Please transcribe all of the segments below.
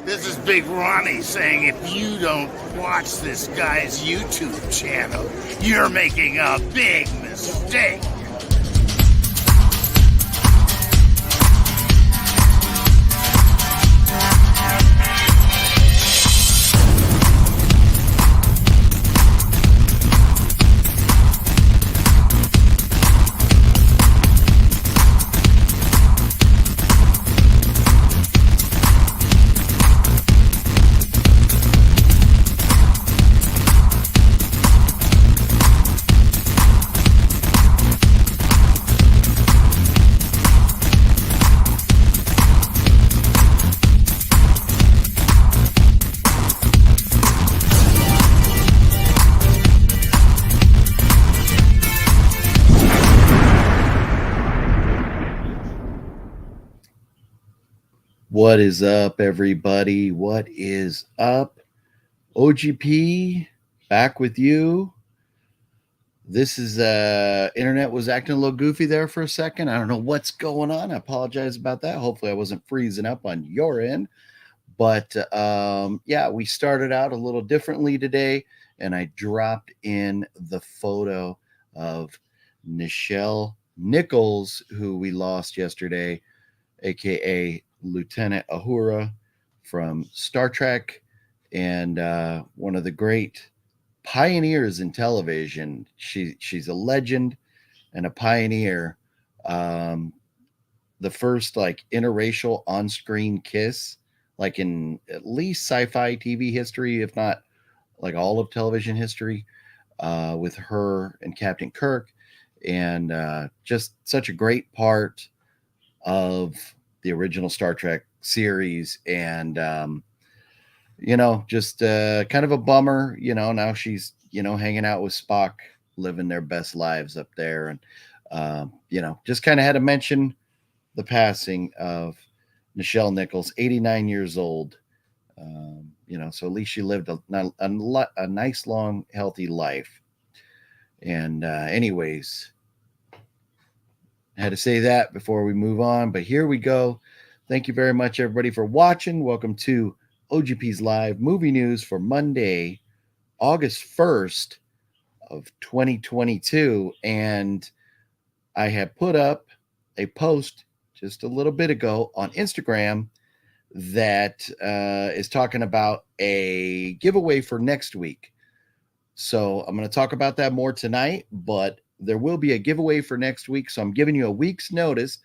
This is Big Ronnie saying if you don't watch this guy's YouTube channel, you're making a big mistake. What is up, everybody? What is up? OGP back with you. This is internet was acting a little goofy there for a second. I don't know what's going on. I apologize about that. Hopefully I wasn't freezing up on your end. But yeah, we started out a little differently today, and I dropped in the photo of Nichelle Nichols, who we lost yesterday, aka Lieutenant Uhura from Star Trek, and one of the great pioneers in television. She's a legend and a pioneer. The first like interracial on-screen kiss, like in at least sci-fi TV history, if not like all of television history, with her and Captain Kirk, and just such a great part of the original Star Trek series. And just kind of a bummer. Now she's hanging out with Spock, living their best lives up there. And just kind of had to mention the passing of Nichelle Nichols, 89 years old. So at least she lived a nice, long, healthy life. And anyways, I had to say that before we move on, but here we go. Thank you very much, everybody, for watching. Welcome to OGP's Live Movie News for Monday, August 1st of 2022. And I have put up a post just a little bit ago on Instagram that is talking about a giveaway for next week. So I'm going to talk about that more tonight, but there will be a giveaway for next week. So I'm giving you a week's notice.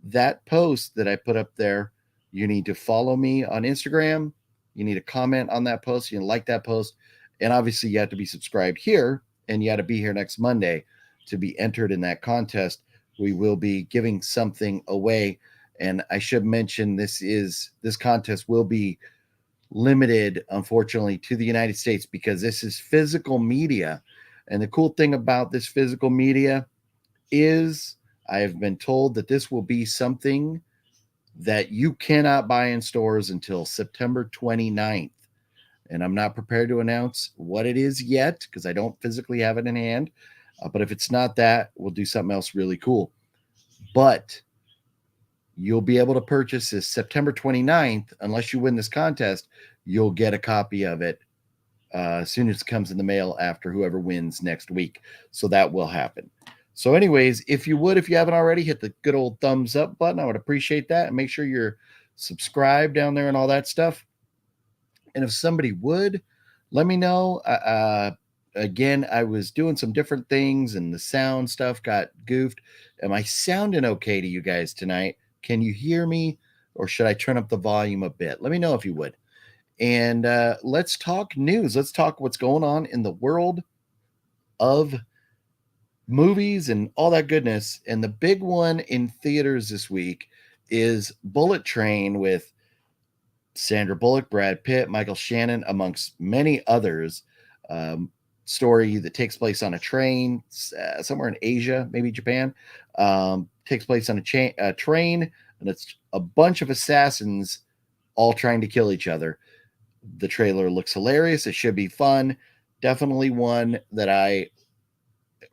That post that I put up there, you need to follow me on Instagram. You need to comment on that post. You need to like that post. And obviously you have to be subscribed here, and you got to be here next Monday to be entered in that contest. We will be giving something away. And I should mention this contest will be limited, unfortunately, to the United States, because this is physical media. And the cool thing about this physical media is I have been told that this will be something that you cannot buy in stores until September 29th. And I'm not prepared to announce what it is yet because I don't physically have it in hand. But if it's not that, we'll do something else really cool. But you'll be able to purchase this September 29th. Unless you win this contest, you'll get a copy of it as soon as it comes in the mail after whoever wins next week. So that will happen. So anyways, if you haven't already, hit the good old thumbs up button. I would appreciate that. And make sure you're subscribed down there and all that stuff. And if somebody would, let me know. Again, I was doing some different things and the sound stuff got goofed. Am I sounding okay to you guys tonight? Can you hear me, or should I turn up the volume a bit? Let me know if you would. And let's talk news. Let's talk what's going on in the world of movies and all that goodness. And the big one in theaters this week is Bullet Train with Sandra Bullock, Brad Pitt, Michael Shannon, amongst many others. Story that takes place on a train somewhere in Asia, maybe Japan. Takes place on a train, and it's a bunch of assassins all trying to kill each other. The trailer looks hilarious. It should be fun. Definitely one that I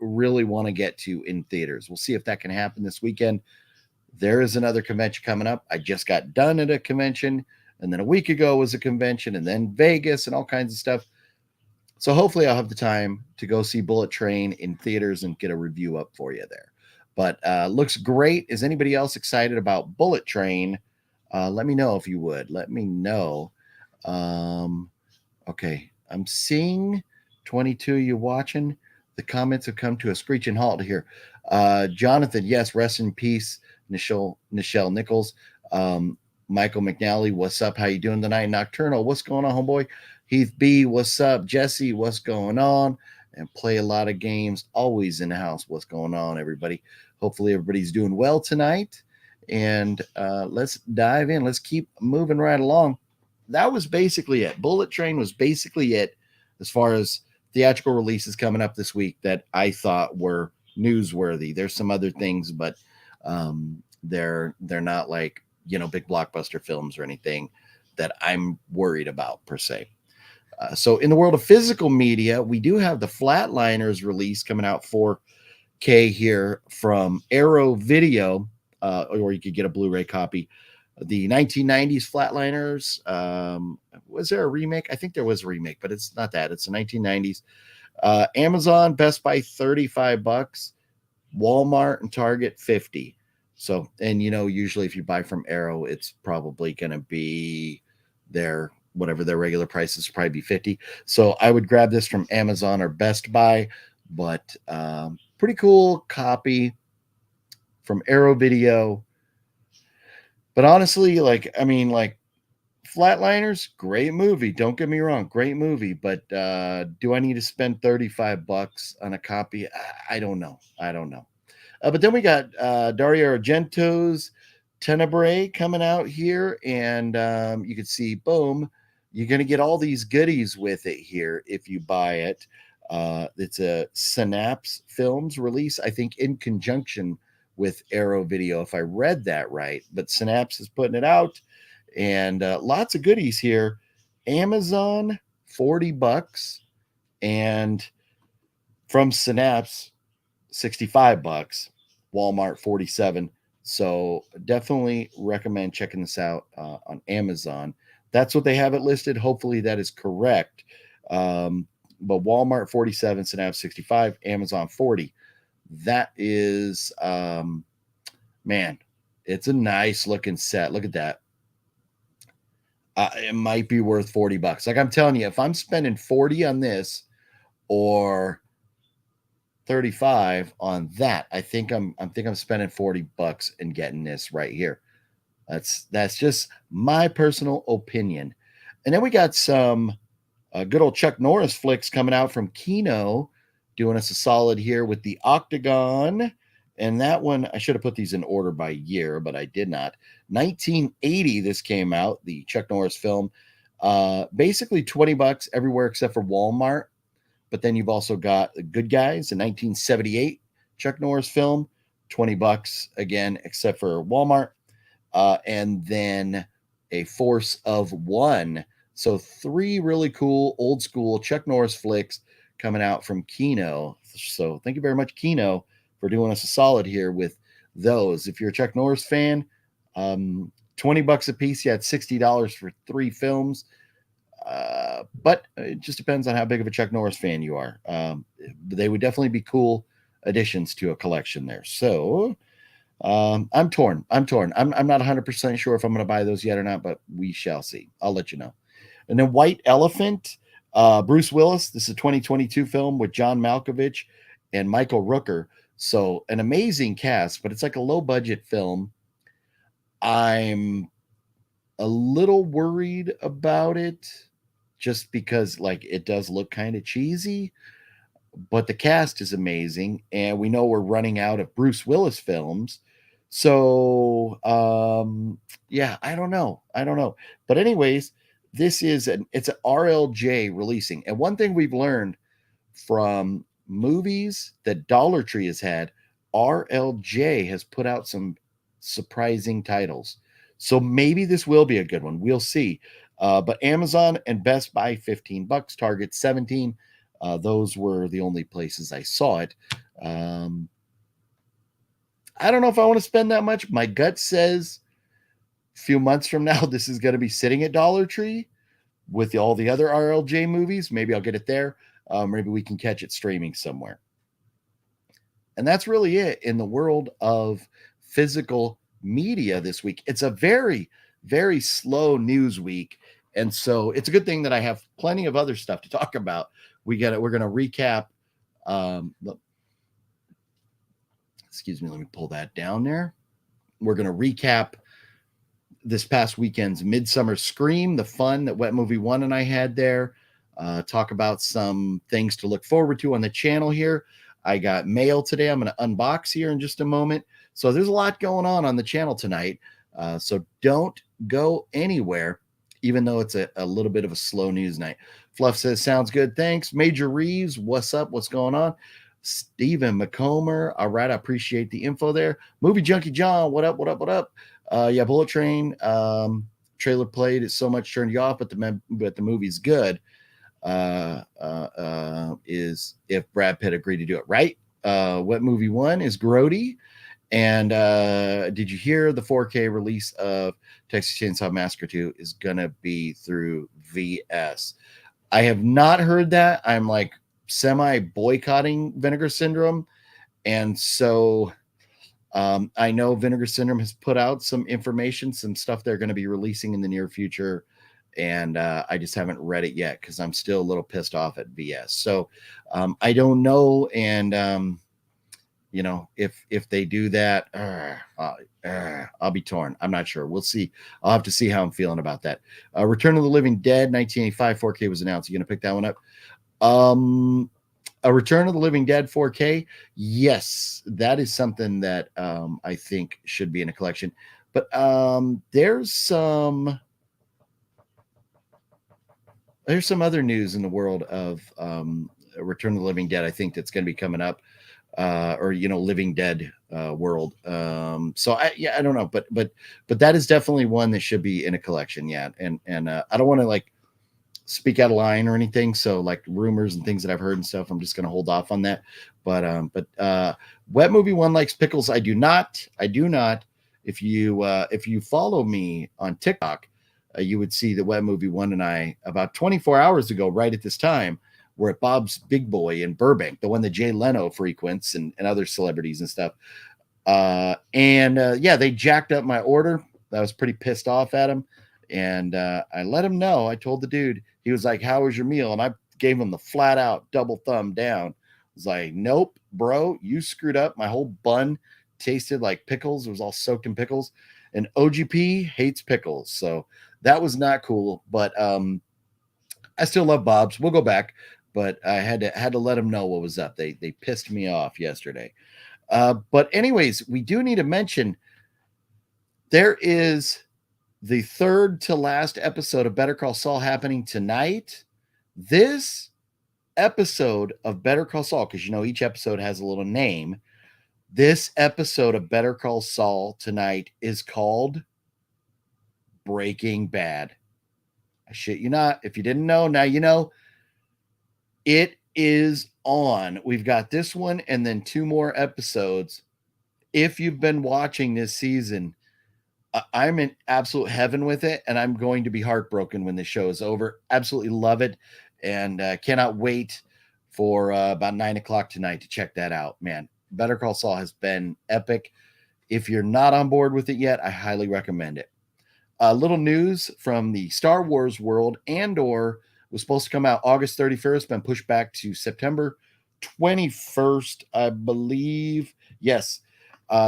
really want to get to in theaters. We'll see if that can happen this weekend. There is another convention coming up. I just got done at a convention and then a week ago was a convention, and then Vegas and all kinds of stuff. So hopefully I'll have the time to go see Bullet Train in theaters and get a review up for you there. But looks great. Is anybody else excited about Bullet Train? Let me know if you would. Let me know. Okay, I'm seeing 22 of you watching. The comments have come to a screeching halt here. Jonathan, yes, rest in peace, Nichelle Nichols. Michael McNally, what's up? How you doing tonight? Nocturnal, what's going on, homeboy? Heath B, what's up? Jesse, what's going on? And play a lot of games, always in the house. What's going on, everybody? Hopefully everybody's doing well tonight. And let's dive in. Let's keep moving right along. That was basically it. Bullet Train was basically it as far as theatrical releases coming up this week that I thought were newsworthy. There's some other things, but they're not like, big blockbuster films or anything that I'm worried about per se. So in the world of physical media, we do have the Flatliners release coming out 4K here from Arrow Video, or you could get a Blu-ray copy. The 1990s Flatliners. Was there a remake? I think there was a remake, but it's not that. It's the 1990s. Amazon, Best Buy, $35. Walmart and Target, $50. So, and usually if you buy from Arrow, it's probably going to be whatever their regular price is, probably be $50. So I would grab this from Amazon or Best Buy, but pretty cool copy from Arrow Video. But honestly, Flatliners, great movie. Don't get me wrong, great movie. But do I need to spend $35 on a copy? I don't know. But then we got Dario Argento's Tenebrae coming out here, and you can see, boom, you're going to get all these goodies with it here if you buy it. It's a Synapse Films release, I think, in conjunction with Arrow Video, if I read that right. But Synapse is putting it out, and lots of goodies here. Amazon, $40, and from Synapse, $65. Walmart, $47. So definitely recommend checking this out on Amazon. That's what they have it listed. Hopefully that is correct. But Walmart, $47, Synapse, $65, Amazon, $40. That is, man, it's a nice looking set. Look at that. It might be worth $40. Like I'm telling you, if I'm spending 40 on this or 35 on that, I think I'm spending $40 and getting this right here. That's just my personal opinion. And then we got some good old Chuck Norris flicks coming out from Kino, doing us a solid here with the Octagon. And that one, I should have put these in order by year, but I did not. 1980, this came out, the Chuck Norris film. Basically $20 everywhere except for Walmart. But then you've also got The Good Guys, a 1978 Chuck Norris film, $20 again, except for Walmart. And then A Force of One. So 3 really cool old school Chuck Norris flicks coming out from Kino. So thank you very much, Kino, for doing us a solid here with those. If you're a Chuck Norris fan, $20 a piece. You had $60 for 3 films. But it just depends on how big of a Chuck Norris fan you are. They would definitely be cool additions to a collection there. So I'm torn. I'm not 100% sure if I'm going to buy those yet or not, but we shall see. I'll let you know. And then White Elephant, Bruce Willis. This is a 2022 film with John Malkovich and Michael Rooker. So an amazing cast, but it's like a low budget film. I'm a little worried about it just because it does look kind of cheesy, but the cast is amazing. And we know we're running out of Bruce Willis films. So, yeah, I don't know. But anyways, it's an RLJ releasing. And one thing we've learned from movies that Dollar Tree has had, RLJ has put out some surprising titles. So maybe this will be a good one. We'll see. But Amazon and Best Buy, $15. Target, $17. Those were the only places I saw it. I don't know if I want to spend that much. My gut says few months from now, this is going to be sitting at Dollar Tree with all the other RLJ movies. Maybe I'll get it there. Maybe we can catch it streaming somewhere. And that's really it in the world of physical media this week. It's a very, very slow news week. And so it's a good thing that I have plenty of other stuff to talk about. We're going to recap. Excuse me. Let me pull that down there. We're going to recap this past weekend's Midsummer Scream, the fun that Wet Movie One and I had there. Talk about some things to look forward to on the channel here. I got mail today. I'm going to unbox here in just a moment. So there's a lot going on the channel tonight. So don't go anywhere, even though it's a little bit of a slow news night. Fluff says, sounds good. Thanks. Major Reeves, what's up? What's going on? Stephen McComber. All right. I appreciate the info there. Movie Junkie John. What up? What up? What up? Yeah, Bullet Train. Trailer played. It's so much turned you off, but the movie's good. Is if Brad Pitt agreed to do it, right? Wet Movie One is grody. And did you hear the 4K release of Texas Chainsaw Massacre 2 is gonna be through VS? I have not heard that. I'm like semi boycotting Vinegar Syndrome, and so I know Vinegar Syndrome has put out some information, some stuff they're going to be releasing in the near future, and I just haven't read it yet because I'm still a little pissed off at VS. So I don't know, and you know, if they do that, I'll be torn. I'm not sure. We'll see. I'll have to see how I'm feeling about that. Return of the Living Dead 1985 4K was announced. You gonna pick that one up? A Return of the Living Dead 4K. Yes, that is something that I think should be in a collection. But there's some other news in the world of Return of the Living Dead. I think that's going to be coming up, or Living Dead world. So I don't know, but that is definitely one that should be in a collection. Yeah, and I don't want to like speak out of line or anything, so like rumors and things that I've heard and stuff, I'm just going to hold off on that. But Wet Movie One likes pickles. I do not. If you follow me on TikTok, you would see that Wet Movie One and I, about 24 hours ago, right at this time, were at Bob's Big Boy in Burbank, the one that Jay Leno frequents and other celebrities and stuff. Yeah, they jacked up my order. I was pretty pissed off at him. And I let him know. I told the dude, he was like, how was your meal? And I gave him the flat out double thumb down. I was like, nope, bro, you screwed up. My whole bun tasted like pickles. It was all soaked in pickles. And OGP hates pickles. So that was not cool. But I still love Bob's. We'll go back. But I had to let him know what was up. They pissed me off yesterday. But anyways, we do need to mention there is the third to last episode of Better Call Saul happening tonight. This episode of Better Call Saul, because each episode has a little name. This episode of Better Call Saul tonight is called Breaking Bad. I shit you not. If you didn't know, now you know. It is on. We've got this one and then 2 more episodes. If you've been watching this season, I'm in absolute heaven with it, and I'm going to be heartbroken when the show is over. Absolutely love it, and cannot wait for about 9 o'clock tonight to check that out. Man, Better Call Saul has been epic. If you're not on board with it yet, I highly recommend it. Little news from the Star Wars world. Andor was supposed to come out August 31st, been pushed back to September 21st, I believe. Yes,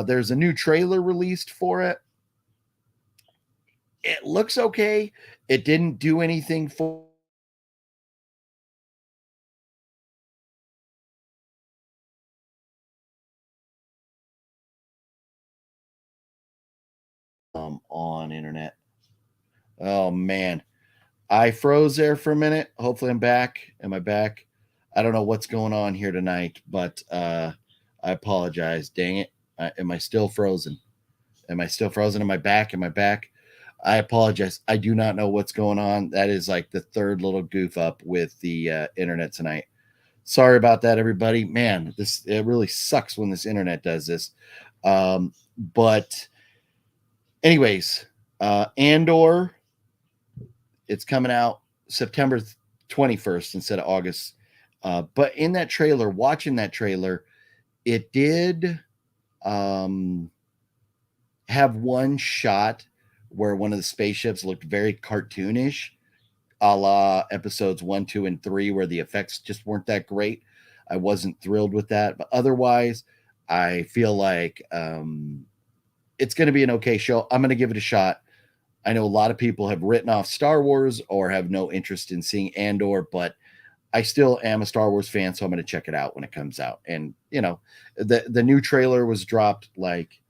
there's a new trailer released for it. It looks okay. It didn't do anything for on internet. Oh man, I froze there for a minute. Hopefully I'm back. Am I back? I don't know what's going on here tonight, but I apologize. Dang it. Am I still frozen? Am I still frozen? Am I back? Am I back? I apologize. I do not know what's going on. That is like the third little goof up with the internet tonight. Sorry about that, everybody. Man, it really sucks when this internet does this. But anyways, Andor, it's coming out September 21st instead of August. But in that trailer, watching that trailer, it did have one shot where one of the spaceships looked very cartoonish, a la episodes 1, 2, and 3, where the effects just weren't that great. I wasn't thrilled with that, but otherwise, I feel like it's going to be an okay show. I'm going to give it a shot. I know a lot of people have written off Star Wars or have no interest in seeing Andor, but I still am a Star Wars fan, so I'm going to check it out when it comes out. And the new trailer was dropped like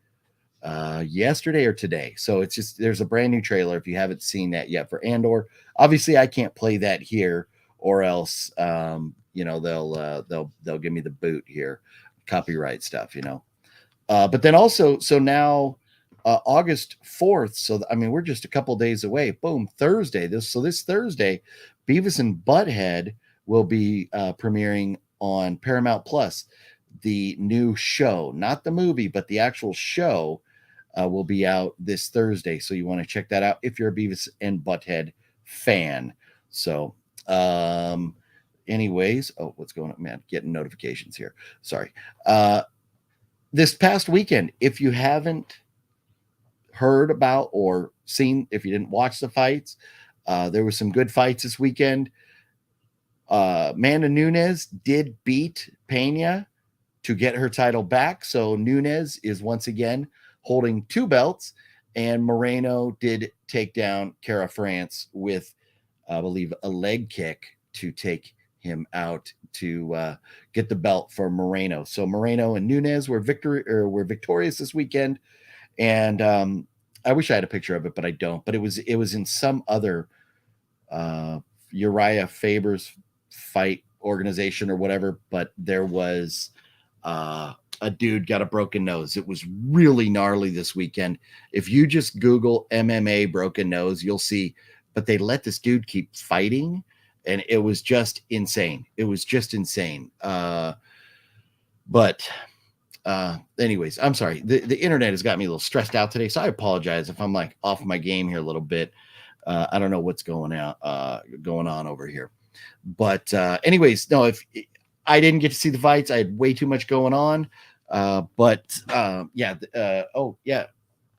yesterday or today, so it's just, there's a brand new trailer if you haven't seen that yet for Andor. Obviously I can't play that here, or else they'll give me the boot here, copyright stuff. But then also, so now August 4th, so I mean we're just a couple days away, boom, Thursday, this Thursday, Beavis and Butthead will be premiering on Paramount Plus. The new show, not the movie, but the actual show, will be out this Thursday. So you want to check that out if you're a Beavis and Butthead fan. So, anyways, what's going on, man? Getting notifications here. Sorry. This past weekend, if you haven't heard about or seen, if you didn't watch the fights, there were some good fights this weekend. Amanda Nunes did beat Pena to get her title back. So Nunes is once again holding 2 belts, and Moreno did take down Cara France with, I believe, a leg kick to take him out to get the belt for Moreno. So Moreno and Nunes were victorious this weekend. And I wish I had a picture of it, but I don't. But it was in some other Uriah Faber's fight organization or whatever. But there was a dude got a broken nose. It was really gnarly this weekend. If you just Google MMA broken nose, you'll see. But they let this dude keep fighting, and it was just insane. Anyways, I'm sorry. The internet has got me a little stressed out today, so I apologize if I'm like off my game here a little bit. I don't know what's going on over here. But anyways, no, if I didn't get to see the fights, I had way too much going on.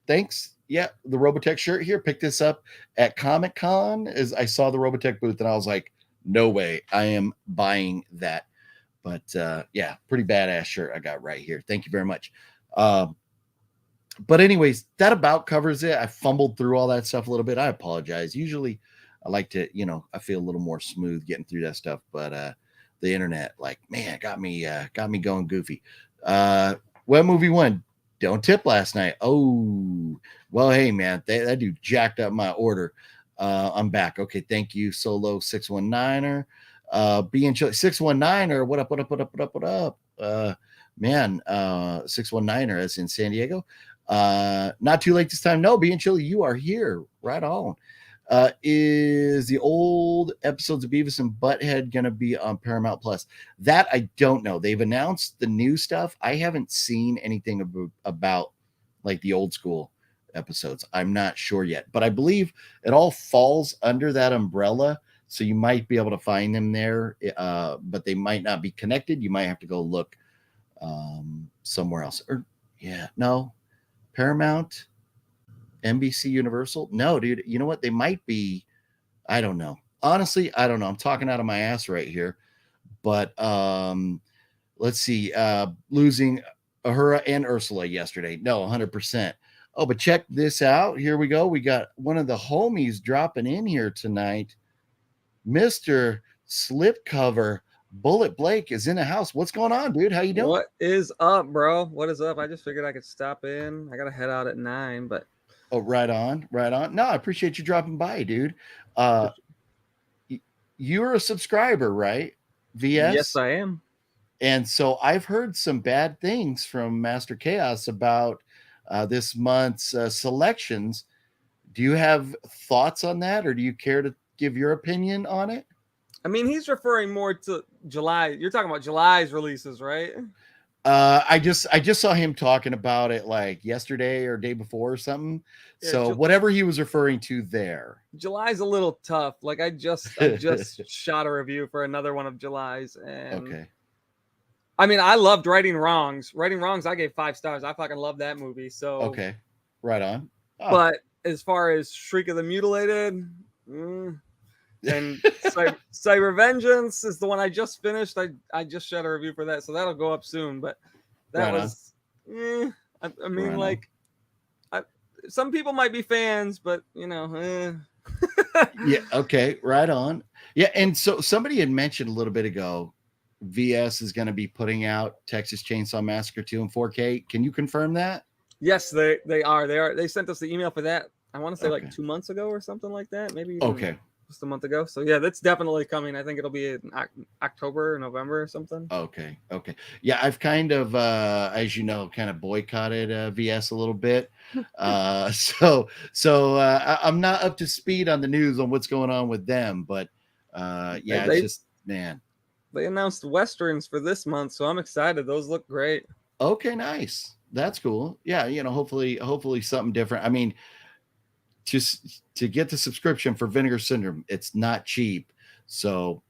Thanks. Yeah, the Robotech shirt here. Picked this up at Comic-Con as I saw the Robotech booth, and I was like, no way, I am buying that. But pretty badass shirt I got right here. Thank you very much. But anyways, that about covers it. I fumbled through all that stuff a little bit. I apologize. Usually I like to, I feel a little more smooth getting through that stuff, but the internet, like, man, got me going goofy. What movie won? Don't Tip last night. Oh, well, hey man, that dude jacked up my order. I'm back. Okay, thank you, Solo 619er. Being 619er, what up? Man, 619er as in San Diego. Not too late this time. No, Being Chilly, you are here. Right on. Is the old episodes of Beavis and Butthead going to be on Paramount Plus? That I don't know. They've announced the new stuff. I haven't seen anything about like the old school episodes. I'm not sure yet, but I believe it all falls under that umbrella. So you might be able to find them there, but they might not be connected. You might have to go look somewhere else. Paramount, NBC Universal. No, dude, you know what? They might be. I don't know. Honestly, I don't know. I'm talking out of my ass right here. But let's see. Losing Ahura and Ursula yesterday. No, 100%. Oh, but check this out. Here we go. We got one of the homies dropping in here tonight. Mr. Slipcover Bullet Blake is in the house. What's going on, dude? How you doing? What is up, bro? What is up? I just figured I could stop in. I got to head out at 9, but... Oh, right on. No, I appreciate you dropping by, dude. You're a subscriber, right? VS? Yes, I am. And so I've heard some bad things from Master Chaos about this month's selections. Do you have thoughts on that, or do you care to give your opinion on it? I mean, he's referring more to July. You're talking about July's releases, right? I just saw him talking about it like yesterday or day before or something. Yeah, So whatever he was referring to there. July's a little tough. Like I just shot a review for another one of July's, and Okay. I mean I loved Righting Wrongs. Righting Wrongs, I gave 5 stars. I fucking love that movie. So Okay. Right on. Oh. But as far as Shriek of the Mutilated, and Cyber Vengeance is the one I just finished. I just shot a review for that, so that'll go up soon. But that Right was, I mean, Right like, some people might be fans, but you know, Yeah. Okay. Right on. Yeah. And so somebody had mentioned a little bit ago, VS is going to be putting out Texas Chainsaw Massacre 2 in 4K. Can you confirm that? Yes, they are. They sent us the email for that. I want to say Okay. like 2 months ago or something like that. Maybe even Okay. just a month ago. So yeah, that's definitely coming. I think it'll be in October or November or something. Okay. Okay. Yeah, I've kind of, as you know, kind of boycotted VS a little bit. I'm not up to speed on the news on what's going on with them, but yeah, it's just, man. They announced Westerns for this month, so I'm excited. Those look great. Okay, nice. That's cool. Yeah, hopefully something different. I mean, just to get the subscription for Vinegar Syndrome, it's not cheap. So,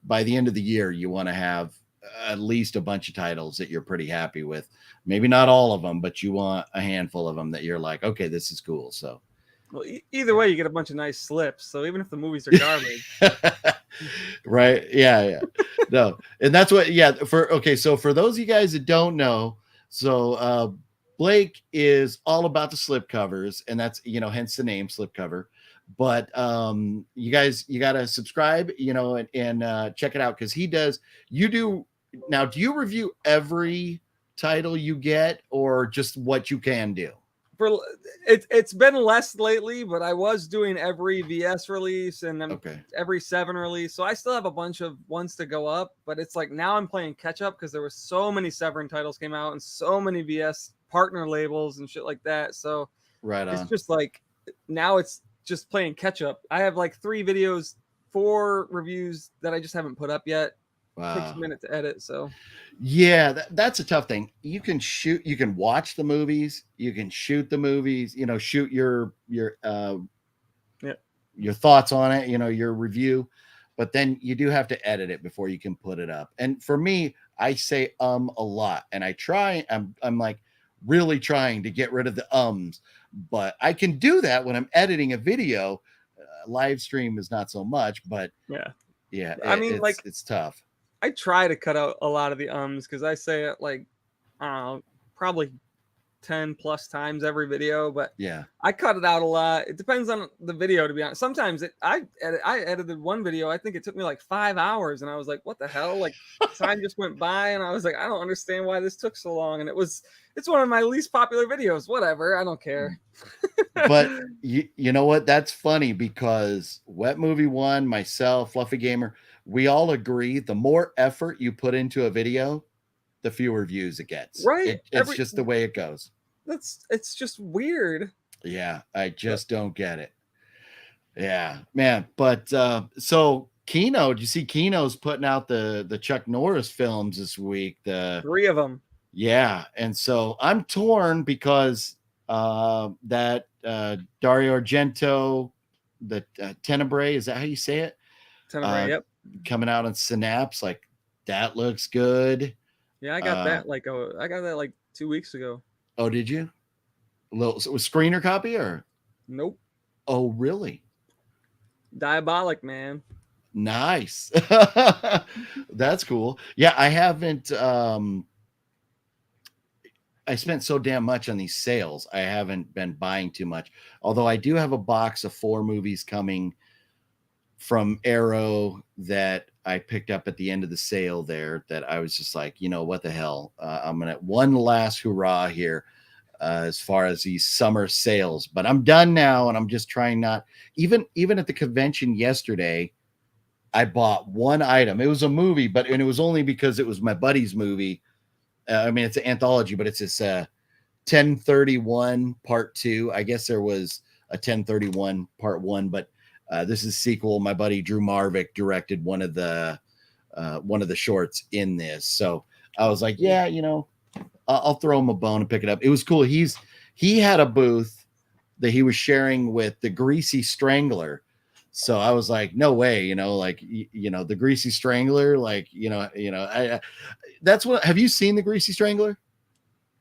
by the end of the year, you want to have at least a bunch of titles that you're pretty happy with. Maybe not all of them, but you want a handful of them that you're like, okay, this is cool. So, well, either way, you get a bunch of nice slips. So even if the movies are garbage, right? Yeah. No, and that's what. Yeah. So for those of you guys that don't know, so Blake is all about the slip covers, and that's hence the name slip cover. But you guys, you gotta subscribe, and check it out because he does. You do now. Do you review every title you get, or just what you can do? It's been less lately, but I was doing every VS release and every 7 release, so I still have a bunch of ones to go up. But it's like now I'm playing catch up because there were so many Severin titles came out and so many VS partner labels and shit like that. So right on. It's just like now it's just playing catch up. I have like 4 reviews that I just haven't put up yet. Wow. It takes a minute to edit, so yeah, that's a tough thing. You can watch the movies, you can shoot the movies, shoot your thoughts on it, your review, but then you do have to edit it before you can put it up. And for me, I say a lot, and I'm like really trying to get rid of the ums, but I can do that when I'm editing a video. Live stream is not so much, but yeah, I mean, it's tough. I try to cut out a lot of the ums because I say it like, I don't know, probably 10 plus times every video, but yeah, I cut it out a lot. It depends on the video, to be honest. Sometimes I edited one video. I think it took me like 5 hours, and I was like, what the hell? Like time just went by, and I was like, I don't understand why this took so long. And it's one of my least popular videos. Whatever, I don't care. But you know what? That's funny because Wet Movie One, myself, Fluffy Gamer, we all agree the more effort you put into a video, the fewer views it gets. Right. It's just the way it goes. It's just weird. Yeah, I just don't get it. Yeah, man. But so Kino, do you see Kino's putting out the Chuck Norris films this week? The 3 of them. Yeah, and so I'm torn because that Dario Argento, the Tenebrae, is that how you say it? Tenebrae, yep. Coming out on Synapse, like that looks good. Yeah, I got that like 2 weeks ago. Oh, did you? So was screener copy or? Nope. Oh, really? Diabolic, man. Nice. That's cool. Yeah, I haven't. I spent so damn much on these sales. I haven't been buying too much. Although I do have a box of 4 movies coming from Arrow that I picked up at the end of the sale there that I was just like, what the hell? I'm going to one last hurrah here as far as these summer sales. But I'm done now, and I'm just trying not... Even at the convention yesterday, I bought one item. It was a movie, and it was only because it was my buddy's movie. I mean, it's an anthology, but it's this 1031 Part 2. I guess there was a 1031 Part 1, but this is sequel. My buddy Drew Marvick directed one of the shorts in this. So I was like, yeah, I'll throw him a bone and pick it up. It was cool. He had a booth that he was sharing with the Greasy Strangler. So I was like, no way, like, the Greasy Strangler, like, that's what, have you seen the Greasy Strangler?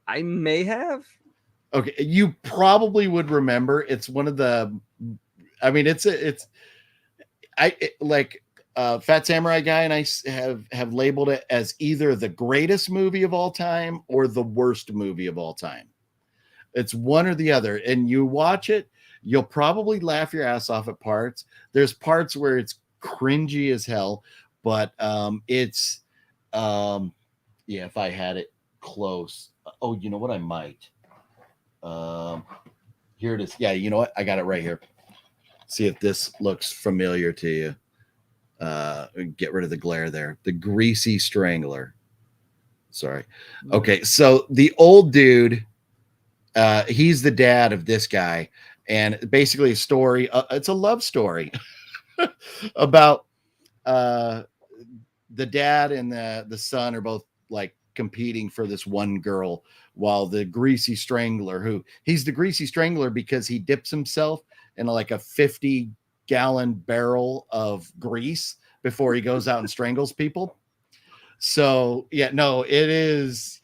I may have. Okay. You probably would remember. It's one of the, I mean, Fat Samurai Guy and I have labeled it as either the greatest movie of all time or the worst movie of all time. It's one or the other. And you watch it, you'll probably laugh your ass off at parts. There's parts where it's cringy as hell, but if I had it close. Oh, you know what? I might. Here it is. Yeah, you know what? I got it right here. See if this looks familiar to you. Get rid of the glare there. The Greasy Strangler. Sorry. Okay, so the old dude, he's the dad of this guy, and basically a story. It's a love story about the dad and the son are both like competing for this one girl, while the Greasy Strangler, he's the Greasy Strangler because he dips himself in like a 50-gallon barrel of grease before he goes out and strangles people. So yeah, no, there's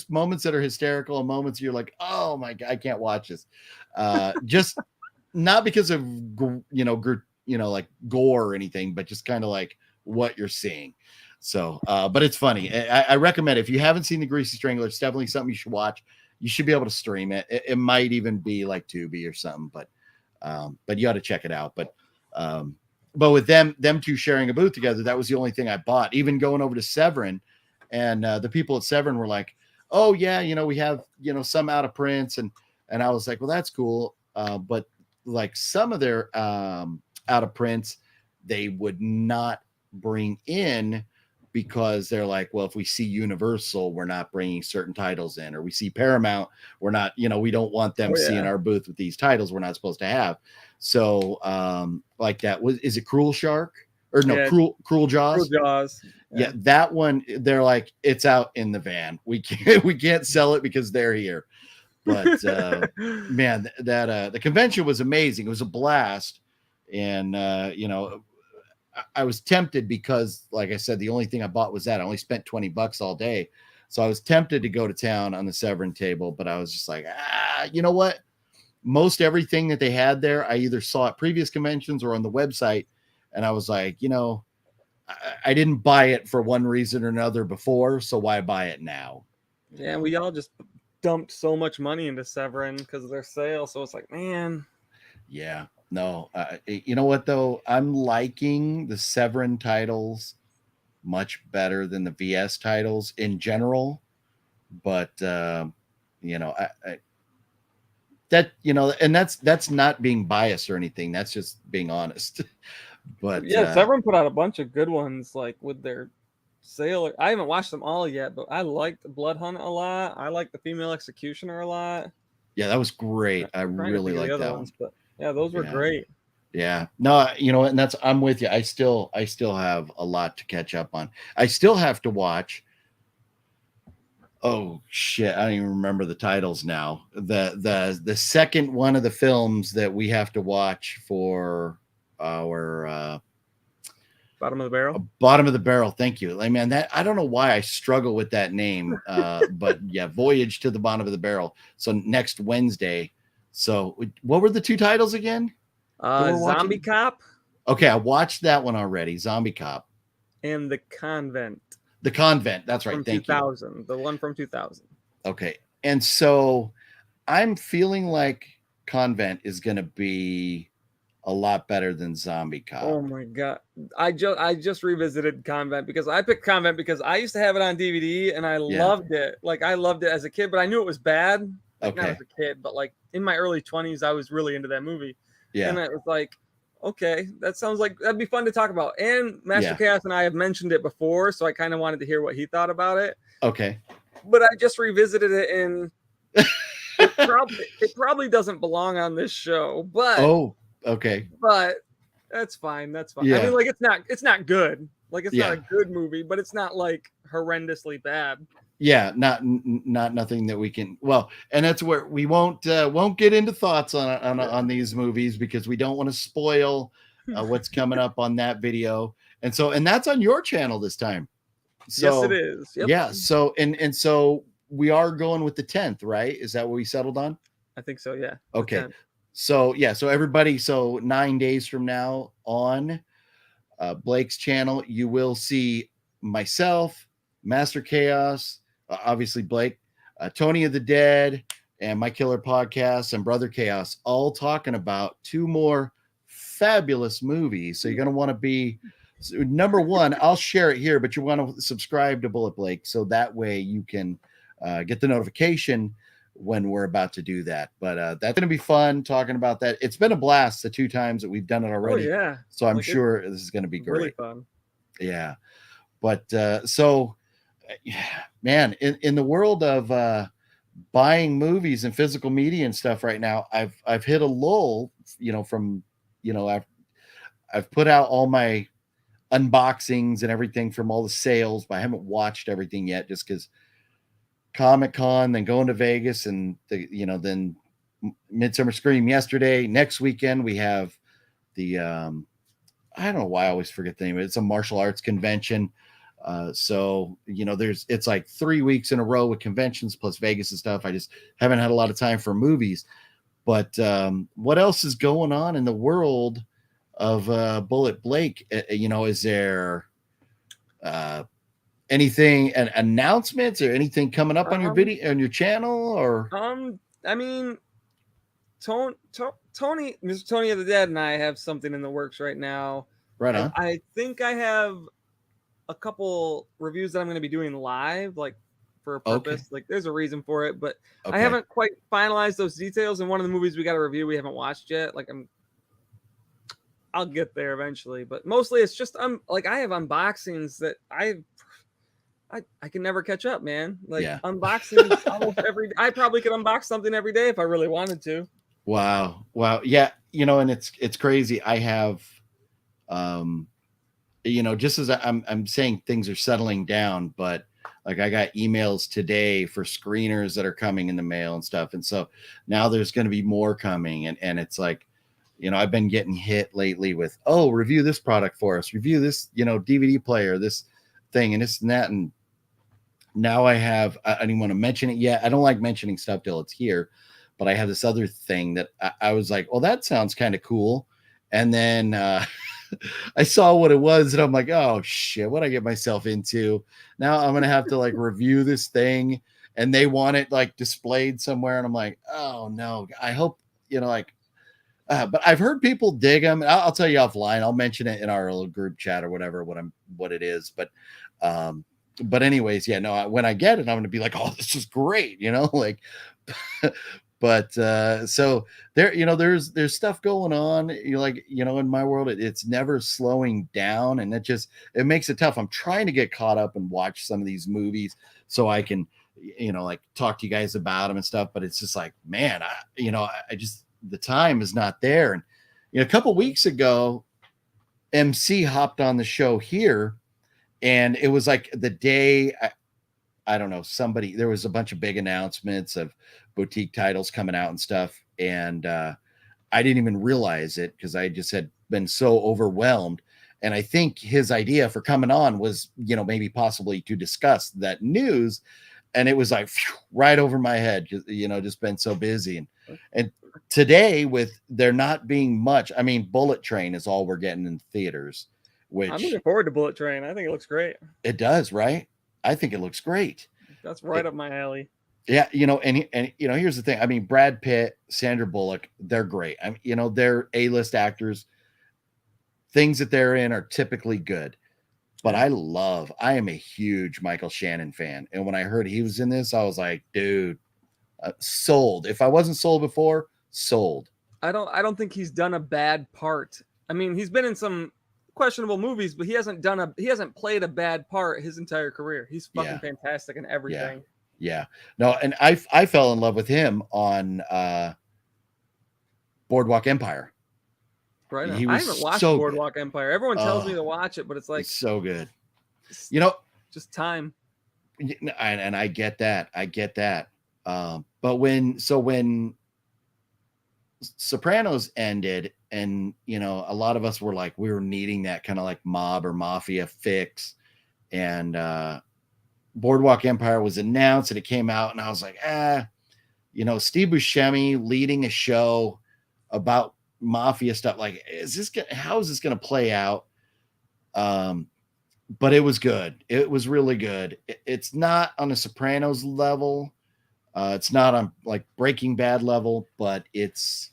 moments that are hysterical and moments you're like, oh my God, I can't watch this. Just not because of, like gore or anything, but just kind of like what you're seeing. So, but it's funny. I recommend it. If you haven't seen the Greasy Strangler, it's definitely something you should watch. You should be able to stream it. It might even be like Tubi or something, but you ought to check it out. But with them two sharing a booth together, that was the only thing I bought. Even going over to Severin, and the people at Severin were like, "Oh yeah, we have some out of prints," and I was like, "Well, that's cool." But like some of their out of prints, they would not bring in, because they're like, well, if we see Universal, we're not bringing certain titles in, or we see Paramount, we're not, we don't want them seeing our booth with these titles we're not supposed to have. So like that is it Cruel Shark or no, Cruel Jaws? Cruel Jaws. Yeah, that one, they're like, it's out in the van. We can't sell it because they're here. But man, that the convention was amazing. It was a blast. And I was tempted because, like I said, the only thing I bought was that. I only spent $20 all day. So I was tempted to go to town on the Severin table, but I was just like, you know what? Most everything that they had there, I either saw at previous conventions or on the website. And I was like, I didn't buy it for one reason or another before. So why buy it now? Yeah, we all just dumped so much money into Severin because of their sale. So it's like, man. Yeah. No, you know what though? I'm liking the Severin titles much better than the VS titles in general, but and that's not being biased or anything. That's just being honest. But yeah, Severin put out a bunch of good ones, like with their sale. I haven't watched them all yet, but I liked Blood Hunt a lot. I like the Female Executioner a lot. Yeah, that was great. I really liked that one. But yeah, those were great. Yeah. No, and I'm with you. I still have a lot to catch up on. I still have to watch. Oh shit, I don't even remember the titles now. The second one of the films that we have to watch for our Bottom of the Barrel. Bottom of the Barrel. Thank you. Like, man, that I don't know why I struggle with that name. But yeah, Voyage to the Bottom of the Barrel. So next Wednesday. So what were the two titles again? Zombie Cop. Okay, I watched that one already. Zombie Cop. And The Convent. The Convent. That's right. From Thank 2000. you. The one from 2000. Okay. And so I'm feeling like Convent is going to be a lot better than Zombie Cop. Oh my God. I just revisited Convent because I picked Convent because I used to have it on DVD and I loved it. Like I loved it as a kid, but I knew it was bad. Like, not as a kid, but like in my early 20s, I was really into that movie. Yeah. And it was like, okay, that sounds like that'd be fun to talk about. And Master Chaos and I have mentioned it before, so I kind of wanted to hear what he thought about it. Okay. But I just revisited it, and it probably doesn't belong on this show. But okay. But that's fine. That's fine. Yeah. I mean, like it's not good. Like it's not a good movie, but it's not like horrendously bad. Yeah, not nothing that we can. Well, and that's where we won't get into thoughts on these movies because we don't want to spoil what's coming up on that video. And that's on your channel this time. So yes, it is. Yep. Yeah. So so we are going with the 10th, right? Is that what we settled on? I think so. Yeah. Okay. So yeah. So everybody. So 9 days from now on Blake's channel, you will see myself, Master Chaos, obviously Blake, Tony of the Dead, and My Killer Podcast, and Brother Chaos, all talking about 2 more fabulous movies. So you're going to want to be number one. I'll share it here, but you want to subscribe to Bullet Blake so that way you can get the notification when we're about to do that. But that's going to be fun talking about that. It's been a blast the 2 times that we've done it already. Oh, yeah. So I'm sure this is going to be great. Really fun. Yeah. But so man, in the world of buying movies and physical media and stuff right now, I've hit a lull, from, I've put out all my unboxings and everything from all the sales, but I haven't watched everything yet just because Comic-Con, then going to Vegas, and then Midsummer Scream yesterday. Next weekend we have the I don't know why I always forget the name of it. It's a martial arts convention. So it's like 3 weeks in a row with conventions plus Vegas and stuff. I just haven't had a lot of time for movies. But what else is going on in the world of Bullet Blake? Is there anything, announcements or anything coming up on your video, on your channel, or? I mean, Tony, Mr. Tony of the Dead, and I have something in the works right now. Right on. I think I have a couple reviews that I'm going to be doing live, like for a purpose. Like there's a reason for it, but I haven't quite finalized those details. And one of the movies we got to review, we haven't watched yet. Like I'll get there eventually, but mostly it's just I have unboxings that I can never catch up, man. Like unboxing almost every day. I probably could unbox something every day if I really wanted to. Wow. Yeah. And it's crazy. I have, just as I'm saying things are settling down, but like I got emails today for screeners that are coming in the mail and stuff. And so now there's going to be more coming. And it's like, I've been getting hit lately with, review this product for us, review this, DVD player, this thing and this and that. And now I didn't want to mention it yet. I don't like mentioning stuff till it's here, but I have this other thing that I was like, well, that sounds kind of cool. And then I saw what it was and I'm like, oh shit, what'd I get myself into? Now I'm going to have to like review this thing and they want it like displayed somewhere. And I'm like, oh no, I hope, but I've heard people dig them. I'll tell you offline. I'll mention it in our little group chat or whatever, what it is. But anyways, yeah, no, when I get it, I'm going to be like, oh, this is great. But so there, there's stuff going on, in my world, it's never slowing down. And it makes it tough. I'm trying to get caught up and watch some of these movies so I can, talk to you guys about them and stuff. But it's just like, man, I just, the time is not there. And, a couple weeks ago, MC hopped on the show here and it was like the day, I don't know, there was a bunch of big announcements of boutique titles coming out and stuff. And I didn't even realize it because I just had been so overwhelmed. And I think his idea for coming on was, maybe possibly to discuss that news. And it was like right over my head, just been so busy. And today with there not being much, I mean, Bullet Train is all we're getting in theaters, which I'm looking forward to Bullet Train. I think it looks great. It does, right? I think it looks great. That's right up my alley. Yeah, and here's the thing. I mean, Brad Pitt, Sandra Bullock, they're great. I mean, they're A-list actors. Things that they're in are typically good. But I am a huge Michael Shannon fan. And when I heard he was in this, I was like, dude, sold. If I wasn't sold before, sold. I don't think he's done a bad part. I mean, he's been in some questionable movies, but he hasn't played a bad part his entire career. He's fucking fantastic in everything. Yeah. No, and I fell in love with him on Boardwalk Empire. Right. I haven't watched Boardwalk Empire. Everyone tells me to watch it, but it's like so good. Just time. And I get that. But when Sopranos ended, and a lot of us were like, we were needing that kind of like mob or mafia fix, and Boardwalk Empire was announced and it came out, and I was like, Steve Buscemi leading a show about mafia stuff, like, how is this gonna play out? But it was good. It was really good. It's not on a Sopranos level. It's not on like Breaking Bad level, but it's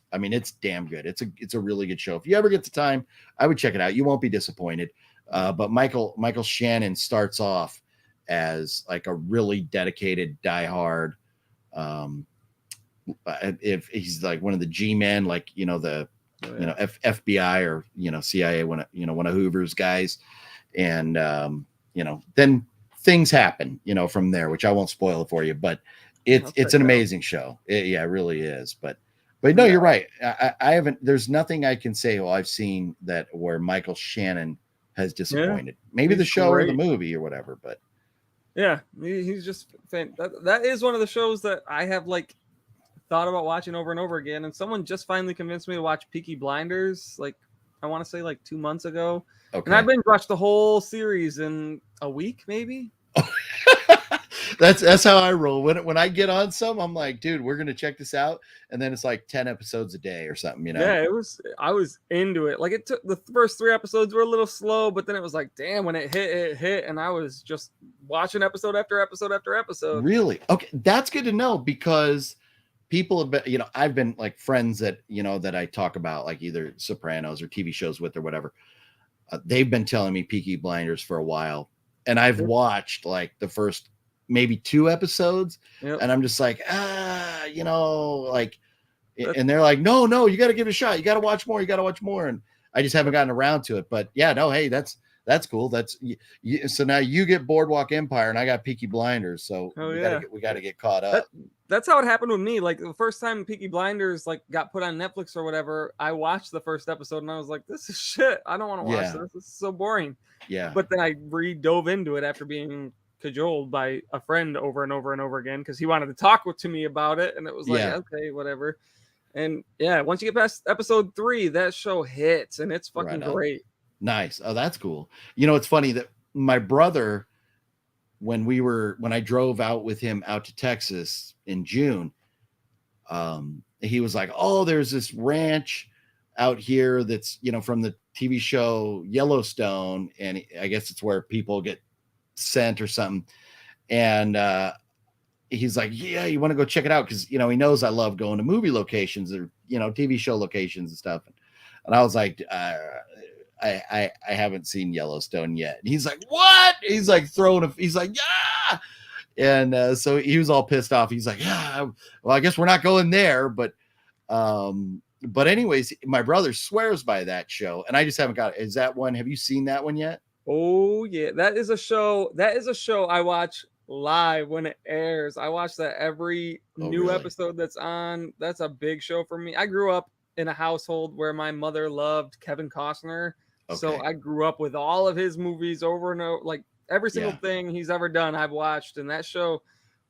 damn good. It's a really good show. If you ever get the time, I would check it out. You won't be disappointed. But Michael Shannon starts off as like a really dedicated, diehard. If he's like one of the G-men, like FBI or CIA, one of Hoover's guys, and then things happen from there, which I won't spoil it for you, but it's an amazing show. It really is. But no, you're right. I haven't. There's nothing I can say. Well, I've seen that where Michael Shannon has disappointed. Maybe the show or the movie or whatever. But yeah, he's just that is one of the shows that I have like thought about watching over and over again. And someone just finally convinced me to watch Peaky Blinders. Like I want to say like 2 months ago. Okay. And I've been watched the whole series in a week, maybe. That's how I roll. When I get on some, I'm like, dude, we're gonna check this out, and then it's like 10 episodes a day or something, Yeah, I was into it. Like it took the first 3 episodes were a little slow, but then it was like, damn, when it hit, and I was just watching episode after episode after episode. Really? Okay, that's good to know, because people have been, I've been like friends that that I talk about like either Sopranos or TV shows with or whatever. They've been telling me Peaky Blinders for a while, and I've watched like the first maybe 2 episodes, and I'm just like, like, and they're like, no, you got to give it a shot. You got to watch more. And I just haven't gotten around to it, but yeah, no, hey, that's cool. So now you get Boardwalk Empire and I got Peaky Blinders. So we got to get caught up. That's how it happened with me. Like the first time Peaky Blinders like got put on Netflix or whatever, I watched the first episode and I was like, this is shit. I don't want to watch this. This is so boring. Yeah. But then I dove into it after being cajoled by a friend over and over and over again because he wanted to talk to me about it, and it was like, okay, whatever. And yeah, once you get past episode 3, that show hits, and it's fucking great. Nice. Oh, that's cool. It's funny that my brother, when I drove out with him out to Texas in June, he was like, oh, there's this ranch out here that's from the TV show Yellowstone, and I guess it's where people get sent or something, and he's like, yeah, you want to go check it out, because he knows I love going to movie locations or TV show locations and stuff, and I was like, I haven't seen Yellowstone yet, and he's like, what? He's like he's like, yeah, and so he was all pissed off. He's like, yeah, well, I guess we're not going there, but anyways, my brother swears by that show, and I just haven't got it. Is that one? Have you seen that one yet? Oh yeah, that is a show I watch live when it airs. I watch that every new episode that's on. That's a big show for me. I grew up in a household where my mother loved Kevin Costner. Okay. So I grew up with all of his movies over and over, like every single thing he's ever done I've watched, and that show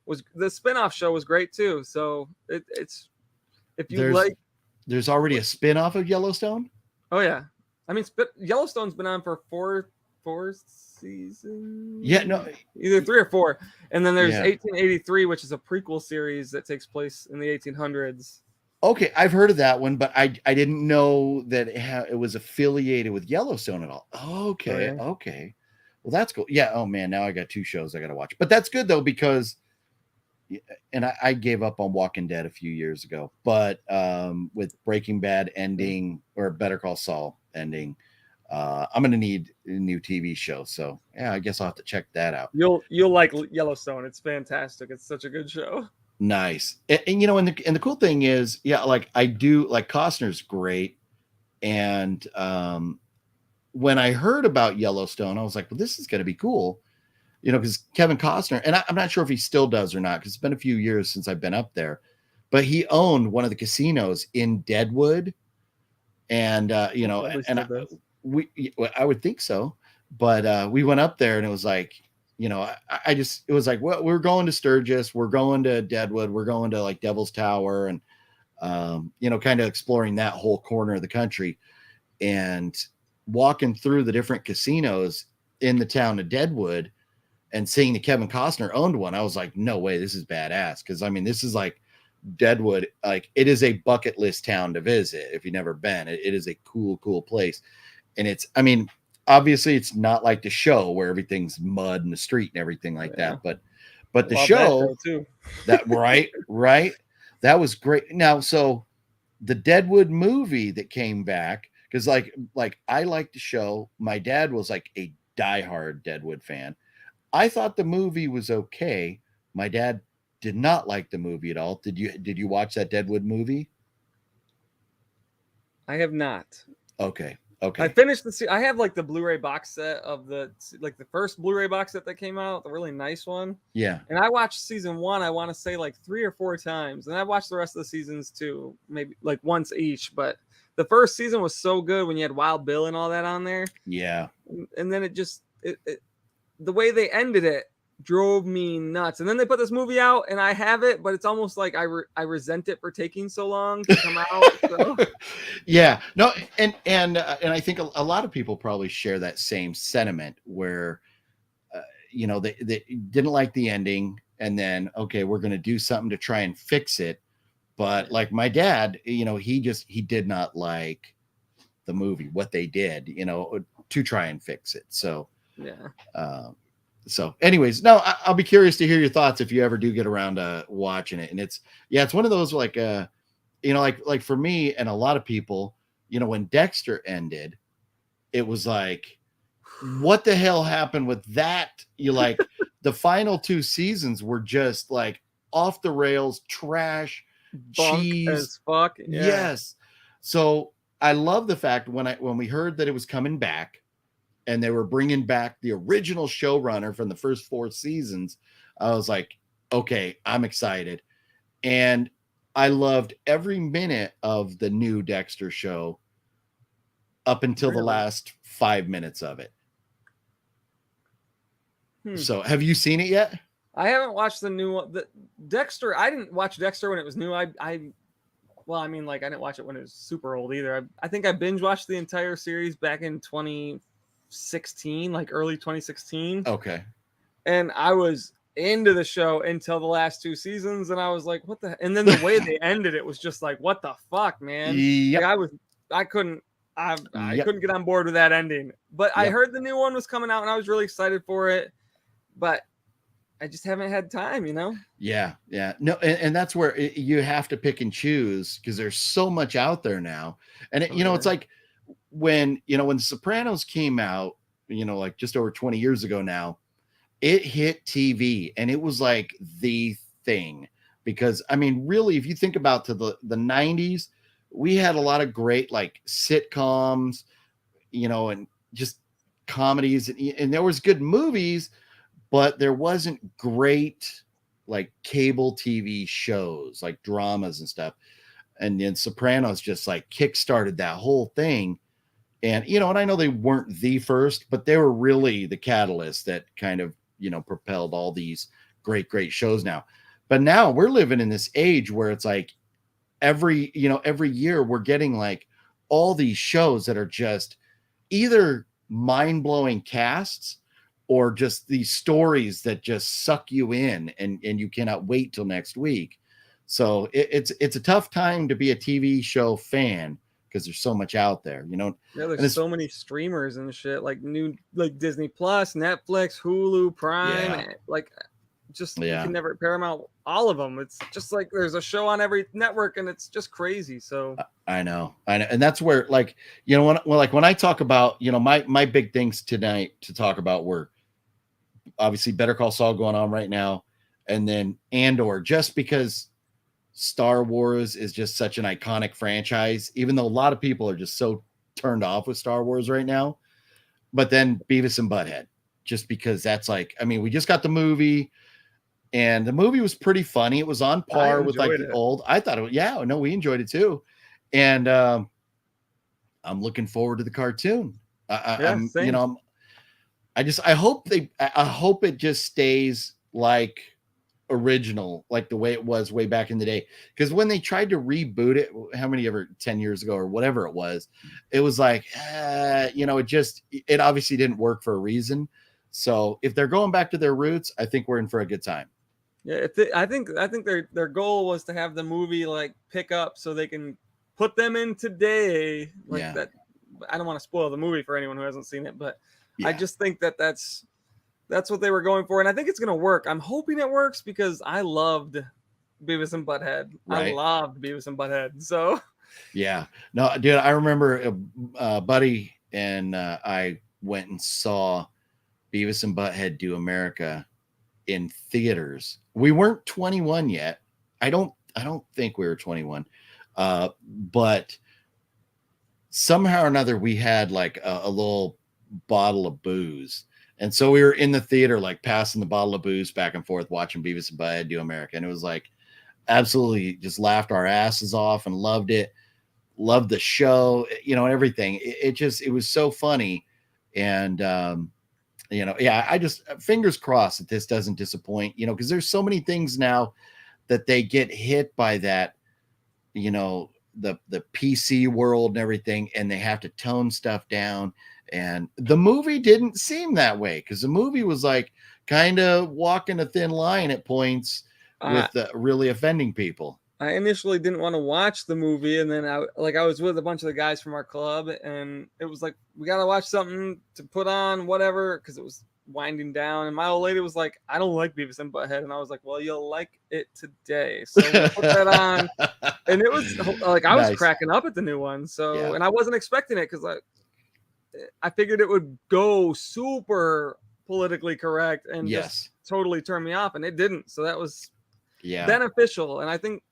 the spinoff show was great too. So it's if you there's already a spinoff of Yellowstone. Oh yeah, I mean Yellowstone's been on for 4 seasons. Yeah, no, either 3 or 4. And then there's 1883, which is a prequel series that takes place in the 1800s. Okay, I've heard of that one, but I didn't know that it was affiliated with Yellowstone at all. Okay, okay. Well, that's cool. Yeah. Oh man, now I got 2 shows I got to watch. But that's good though, because, and I gave up on Walking Dead a few years ago, but with Breaking Bad ending or Better Call Saul ending, I'm gonna need a new TV show. So yeah, I guess I'll have to check that out. You'll like Yellowstone. It's fantastic. It's such a good show. Nice. And the cool thing is, like I do like Costner's great. And when I heard about Yellowstone, I was like, well, this is gonna be cool. Because Kevin Costner, and I'm not sure if he still does or not, because it's been a few years since I've been up there, but he owned one of the casinos in Deadwood. And I would think so, but we went up there and it was like, I just, it was like, well, we're going to Sturgis, we're going to Deadwood, we're going to like Devil's Tower, and kind of exploring that whole corner of the country, and walking through the different casinos in the town of Deadwood and seeing that Kevin Costner owned one. I was like, no way, this is badass. Cause I mean, this is like Deadwood, like it is a bucket list town to visit. If you've never been, it is a cool place. And it's, I mean, obviously it's not like the show where everything's mud in the street and everything like that, but the show too. that right. That was great. Now, so the Deadwood movie that came back, because like I liked the show. My dad was like a diehard Deadwood fan. I thought the movie was okay. My dad did not like the movie at all. Did you watch that Deadwood movie? I have not. Okay. I finished I have like the Blu-ray box set of the first Blu-ray box set that came out, the really nice one. Yeah. And I watched season 1, I want to say like 3 or 4 times. And I watched the rest of the seasons too, maybe like once each. But the first season was so good when you had Wild Bill and all that on there. Yeah. And then it just, the way they ended it drove me nuts. And then they put this movie out and I have it, but it's almost like I resent it for taking so long to come out. So. Yeah, no. And I think a lot of people probably share that same sentiment where, they didn't like the ending, and then, okay, we're going to do something to try and fix it. But like my dad, he did not like the movie, what they did, to try and fix it. So, yeah. So anyways, no, I'll be curious to hear your thoughts if you ever do get around to watching it. And it's one of those like, like for me and a lot of people, when Dexter ended, it was like, what the hell happened with that? The final 2 seasons were just like off the rails, trash, cheese as fuck. Yeah. Yes. So I love the fact when we heard that it was coming back, and they were bringing back the original showrunner from the first 4 seasons, I was like, okay, I'm excited. And I loved every minute of the new Dexter show up until the last 5 minutes of it. So have you seen it yet? I haven't watched the new one. Dexter, I didn't watch Dexter when it was new. I didn't watch it when it was super old either. I think I binge watched the entire series back in 2016, like early 2016. Okay. And I was into the show until the last 2 seasons, and I was like, what the, and then the way they ended it was just like, what the fuck, man. Yep. Like I couldn't get on board with that ending. But I heard the new one was coming out and I was really excited for it, but I just haven't had time, Yeah. No, and that's where you have to pick and choose, because there's so much out there now. And it's like when The Sopranos came out, like just over 20 years ago now, it hit TV and it was like the thing, because I mean, really, if you think about the 90s, we had a lot of great like sitcoms, and just comedies, and there was good movies, but there wasn't great like cable TV shows, like dramas and stuff. And then Sopranos just like kickstarted that whole thing. And, and I know they weren't the first, but they were really the catalyst that kind of, propelled all these great shows now. But now we're living in this age where it's like every year we're getting like all these shows that are just either mind-blowing casts or just these stories that just suck you in, and you cannot wait till next week. So it's a tough time to be a TV show fan, because there's so much out there, Yeah, there's so many streamers and shit, like Disney Plus, Netflix, Hulu, Prime, you can never, Paramount, all of them. It's just like there's a show on every network, and it's just crazy. So I know, and that's where when I talk about my big things tonight to talk about were obviously Better Call Saul going on right now, and then Andor, just because Star Wars is just such an iconic franchise, even though a lot of people are just so turned off with Star Wars right now. But then Beavis and Butthead, just because that's like, I mean, we just got the movie, and the movie was pretty funny. It was on par with like the old. I thought we enjoyed it too. And I'm looking forward to the cartoon. I hope it just stays like original, like the way it was way back in the day. Because when they tried to reboot it, how many ever 10 years ago or whatever it was like, it obviously didn't work for a reason. So if they're going back to their roots, I think we're in for a good time. Yeah, I think their goal was to have the movie like pick up so they can put them in today, like that. I don't want to spoil the movie for anyone who hasn't seen it, but I just think that's what they were going for, and I think it's gonna work. I'm hoping it works because I loved Beavis and Butthead. Right. I loved Beavis and Butthead. So yeah, no, dude, I remember Buddy and I went and saw Beavis and Butthead Do America in theaters. We weren't 21 yet. I don't think we were 21. But somehow or another we had like a little bottle of booze. And so we were in the theater, like passing the bottle of booze back and forth, watching Beavis and Butthead Do America. And it was like absolutely just laughed our asses off and loved it. Loved the show, and everything. It was so funny. And, I just fingers crossed that this doesn't disappoint, because there's so many things now that they get hit by that, the PC world and everything, and they have to tone stuff down. And the movie didn't seem that way, because the movie was like kind of walking a thin line at points with really offending people. I initially didn't want to watch the movie, and then I was with a bunch of the guys from our club, and it was like, we got to watch something to put on, whatever, because it was winding down. And my old lady was like, I don't like Beavis and Butthead. And I was like, well, you'll like it today. So we put that on. And it was like, I was cracking up at the new one. So, and I wasn't expecting it because I figured it would go super politically correct and just totally turn me off. And it didn't. So that was beneficial. And I think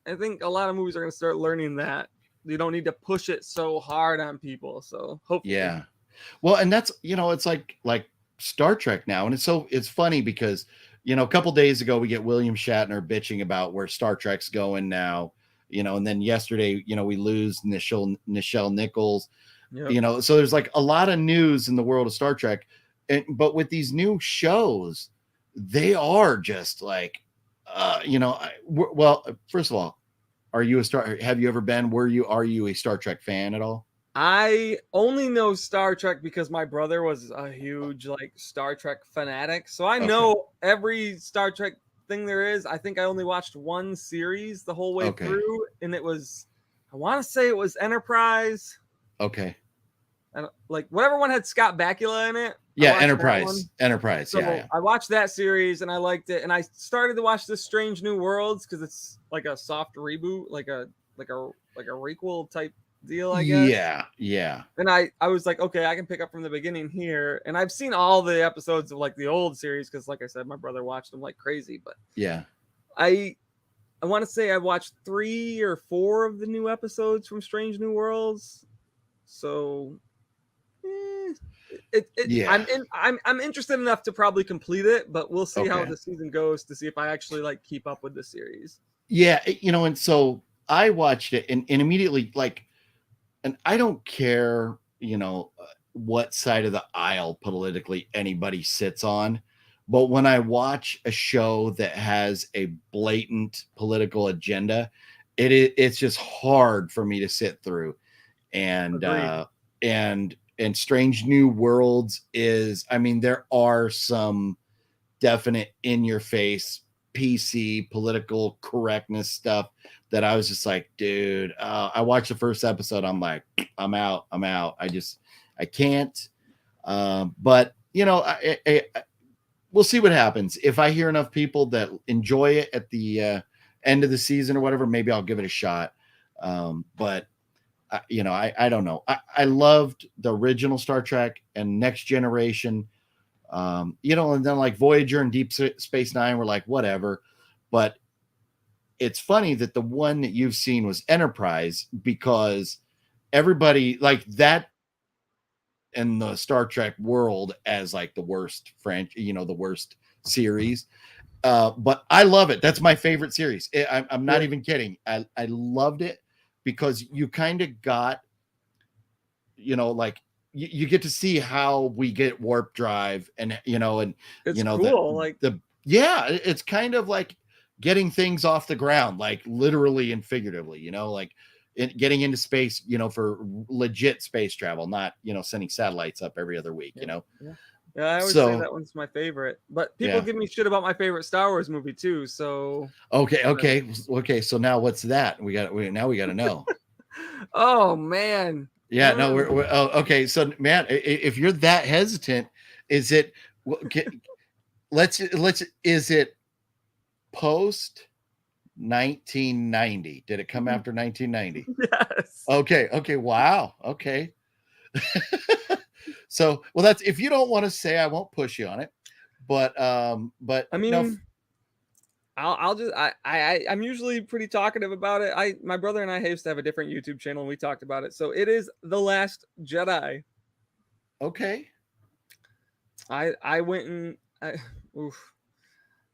a lot of movies are going to start learning that you don't need to push it so hard on people. So hopefully. Yeah. Well, and that's, it's like Star Trek now. And it's funny because, a couple days ago, we get William Shatner bitching about where Star Trek's going now, and then yesterday, we lose Nichelle Nichols, so there's like a lot of news in the world of Star Trek. But with these new shows, they are just like, well, first of all, are you have you ever been, are you a Star Trek fan at all? I only know Star Trek because my brother was a huge Star Trek fanatic. So I know every Star Trek thing there is. I think I only watched one series the whole way through, and I want to say it was Enterprise. Okay. And whatever one had Scott Bakula in it. Yeah, Enterprise. So I watched that series and I liked it, and I started to watch this Strange New Worlds because it's like a soft reboot, like a requel type deal, I guess. Yeah. And I was like, okay, I can pick up from the beginning here. And I've seen all the episodes of the old series because, like I said, my brother watched them like crazy. But I want to say I watched 3 or 4 of the new episodes from Strange New Worlds. So I'm interested enough to probably complete it, but we'll see how the season goes to see if I actually keep up with the series. Yeah, and so I watched it and immediately and I don't care, what side of the aisle politically anybody sits on, but when I watch a show that has a blatant political agenda, it's just hard for me to sit through. And and Strange New Worlds is, there are some definite in your face PC political correctness stuff that I was just like, dude, I watched the first episode. I'm like, I'm out. I can't. But we'll see what happens. If I hear enough people that enjoy it at the end of the season or whatever, maybe I'll give it a shot. But I don't know. I loved the original Star Trek and Next Generation. And then Voyager and Deep Space Nine were like, whatever. But it's funny that the one that you've seen was Enterprise, because everybody that in the Star Trek world as the worst the worst series. But I love it. That's my favorite series. I'm not even kidding. I loved it because you kind of got, you get to see how we get warp drive, and and it's cool. It's kind of like getting things off the ground, like literally and figuratively, like getting into space, for legit space travel, not sending satellites up every other week. Yeah, I always say that one's my favorite, but people give me shit about my favorite Star Wars movie too. So okay. So now what's that? We got to know. Oh man. Yeah, no, we're okay. So man, if you're that hesitant, is it is it post 1990? Did it come after 1990? Yes. Okay. Wow. Okay. So, well, that's, if you don't want to say, I won't push you on it, but I mean, no. I'm usually pretty talkative about it. My brother and I used to have a different YouTube channel and we talked about it. So it is The Last Jedi. Okay. I went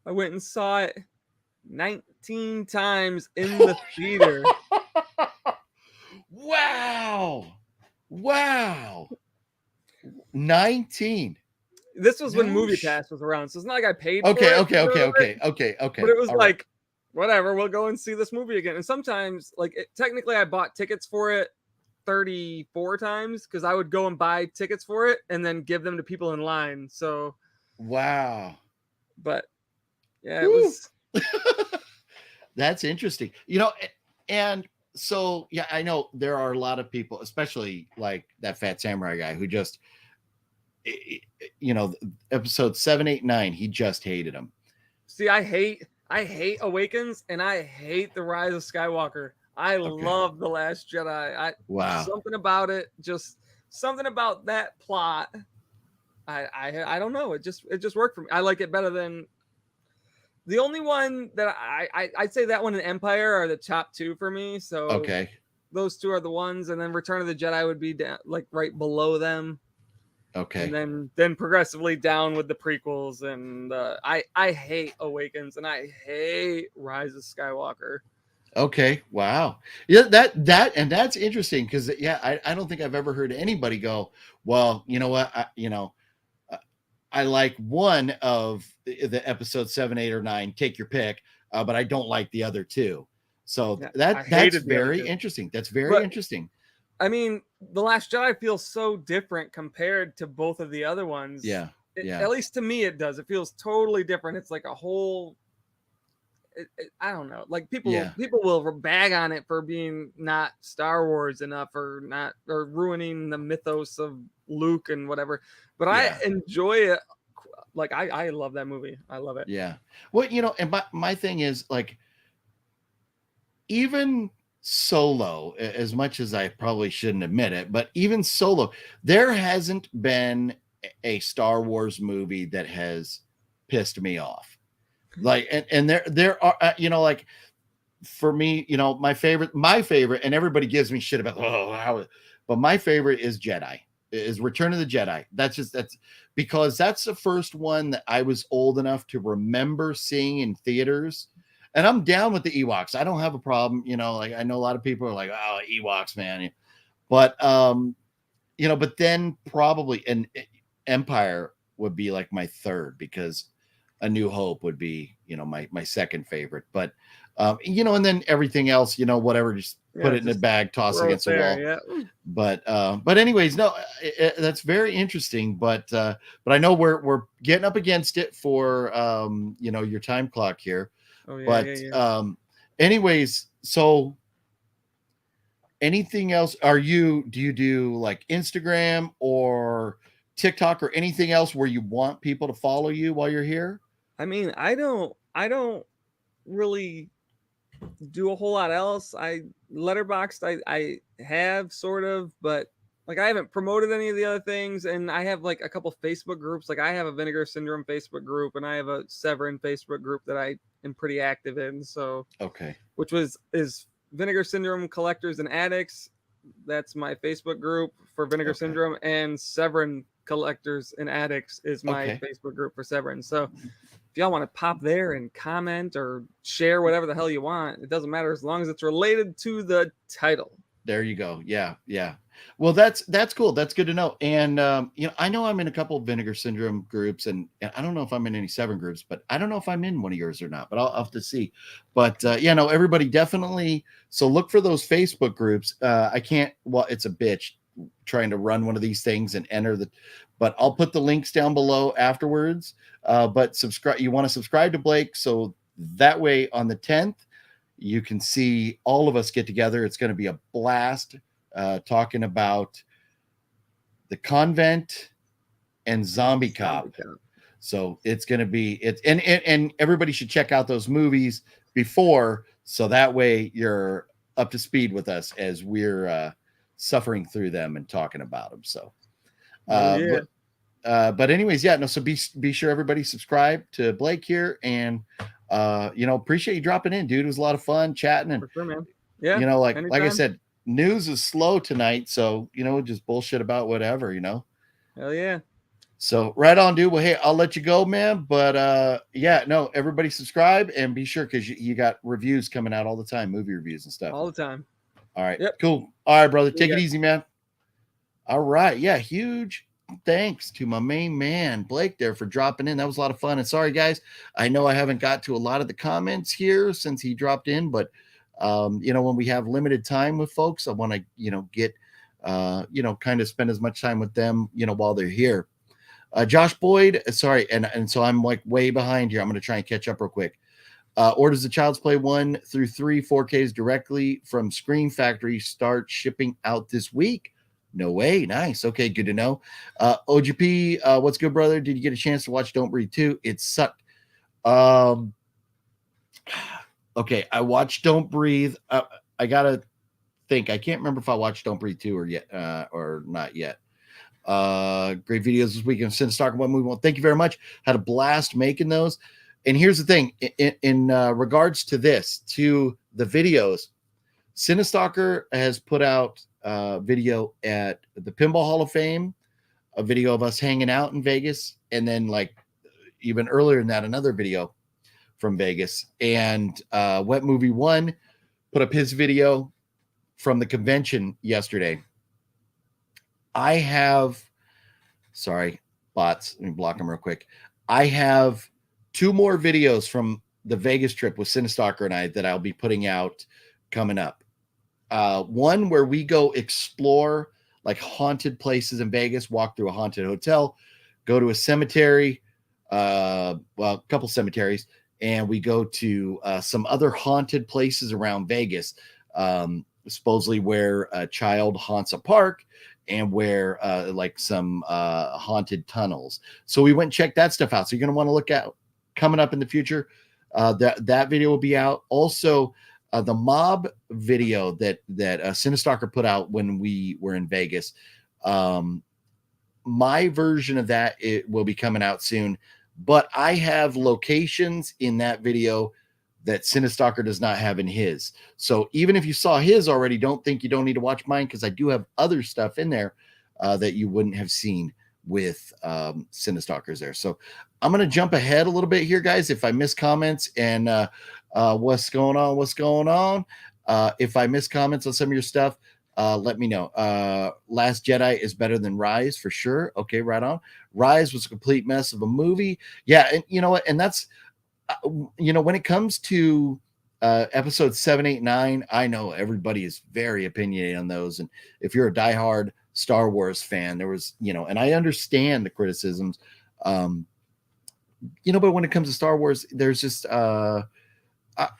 and saw it 19 times in the theater. Wow. 19. This was when Movie Pass was around, so it's not like I paid for it. Okay. But it was like, whatever, we'll go and see this movie again. And sometimes, technically I bought tickets for it 34 times because I would go and buy tickets for it and then give them to people in line. So wow. But yeah, it was that's interesting. And so yeah, I know there are a lot of people, especially like that Fat Samurai guy, who just episode 7, 8, 9, he just hated him. See, I hate Awakens and I hate The Rise of Skywalker. I love The Last Jedi. Wow. Something about it, just something about that plot. I don't know. It just worked for me. I like it better than the only one that I'd say that one and Empire are the top two for me. So those two are the ones, and then Return of the Jedi would be down, right below them. Okay. And then progressively down with the prequels, and I hate Awakens and I hate Rise of Skywalker. Okay. Wow. Yeah, that's interesting because I don't think I've ever heard anybody go, well, you know what, I like one of the episode 7, 8, or 9. Take your pick, but I don't like the other two. So that's very interesting. That's very interesting. I mean, The Last Jedi feels so different compared to both of the other ones. Yeah. At least to me, it does. It feels totally different. It's like a whole. I don't know. Like people will bag on it for being not Star Wars enough, or ruining the mythos of Luke and whatever. But I enjoy it. Like I love that movie. I love it. Yeah. Well, and my thing is, like, even Solo, as much as I probably shouldn't admit it, but even Solo, there hasn't been a Star Wars movie that has pissed me off. Like, and there are, like, for me, my favorite, and everybody gives me shit about, but my favorite is Return of the Jedi. That's because that's the first one that I was old enough to remember seeing in theaters. And I'm down with the Ewoks. I don't have a problem. Like, I know a lot of people are like, oh, Ewoks, man. But, but then probably an Empire would be like my third, because A New Hope would be, my second favorite. But, and then everything else, whatever, just put it in a bag, toss it against the wall. Yeah. But anyways, no, that's very interesting. But I know we're getting up against it for, your time clock here. Oh, yeah, anyways, so anything else? Do you do like Instagram or TikTok or anything else where you want people to follow you while you're here? I mean, I don't really do a whole lot else. Letterboxd, I have sort of, but like I haven't promoted any of the other things, and I have like a couple Facebook groups. Like I have a Vinegar Syndrome Facebook group, and I have a Severin Facebook group that I am pretty active in. So which is Vinegar Syndrome Collectors and Addicts. That's my Facebook group for Vinegar Syndrome, and Severin Collectors and Addicts is my Facebook group for Severin. So if y'all want to pop there and comment or share whatever the hell you want, it doesn't matter as long as it's related to the title. There you go. Yeah. Well, that's cool. That's good to know. And I know I'm in a couple of Vinegar Syndrome groups, and I don't know if I'm in any Seven groups, but I don't know if I'm in one of yours or not. But I'll have to see. But no, everybody definitely. So look for those Facebook groups. I can't. Well, it's a bitch trying to run one of these things and enter the. But I'll put the links down below afterwards. But subscribe. You want to subscribe to Blake, so that way on the 10th, you can see all of us get together. It's going to be a blast. Talking about the Convent and Zombie Cop. So it's going to be and everybody should check out those movies before, so that way you're up to speed with us as we're suffering through them and talking about them. So but anyways, so be sure everybody subscribe to Blake here, and appreciate you dropping in, dude. It was a lot of fun chatting, and for sure, man. Yeah, like I said, news is slow tonight, so just bullshit about whatever. Hell yeah. So right on, dude. Well, hey, I'll let you go, man. But everybody subscribe and be sure, because you got reviews coming out all the time, movie reviews and stuff. All the time. All right. Yep. Cool. All right, brother. Take it easy, man. All right. Yeah. Huge thanks to my main man, Blake, there for dropping in. That was a lot of fun. And sorry, guys, I know I haven't got to a lot of the comments here since he dropped in, but when we have limited time with folks, I want to, get, kind of spend as much time with them, while they're here. Josh Boyd, sorry. And so I'm like way behind here. I'm going to try and catch up real quick. Orders the Child's Play 1 through 3 4Ks directly from Screen Factory start shipping out this week. No way. Nice. Okay. Good to know. OGP, what's good, brother? Did you get a chance to watch Don't Breathe 2? It sucked. Okay, I watched Don't Breathe. I gotta think. I can't remember if I watched Don't Breathe 2 or not yet. Great videos this weekend. Cinestalker One Movie. Well, thank you very much. Had a blast making those. And here's the thing: in regards to the videos, Cinestalker has put out video at the Pinball Hall of Fame, a video of us hanging out in Vegas, and then like even earlier than that, another video from Vegas. And Wet Movie One put up his video from the convention yesterday. I have, sorry, bots, let me block them real quick. I have 2 more videos from the Vegas trip with Cinestalker and I that I'll be putting out coming up. One where we go explore like haunted places in Vegas, walk through a haunted hotel, go to a cemetery, a couple cemeteries, and we go to some other haunted places around Vegas, supposedly where a child haunts a park and where like some haunted tunnels. So we went and checked that stuff out. So you're going to want to look at coming up in the future. That video will be out. Also, the mob video that Cinestalker put out when we were in Vegas. My version of that, it will be coming out soon, but I have locations in that video that Cinestalker does not have in his. So even if you saw his already, don't think you don't need to watch mine, because I do have other stuff in there that you wouldn't have seen with Cinestalkers there. So I'm going to jump ahead a little bit here, guys. If I miss comments and what's going on, if I miss comments on some of your stuff, let me know. Last Jedi is better than Rise for sure. Okay, right on. Rise was a complete mess of a movie. Yeah, and you know what? And that's when it comes to episodes 7, 8, 9, I know everybody is very opinionated on those. And if you're a diehard Star Wars fan, there was, and I understand the criticisms, but when it comes to Star Wars, there's just I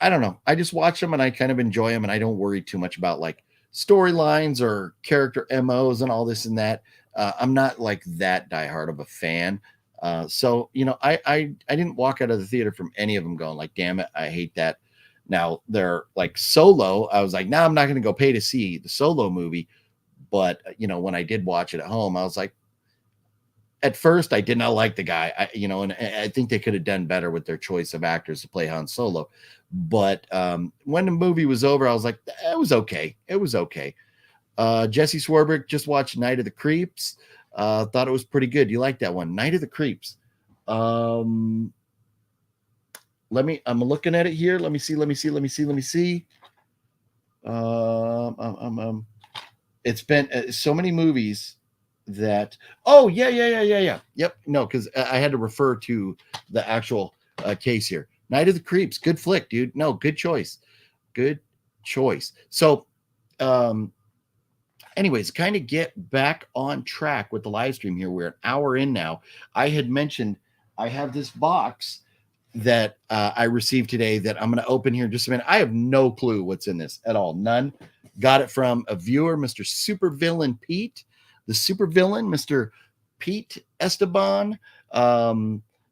don't know. I just watch them and I kind of enjoy them, and I don't worry too much about like storylines or character MOs and all this and that. I'm not like that diehard of a fan. So I didn't walk out of the theater from any of them going like, damn it, I hate that. Now they're like Solo. I was like, nah, I'm not going to go pay to see the Solo movie. But when I did watch it at home, I was like, at first I did not like the guy, and I think they could have done better with their choice of actors to play Han Solo. But when the movie was over, I was like, it was okay. It was okay. Jesse Swerberg just watched Night of the Creeps. Thought it was pretty good. You like that one? Night of the Creeps. I'm looking at it here. Let me see. it's been so many movies that, oh yeah. Yep. No, because I had to refer to the actual case here. Night of the Creeps, good flick, dude. No, good choice. Good choice. So anyways, kind of get back on track with the live stream here. We're an hour in now. I had mentioned I have this box that I received today that I'm going to open here in just a minute. I have no clue what's in this at all. None. Got it from a viewer, Mr. Supervillain Pete. The supervillain, Mr. Pete Esteban,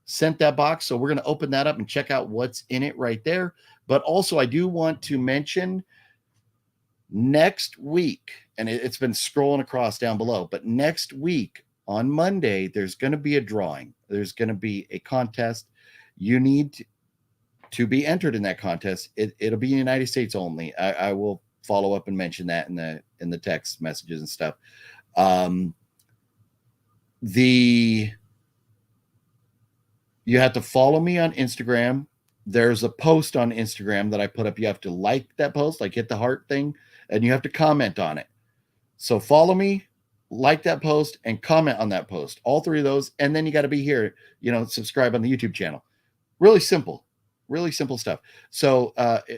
sent that box. So we're going to open that up and check out what's in it right there. But also, I do want to mention next week, and it's been scrolling across down below, but next week on Monday, there's going to be a drawing. There's going to be a contest. You need to be entered in that contest. It'll be in the United States only. I will follow up and mention that in the text messages and stuff. You have to follow me on Instagram. There's a post on Instagram that I put up. You have to like that post, like hit the heart thing, and you have to comment on it. So follow me, like that post, and comment on that post. All three of those. And then you got to be here, subscribe on the YouTube channel. Really simple stuff. So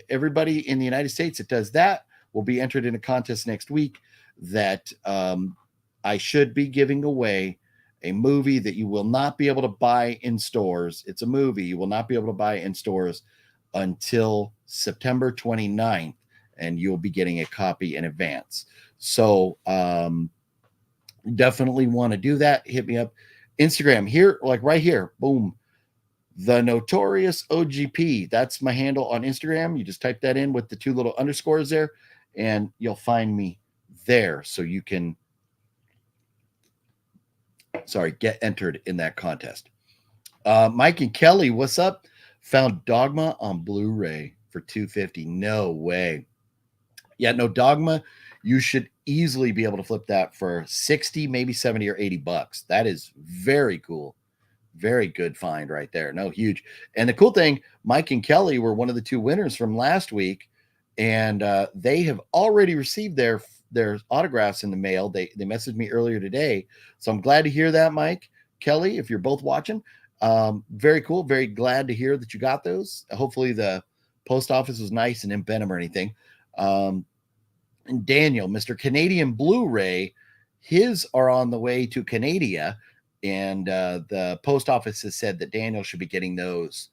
everybody in the United States that does that will be entered in a contest next week that I should be giving away a movie that you will not be able to buy in stores. It's a movie you will not be able to buy in stores until September 29th, and you'll be getting a copy in advance. So definitely want to do that. Hit me up. Instagram here, like right here. Boom. The Notorious OGP. That's my handle on Instagram. You just type that in with the 2 little underscores there, and you'll find me there. So you can get entered in that contest. Mike and Kelly, what's up? Found Dogma on Blu-ray for $250. No way. Yeah, no, Dogma, you should easily be able to flip that for 60, maybe 70 or 80 bucks. That is very cool. Very good find right there. No, huge. And the cool thing, Mike and Kelly were one of the 2 winners from last week, and they have already received their autographs in the mail. They messaged me earlier today. So I'm glad to hear that, Mike, Kelly, if you're both watching. Very cool. Very glad to hear that you got those. Hopefully the post office was nice and didn't bend them or anything. And Daniel, Mr. Canadian Blu-ray, his are on the way to Canada. And the post office has said that Daniel should be getting those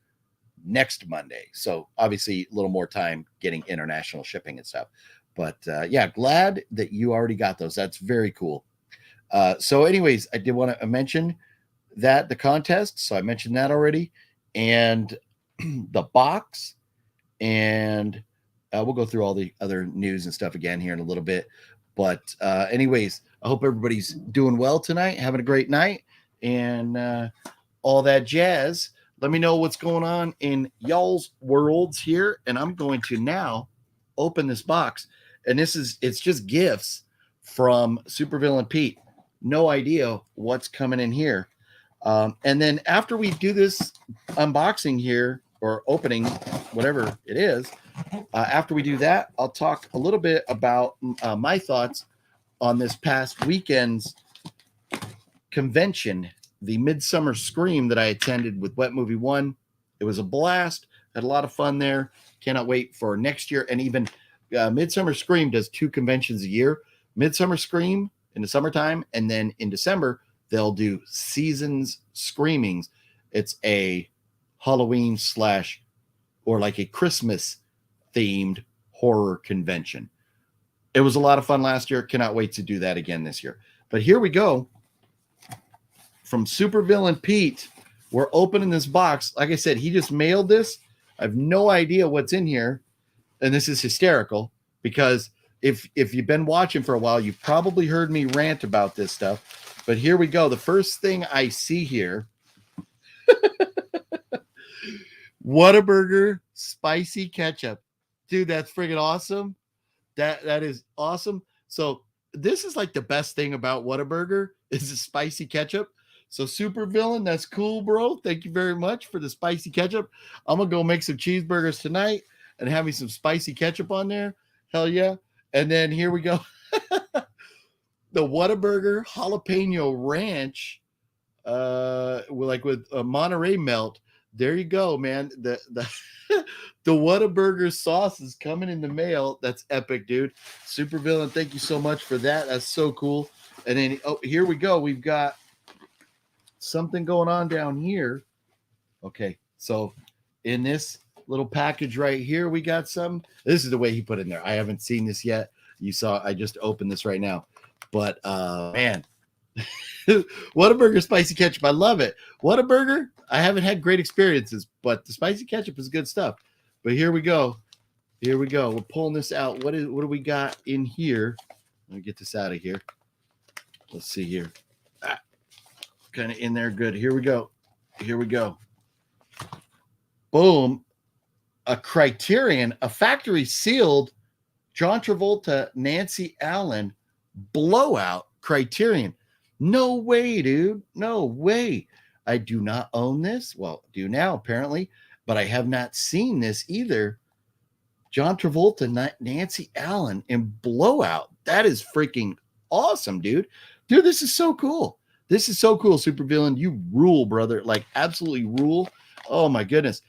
next Monday. So obviously a little more time getting international shipping and stuff. But yeah, glad that you already got those. That's very cool. So anyways, I did want to mention that the contest. So I mentioned that already. And the box. And we'll go through all the other news and stuff again here in a little bit. But anyways, I hope everybody's doing well tonight, having a great night, and all that jazz. Let me know what's going on in y'all's worlds here. And I'm going to now open this box. And it's just gifts from Supervillain Pete. No idea what's coming in here. And then after we do this unboxing here, or opening, whatever it is, after we do that, I'll talk a little bit about my thoughts on this past weekend's convention, the Midsummer Scream that I attended with Wet Movie One. It was a blast. Had a lot of fun there. Cannot wait for next year. And even Midsummer Scream does 2 conventions a year. Midsummer Scream in the summertime, and then in December they'll do Seasons Screamings. It's a Halloween / or like a Christmas themed horror convention. It was a lot of fun last year. Cannot wait to do that again this year. But here we go. From Supervillain Pete, we're opening this box. Like I said, he just mailed this. I have no idea what's in here. And this is hysterical because if you've been watching for a while, you've probably heard me rant about this stuff. But here we go. The first thing I see here, Whataburger spicy ketchup. Dude, that's friggin' awesome. That is awesome. So this is like the best thing about Whataburger is the spicy ketchup. So Supervillain, that's cool, bro. Thank you very much for the spicy ketchup. I'm gonna go make some cheeseburgers tonight and have me some spicy ketchup on there. Hell yeah. And then here we go. the Whataburger jalapeno ranch, with a Monterey melt. There you go, man. The the Whataburger sauce is coming in the mail. That's epic, dude. Super Villain, thank you so much for that. That's so cool. And then here we go. We've got something going on down here. Okay, so in this little package right here, we got some. This is the way he put it in there. I haven't seen this yet. You saw, I just opened this right now. But man, Whataburger spicy ketchup. I love it. Whataburger, I haven't had great experiences, but the spicy ketchup is good stuff. But here we go. Here we go. We're pulling this out. What do we got in here? Let me get this out of here. Let's see here. Kind of in there good. Here we go. Here we go. Boom. A Criterion, a factory sealed John Travolta, Nancy Allen blowout Criterion. No way, dude. No way. I do not own this. Well, do now apparently, but I have not seen this either. John Travolta, Nancy Allen in blowout. That is freaking awesome, dude. Dude, this is so cool. This is so cool, Super Villain. You rule, brother. Like, absolutely rule. Oh, my goodness.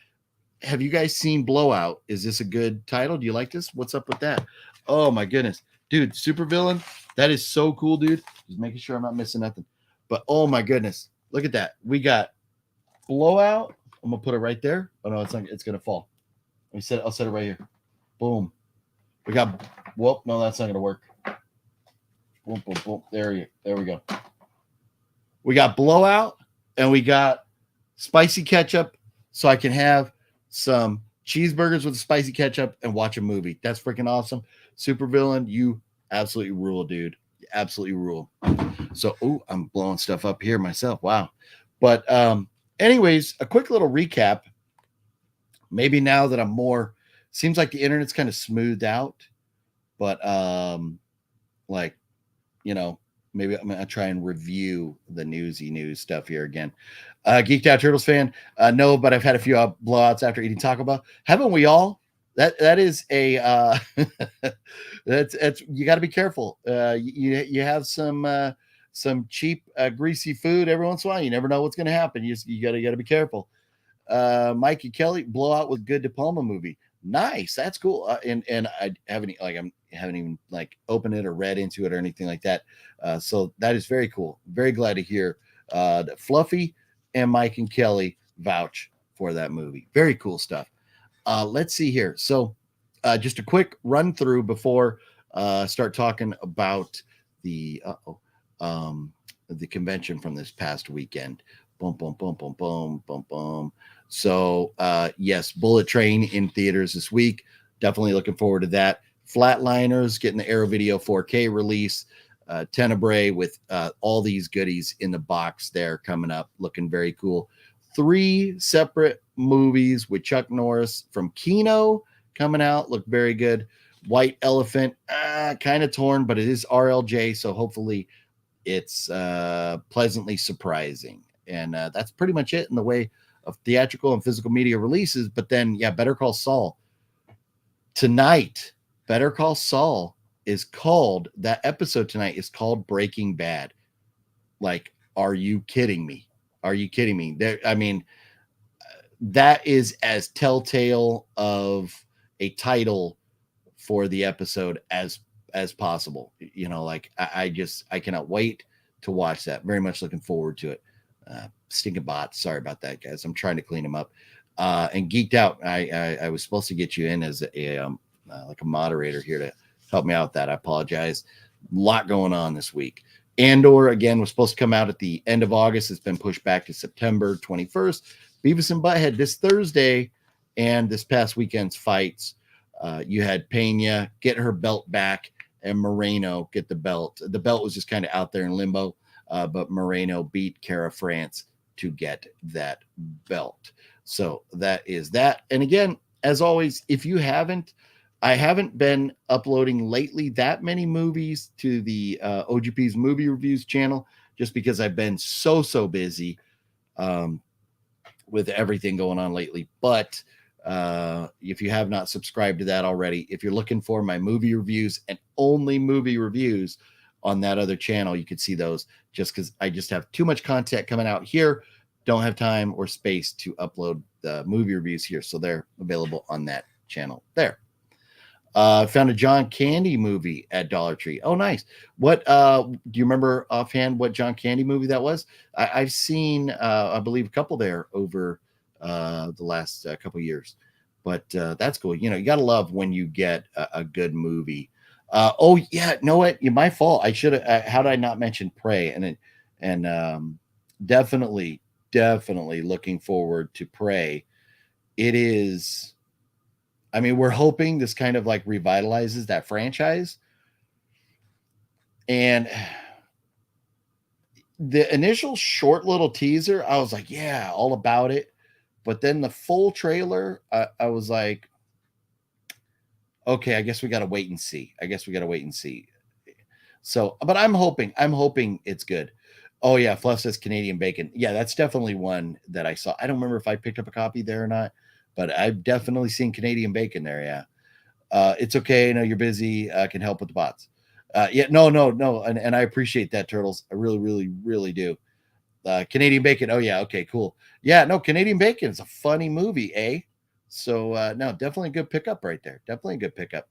Have you guys seen Blowout? Is this a good title? Do you like this? What's up with that? Oh, my goodness. Dude, Super Villain, that is so cool, dude. Just making sure I'm not missing nothing. But, oh, my goodness. Look at that. We got Blowout. I'm going to put it right there. Oh, no, it's not. It's going to fall. Let me set it. I'll set it right here. Boom. We got, whoop. No, that's not going to work. Boom, boom, boom. There we go. We got Blowout, and we got spicy ketchup, so I can have some cheeseburgers with spicy ketchup and watch a movie. That's freaking awesome. Super Villain, you absolutely rule, dude. You absolutely rule. So, I'm blowing stuff up here myself. Wow. But anyways, a quick little recap. Maybe now that I'm more, seems like the internet's kind of smoothed out, but maybe I'm going to try and review the newsy news stuff here again. Geeked Out Turtles fan. No, but I've had a few blowouts after eating Taco Bell. Haven't we all? That is a that's you got to be careful. You have some cheap greasy food every once in a while. You never know what's going to happen. You got to be careful. Mikey Kelly, Blowout with good diploma movie. Nice, that's cool. And I haven't even opened it or read into it or anything like that. So that is very cool. Very glad to hear that Fluffy and Mike and Kelly vouch for that movie. Very cool stuff. Let's see here. So just a quick run through before start talking about the convention from this past weekend. Boom, boom, boom, boom, boom, boom, boom. So yes, Bullet Train in theaters this week. Definitely looking forward to that. Flatliners getting the Arrow Video 4K release. Tenebrae with all these goodies in the box there coming up, looking very cool. 3 separate movies with Chuck Norris from Kino coming out, look very good. White Elephant, kind of torn, but it is RLJ, so hopefully it's pleasantly surprising. And that's pretty much it in the way of theatrical and physical media releases. But then, Better Call Saul tonight. Better Call Saul is called, that episode tonight is called Breaking Bad. Like, are you kidding me? Are you kidding me? That is as telltale of a title for the episode as possible. I cannot wait to watch that. Very much looking forward to it. Stinking bots. Sorry about that, guys. I'm trying to clean them up. And Geeked Out, I was supposed to get you in as a moderator here to help me out with that. I apologize. A lot going on this week. Andor, again, was supposed to come out at the end of August. It's been pushed back to September 21st. Beavis and Butthead this Thursday, and this past weekend's fights. You had Pena get her belt back and Moreno get the belt. The belt was just kind of out there in limbo, but Moreno beat Cara France to get that belt. So that is that. And again, as always, if you haven't, I haven't been uploading lately that many movies to the OGP's movie reviews channel, just because I've been so busy with everything going on lately. But if you have not subscribed to that already, if you're looking for my movie reviews and only movie reviews on that other channel, you could see those, just because I just have too much content coming out here. Don't have time or space to upload the movie reviews here. So they're available on that channel there. Found a John Candy movie at Dollar Tree. Oh, nice. What do you remember offhand what John Candy movie that was? I've seen, I believe, a couple there over the last couple years, but that's cool. You know, you got to love when you get a good movie. Oh, yeah. No, what? My fault. I should have. How did I not mention Prey? And definitely looking forward to Prey. It is. I mean, we're hoping this kind of like revitalizes that franchise. And the initial short little teaser, I was like, yeah, all about it. But then the full trailer, I was like, okay, I guess we got to wait and see. So, but I'm hoping it's good. Oh yeah, Fluff says Canadian Bacon. Yeah, that's definitely one that I saw. I don't remember if I picked up a copy there or not, but I've definitely seen Canadian Bacon there. Yeah. It's okay. I know you're busy. I can help with the bots. Yeah, no. And I appreciate that, Turtles. I really do. Canadian Bacon. Oh yeah. Okay, cool. Yeah, no, Canadian Bacon is a funny movie, eh? So no, definitely a good pickup right there. Definitely a good pickup.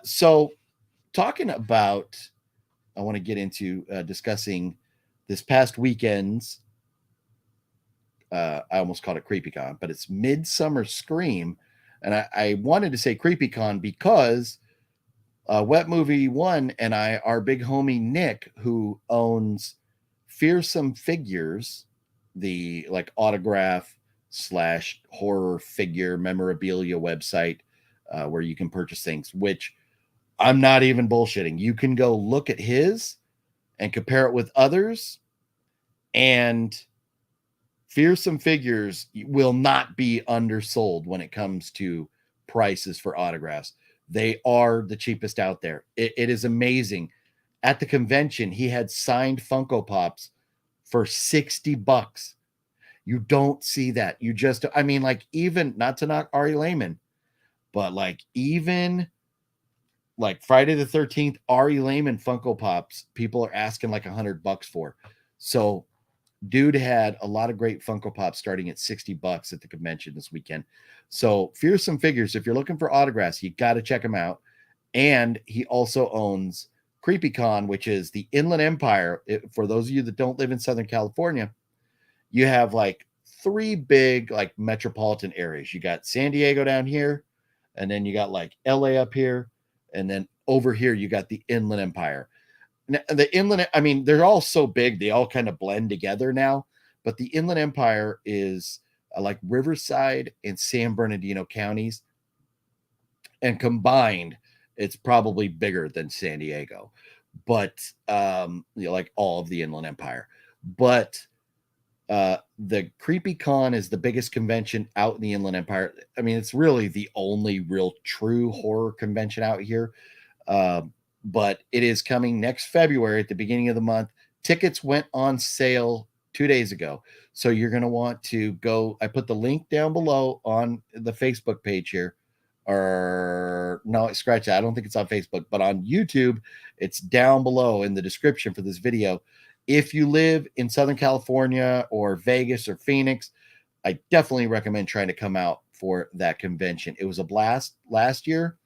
So talking about, I want to get into discussing this past weekend's, I almost called it CreepyCon, but it's Midsummer Scream. And I wanted to say CreepyCon because Wet Movie One and our big homie Nick, who owns Fearsome Figures, the like autograph / horror figure memorabilia website where you can purchase things, which I'm not even bullshitting. You can go look at his and compare it with others, and Fearsome Figures will not be undersold when it comes to prices for autographs. They are the cheapest out there. It is amazing. At the convention, he had signed Funko Pops for $60. You don't see that. You just, I mean, like, even, not to knock Ari Lehman, but like, even like Friday the 13th, Ari Lehman Funko Pops, people are asking like $100 for. So dude had a lot of great Funko Pops starting at $60 at the convention this weekend. So Fearsome Figures, if you're looking for autographs, you got to check him out. And he also owns CreepyCon, which is the Inland Empire. For those of you that don't live in Southern California, you have like 3 big like metropolitan areas. You got San Diego down here, and then you got like LA up here, and then over here you got the Inland Empire. Now, the Inland, I mean, they're all so big, they all kind of blend together now. But the Inland Empire is like Riverside and San Bernardino counties, and combined, it's probably bigger than San Diego. But like all of the Inland Empire. But the CreepyCon is the biggest convention out in the Inland Empire. I mean, it's really the only real true horror convention out here. But it is coming next February at the beginning of the month. Tickets went on sale 2 days ago. So you're going to want to go. I put the link down below on the Facebook page here. Or no, scratch that. I don't think it's on Facebook, but on YouTube, it's down below in the description for this video. If you live in Southern California or Vegas or Phoenix, I definitely recommend trying to come out for that convention. It was a blast last year.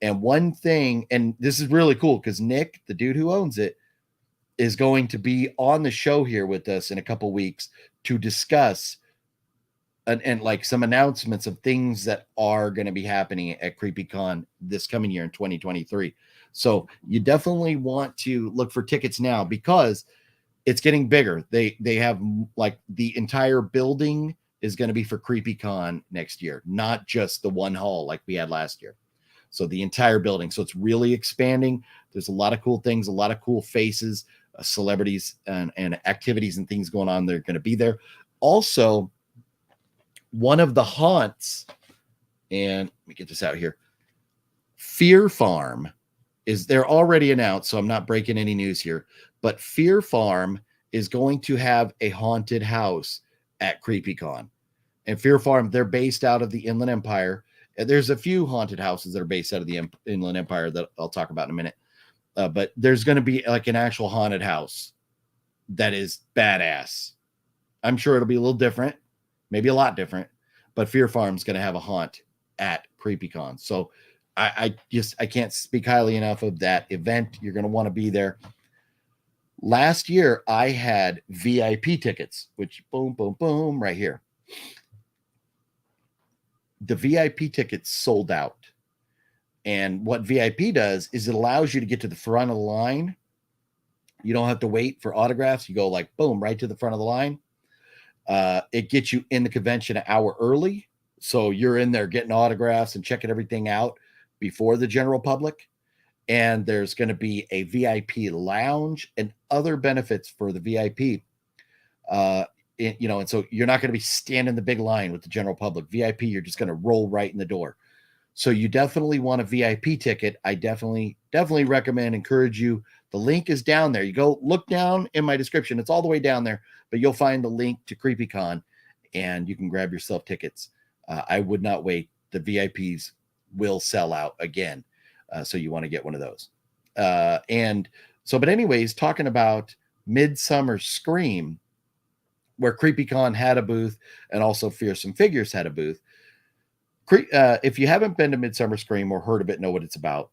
And one thing, and this is really cool because Nick, the dude who owns it, is going to be on the show here with us in a couple weeks to discuss and like some announcements of things that are going to be happening at CreepyCon this coming year in 2023. So you definitely want to look for tickets now because it's getting bigger. They have like the entire building is going to be for CreepyCon next year, not just the one hall like we had last year. So the entire building. So it's really expanding. There's a lot of cool things, a lot of cool faces, celebrities and activities and things going on. They're going to be there. Also, one of the haunts, and let me get this out here. Fear Farm is they're already announced, so I'm not breaking any news here, but Fear Farm is going to have a haunted house at CreepyCon. And Fear Farm, they're based out of the Inland Empire. There's a few haunted houses that are based out of the Inland Empire that I'll talk about in a minute. But there's going to be like an actual haunted house that is badass. I'm sure it'll be a little different, maybe a lot different, but Fear Farm's going to have a haunt at CreepyCon. So I can't speak highly enough of that event. You're going to want to be there. Last year, I had VIP tickets, which boom, boom, boom, right here. The VIP tickets sold out. And what VIP does is it allows you to get to the front of the line. You don't have to wait for autographs. You go like, boom, right to the front of the line. It gets you in the convention an hour early. So you're in there getting autographs and checking everything out before the general public. And there's going to be a VIP lounge and other benefits for the VIP. And so you're not going to be standing in the big line with the general public. VIP, you're just going to roll right in the door. So you definitely want a VIP ticket. I definitely recommend, encourage you. The link is down there. You go look down in my description. It's all the way down there, but you'll find the link to CreepyCon and you can grab yourself tickets. I would not wait. The VIPs will sell out again. So you want to get one of those. But anyways, talking about Midsummer Scream, where CreepyCon had a booth and also Fearsome Figures had a booth. If you haven't been to Midsummer Scream or heard of it, know what it's about.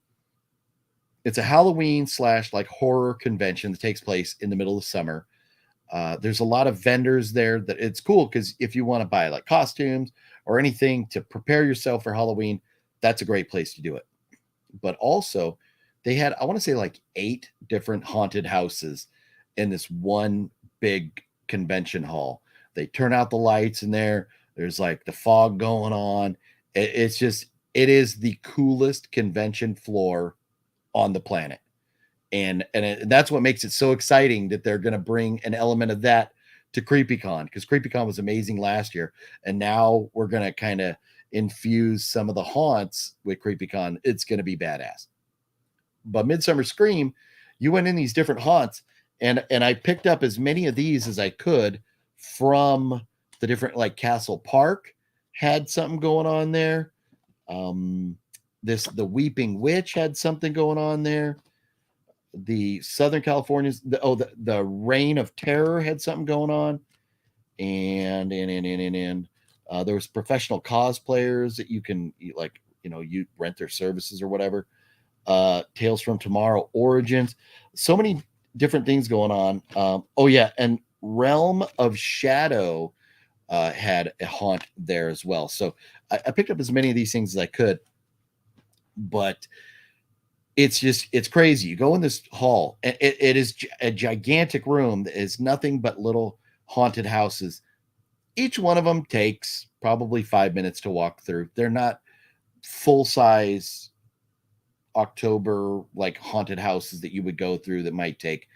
It's a Halloween / like horror convention that takes place in the middle of summer. There's a lot of vendors there that it's cool because if you want to buy like costumes or anything to prepare yourself for Halloween, that's a great place to do it. But also they had, I want to say like 8 different haunted houses in this one big convention hall. They turn out the lights in there. There's like the fog going on. It is the coolest convention floor on the planet. And that's what makes it so exciting that they're going to bring an element of that to CreepyCon, because CreepyCon was amazing last year. And now we're going to kind of infuse some of the haunts with CreepyCon. It's going to be badass. But Midsummer Scream, you went in these different haunts, and I picked up as many of these as I could from the different, like Castle Park had something going on there. The Weeping Witch had something going on there. The Southern California's the Reign of Terror had something going on, and there was professional cosplayers that you can you rent their services or whatever. Tales from Tomorrow Origins, so many different things going on. And Realm of Shadow had a haunt there as well. So I picked up as many of these things as I could, but it's crazy. You go in this hall, and it is a gigantic room that is nothing but little haunted houses. Each one of them takes probably 5 minutes to walk through. They're not full-size October like haunted houses that you would go through that might take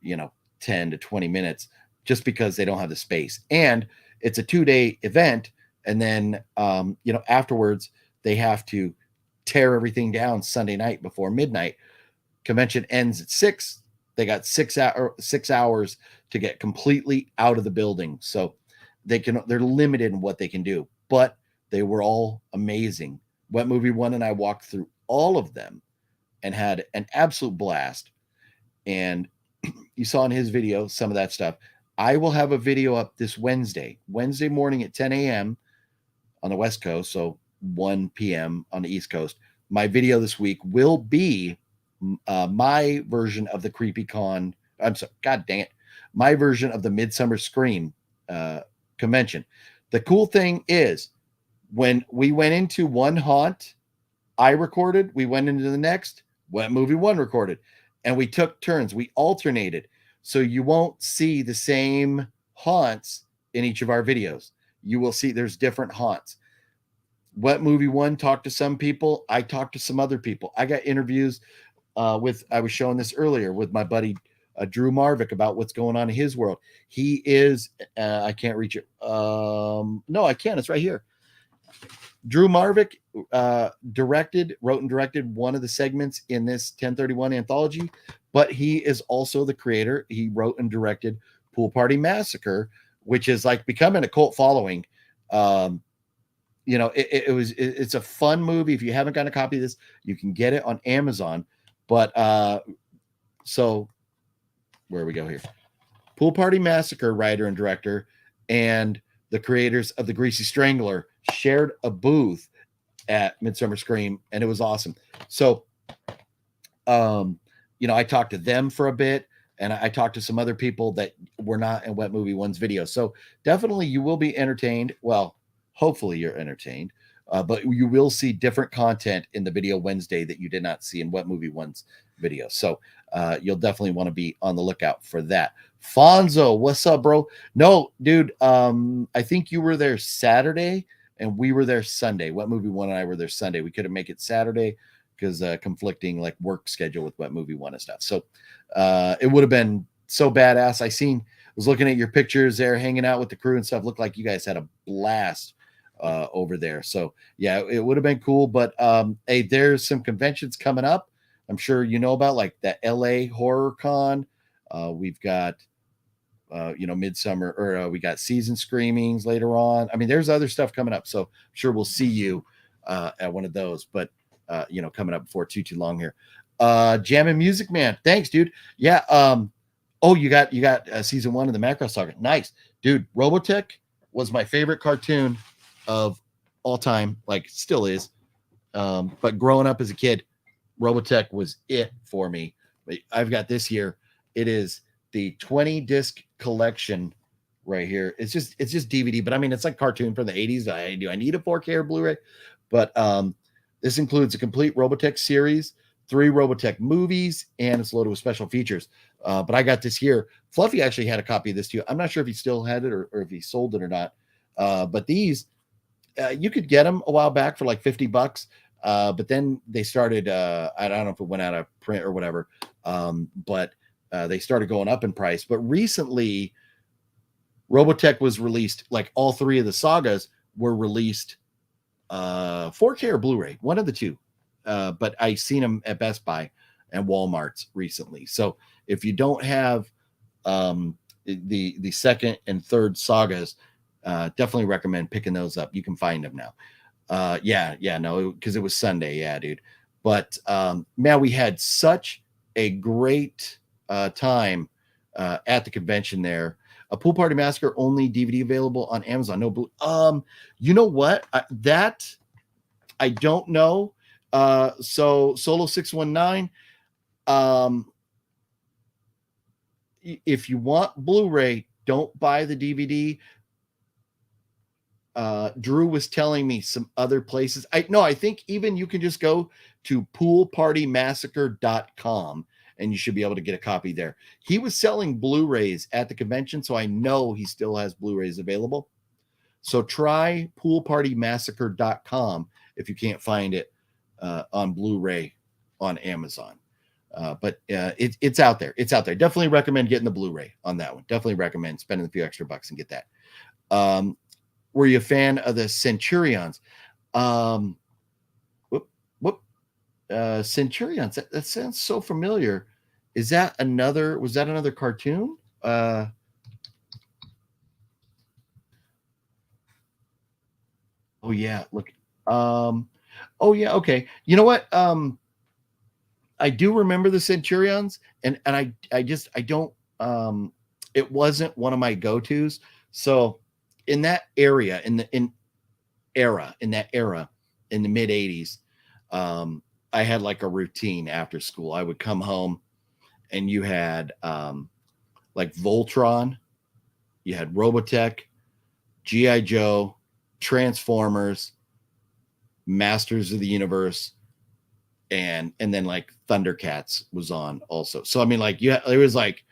10 to 20 minutes, just because they don't have the space. And it's a 2-day event, and then afterwards they have to tear everything down Sunday night before midnight. Convention ends at 6. They got 6 hours to get completely out of the building, so they're limited in what they can do, but they were all amazing. Wet Movie One and I walked through all of them and had an absolute blast. And you saw in his video some of that stuff. I will have a video up this Wednesday morning at 10 a.m. on the West Coast, so 1 p.m. on the East Coast. My video this week will be my version of the CreepyCon. I'm sorry, God dang it. My version of the Midsummer Scream convention. The cool thing is, when we went into one haunt, I recorded, we went into the next, Wet Movie One recorded, and we took turns. We alternated. So you won't see the same haunts in each of our videos. You will see there's different haunts. Wet Movie One talked to some people. I talked to some other people. I got interviews I was showing this earlier with my buddy Drew Marvick about what's going on in his world. He is, I can't reach it. No, I can. It's right here. Drew Marvick wrote and directed one of the segments in this 1031 anthology, but he is also the creator. He wrote and directed Pool Massacre, which is like becoming a cult following. It's a fun movie. If you haven't gotten a copy of this, you can get it on Amazon. But so where we go here. Pool Party Massacre writer and director and the creators of The Greasy Strangler shared a booth at Midsummer Scream, and it was awesome. So, I talked to them for a bit, and I talked to some other people that were not in Wet Movie One's video. So definitely you will be entertained. Well, hopefully you're entertained, but you will see different content in the video Wednesday that you did not see in Wet Movie One's video. So you'll definitely want to be on the lookout for that. Fonzo, what's up, bro? No, dude, I think you were there Saturday and we were there Sunday. Wet Movie One and I were there Sunday. We couldn't make it Saturday because conflicting like work schedule with Wet Movie One and stuff. So it would have been so badass. Was looking at your pictures there, hanging out with the crew and stuff. Looked like you guys had a blast over there. So yeah, it would have been cool. But hey, there's some conventions coming up. I'm sure you know about, like the LA Horror Con. We've got Midsummer, or we got Season Screamings later on. I mean, there's other stuff coming up. So I'm sure we'll see you at one of those. But coming up before too long here. Jammin' Music Man, thanks, dude. Yeah. You got season 1 of the Macross Saga. Nice, dude. Robotech was my favorite cartoon of all time, like still is. But growing up as a kid, Robotech was it for me. I've got this here. It is the 20 disc collection right here. It's just DVD, but I mean, it's like cartoon from the 80s. Do I need a 4K or Blu-ray? But this includes a complete Robotech series, 3 Robotech movies, and it's loaded with special features. But I got this here. Fluffy actually had a copy of this too. I'm not sure if he still had it or if he sold it or not. But these, you could get them a while back for like $50. But then they started, I don't know if it went out of print or whatever. But they started going up in price. But recently, Robotech was released, like all 3 of the sagas were released 4K or Blu-ray, one of the two. But I seen them at Best Buy and Walmart's recently. So if you don't have the second and third sagas, definitely recommend picking those up. You can find them now. Because it was Sunday. Yeah, dude. But man, we had such a great time at the convention there. A Pool Party Massacre only DVD available on Amazon. No blue. You know what? That I don't know. So Solo 619. If you want Blu-ray, don't buy the DVD. Drew was telling me some other places. I think even you can just go to poolpartymassacre.com and you should be able to get a copy there. He was selling Blu-rays at the convention, so I know he still has Blu-rays available. So try poolpartymassacre.com if you can't find it on Blu-ray on Amazon. But it's out there. It's out there. Definitely recommend getting the Blu-ray on that one. Definitely recommend spending a few extra bucks and get that. Were you a fan of the Centurions? Centurions. That sounds so familiar. Was that another cartoon? Oh yeah. Look. Oh yeah. Okay. You know what? I do remember the Centurions, and I don't. It wasn't one of my go-tos. So in that area, in the era, in the mid 80s, I had like a routine after school. I would come home and you had like Voltron, you had Robotech, G.I. Joe, Transformers, Masters of the Universe, and then like Thundercats was on also. So I mean, like it was like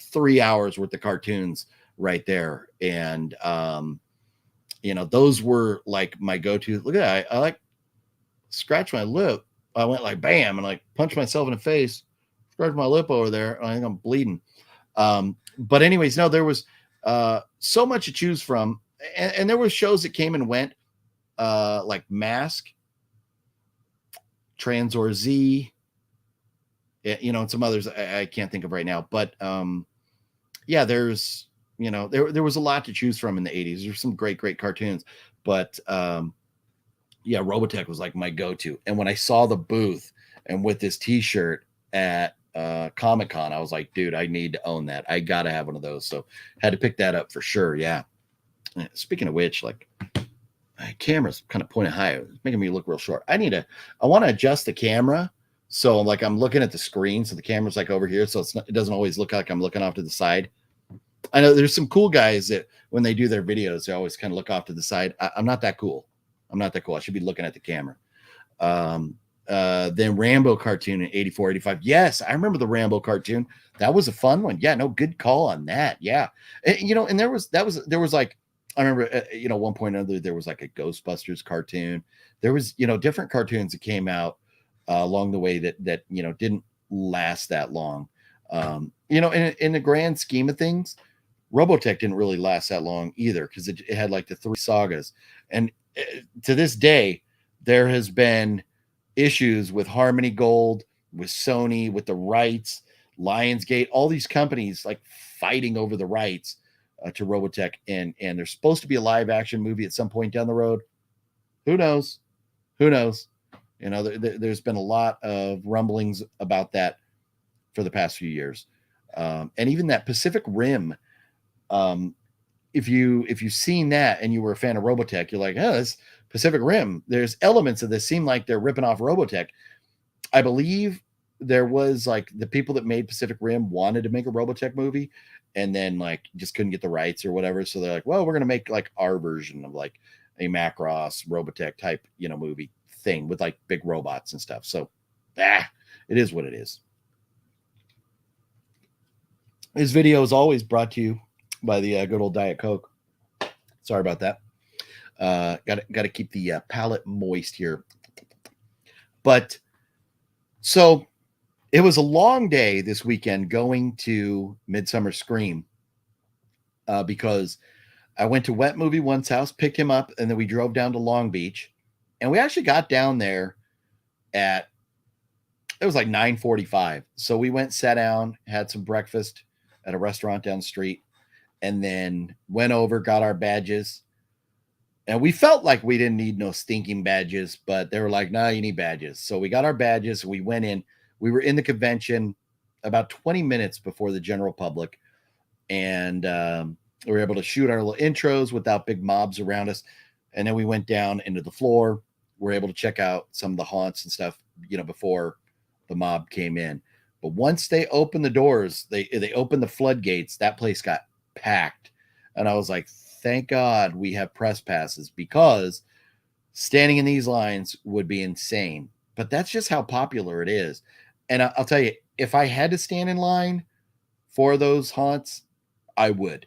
3 hours worth of cartoons right there. And those were like my go-to. Look at that. I like scratch my lip. I went like bam and like punched myself in the face, scratched my lip over there. I think I'm bleeding. But anyways, no, there was so much to choose from. And there were shows that came and went, like Mask, Transor Z, and some others I can't think of right now. But yeah, there's there was a lot to choose from in the 80s. There's some great cartoons, but yeah, Robotech was like my go-to. And when I saw the booth and with this t-shirt at Comic-Con. I was like, dude, I need to own that. I gotta have one of those. So had to pick that up for sure. Yeah. Speaking of which, like, my camera's kind of pointed high. It's making me look real short. I want to adjust the camera. So like I'm looking at the screen. So the camera's like over here. So it doesn't always look like I'm looking off to the side. I know there's some cool guys that when they do their videos, they always kind of look off to the side. I'm not that cool. I'm not that cool. I should be looking at the camera. Then Rambo cartoon in 84, 85. Yes, I remember the Rambo cartoon. That was a fun one. Yeah, no, good call on that. Yeah. And there was like, I remember, one point or another, there was like a Ghostbusters cartoon. There was, different cartoons that came out along the way that didn't last that long. In the grand scheme of things, Robotech didn't really last that long either, because it had like the 3 sagas. And to this day, there has been issues with Harmony Gold, with Sony, with the rights, Lionsgate, all these companies like fighting over the rights to Robotech, and there's supposed to be a live action movie at some point down the road. Who knows? There's been a lot of rumblings about that for the past few years, and even that Pacific Rim. If you've seen that and you were a fan of Robotech, you're like, oh, this Pacific Rim. There's elements of this seem like they're ripping off Robotech. I believe there was like the people that made Pacific Rim wanted to make a Robotech movie, and then like just couldn't get the rights or whatever. So they're like, well, we're gonna make like our version of like a Macross Robotech type, movie thing with like big robots and stuff. So, it is what it is. This video is always brought to you by the good old Diet Coke. Sorry about that. Got to keep the palate moist here. But so it was a long day this weekend going to Midsummer Scream because I went to Wet Movie One's house, picked him up, and then we drove down to Long Beach. And we actually got down there it was like 9:45. So we went, sat down, had some breakfast at a restaurant down the street, and then went over, got our badges. And we felt like we didn't need no stinking badges, but they were like, no, you need badges. So we got our badges. We went in. We were in the convention about 20 minutes before the general public. And we were able to shoot our little intros without big mobs around us. And then we went down into the floor. We were able to check out some of the haunts and stuff, before the mob came in. But once they opened the doors, they opened the floodgates, that place got packed. And I was like, thank God we have press passes, because standing in these lines would be insane. But that's just how popular it is. And I'll tell you, if I had to stand in line for those haunts, I would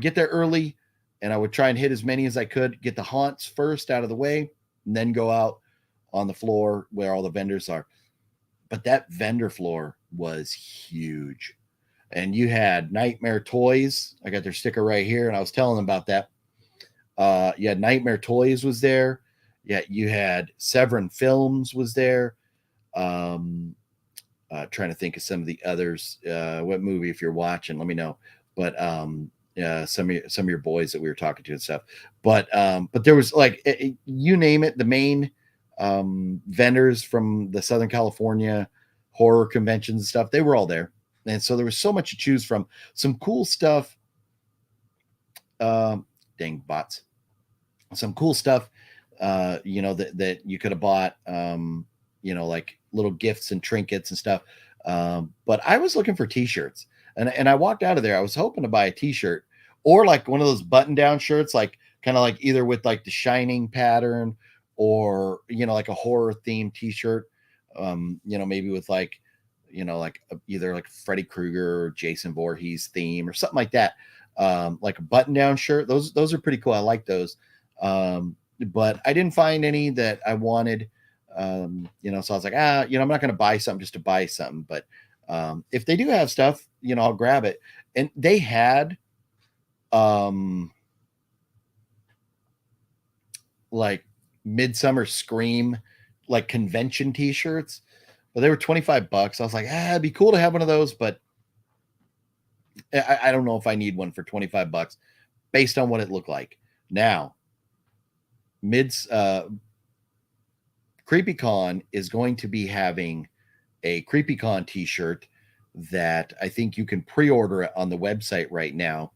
get there early, and I would try and hit as many as I could, get the haunts first out of the way, and then go out on the floor where all the vendors are. But that vendor floor was huge. And you had Nightmare Toys. I got their sticker right here, and I was telling them about that. You had Nightmare Toys was there. Yeah, you had Severin Films was there. Trying to think of some of the others. What movie, if you're watching, let me know. But some of your boys that we were talking to and stuff. But there was like, you name it, the main vendors from the Southern California horror conventions and stuff, they were all there. And so there was so much to choose from. Some cool stuff. Dang bots. Some cool stuff, that you could have bought, like little gifts and trinkets and stuff. But I was looking for t-shirts, and I walked out of there. I was hoping to buy a t-shirt or like one of those button down shirts, like kind of like either with like the Shining pattern or, like a horror themed t-shirt, maybe with like, either like Freddy Krueger or Jason Voorhees theme or something like that. Like a button down shirt. Those are pretty cool. I like those. But I didn't find any that I wanted. So I was like, I'm not going to buy something just to buy something. But if they do have stuff, I'll grab it. And they had like Midsummer Scream, like convention t-shirts, but they were $25. I was like, it'd be cool to have one of those, but I don't know if I need one for $25 based on what it looked like. Now, CreepyCon is going to be having a CreepyCon t-shirt that I think you can pre-order it on the website right now,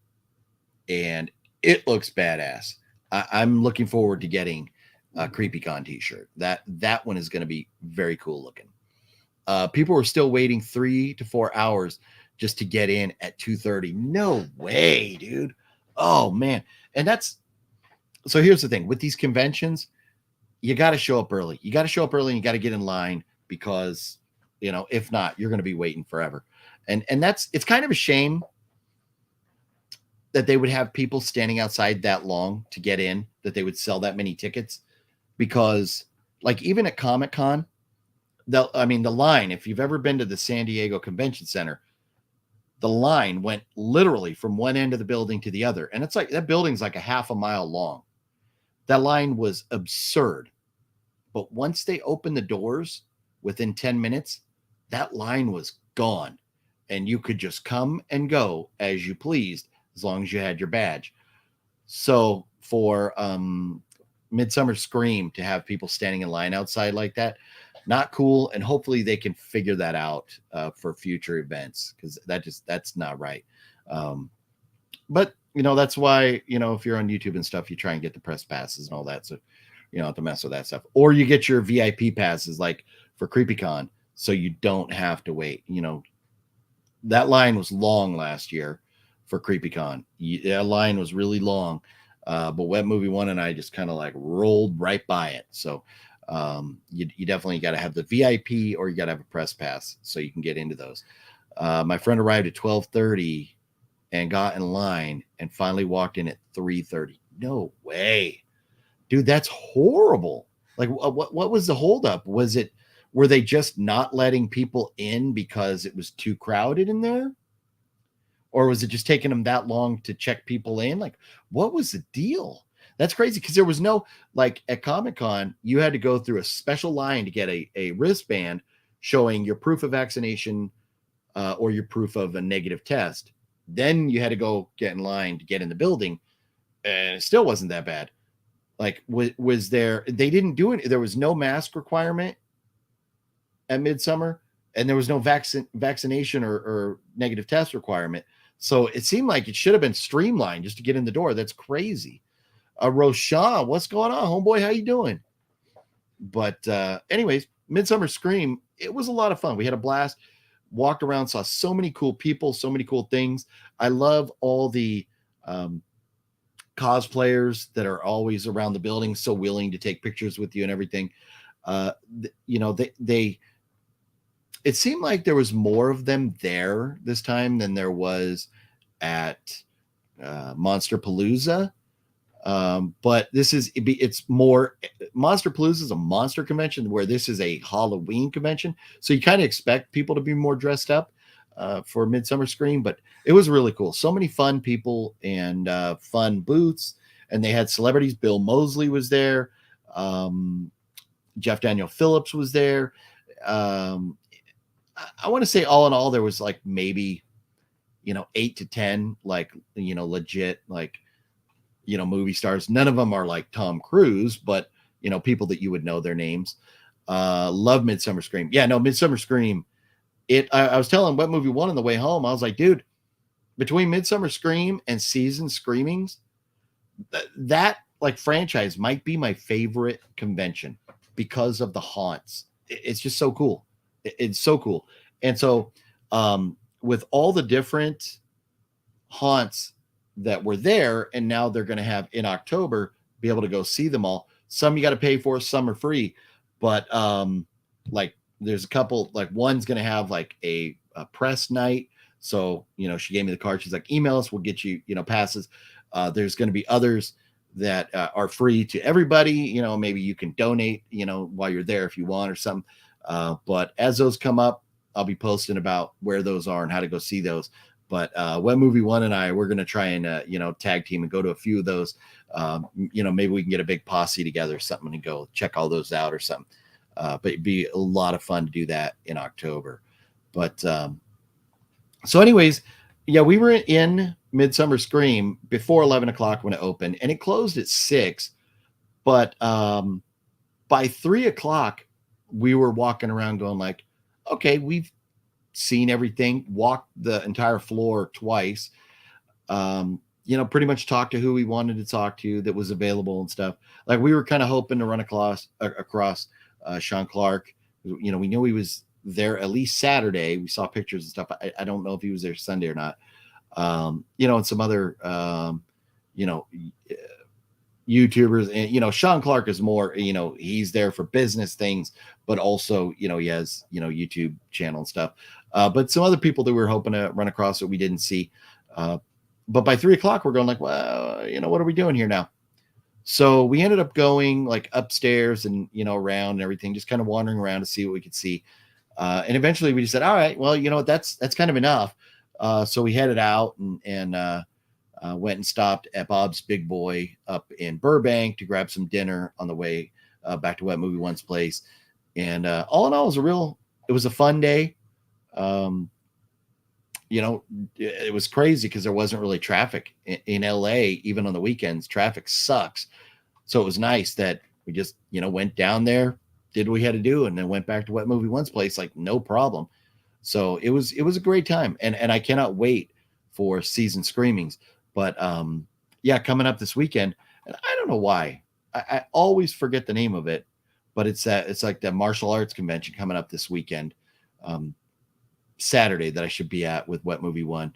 and it looks badass. I'm looking forward to getting a CreepyCon t-shirt. That one is going to be very cool looking. People were still waiting 3 to 4 hours just to get in at 2:30. No way, dude. Oh man. And so here's the thing with these conventions, you got to show up early. You got to show up early and you got to get in line, because if not, you're going to be waiting forever. And it's kind of a shame that they would have people standing outside that long to get in, that they would sell that many tickets, because like even at Comic-Con, the line, if you've ever been to the San Diego Convention Center, the line went literally from one end of the building to the other. And it's like, that building's like a half a mile long. That line was absurd. But once they opened the doors, within 10 minutes, that line was gone. And you could just come and go as you pleased, as long as you had your badge. So for Midsummer Scream to have people standing in line outside like that, not cool. And hopefully they can figure that out for future events, because that's not right. But that's why, if you're on YouTube and stuff, you try and get the press passes and all that. So you don't have to mess with that stuff, or you get your VIP passes like for CreepyCon, so you don't have to wait. That line was long last year for CreepyCon. That line was really long. But Wet Movie One and I just kind of like rolled right by it. So you definitely got to have the VIP, or you got to have a press pass so you can get into those. My friend arrived at 12:30 and got in line and finally walked in at 3:30. No way, dude. That's horrible. Like what was the holdup? Were they just not letting people in because it was too crowded in there? Or was it just taking them that long to check people in? Like, what was the deal? That's crazy, because there was no, like at Comic-Con, you had to go through a special line to get a wristband showing your proof of vaccination or your proof of a negative test. Then you had to go get in line to get in the building, and it still wasn't that bad. Like, was there, they didn't do it. There was no mask requirement at Midsummer, and there was no vaccination or negative test requirement. So it seemed like it should have been streamlined just to get in the door. That's crazy. Roshan, what's going on, homeboy? How you doing? But anyways, Midsummer Scream, it was a lot of fun. We had a blast. Walked around, saw so many cool people, so many cool things. I love all the cosplayers that are always around the building, so willing to take pictures with you and everything. It seemed like there was more of them there this time than there was at Monsterpalooza. But it's more, Monsterpalooza is a monster convention, where this is a Halloween convention. So you kind of expect people to be more dressed up for Midsummer Scream, but it was really cool. So many fun people and fun booths, and they had celebrities. Bill Moseley was there. Jeff Daniel Phillips was there. I want to say all in all, there was like maybe, 8 to 10, like, legit, like, movie stars. None of them are like Tom Cruise, but, people that you would know their names. Love Midsummer Scream. Yeah, no, Midsummer Scream. I was telling Wet Movie One on the way home, I was like, dude, between Midsummer Scream and Season Screamings, that like franchise might be my favorite convention because of the haunts. It's just so cool. It's so cool. And so with all the different haunts that were there, and now they're going to have in October, be able to go see them all. Some you got to pay for, some are free. But like there's a couple, like one's going to have like a press night. So, she gave me the card. She's like, email us, we'll get you, passes. There's going to be others that are free to everybody. Maybe you can donate, while you're there if you want or something. But as those come up, I'll be posting about where those are and how to go see those. But Web Movie One and I, we're going to try and, tag team and go to a few of those. Maybe we can get a big posse together or something and go check all those out or something. But it'd be a lot of fun to do that in October. But so anyways, yeah, we were in Midsummer Scream before 11 o'clock when it opened, and it closed at 6. But by 3:00, we were walking around going like, okay, we've seen everything, walked the entire floor twice, pretty much talked to who we wanted to talk to that was available and stuff. Like we were kind of hoping to run across Sean Clark. We knew he was there at least Saturday. We saw pictures and stuff. I don't know if he was there Sunday or not. And some other, YouTubers, and Sean Clark is more, he's there for business things, but also, he has, YouTube channel and stuff. But some other people that we were hoping to run across that we didn't see. But by 3:00, we're going like, well, what are we doing here now? So we ended up going like upstairs and, around and everything, just kind of wandering around to see what we could see. And eventually we just said, all right, well, that's kind of enough. So we headed out and went and stopped at Bob's Big Boy up in Burbank to grab some dinner on the way back to Wet Movie One's place. And all in all, it was a fun day. It was crazy because there wasn't really traffic in LA, even on the weekends. Traffic sucks. So it was nice that we just, went down there, did what we had to do, and then went back to Wet Movie One's place, like no problem. So it was a great time. And I cannot wait for season screenings. But coming up this weekend, and I don't know why. I always forget the name of it, but it's like the martial arts convention coming up this weekend. Saturday that I should be at with Wet Movie One.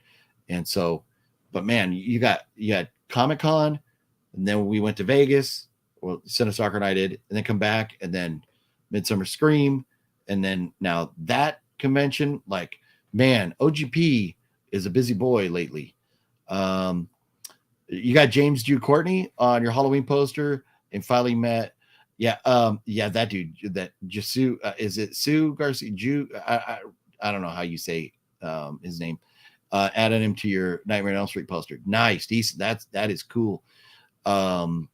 And so, but man, you had Comic-Con, and then we went to Vegas, well, Cine Soccer and I did, and then come back, and then Midsummer Scream, and then now that convention, like, man, OGP is a busy boy lately. You got James Jude Courtney on your Halloween poster, and finally met, that dude, that Jesu, is it Sue Garcia? I don't know how you say his name. Added him to your Nightmare on Elm Street poster. Nice, decent. That is cool. Dragon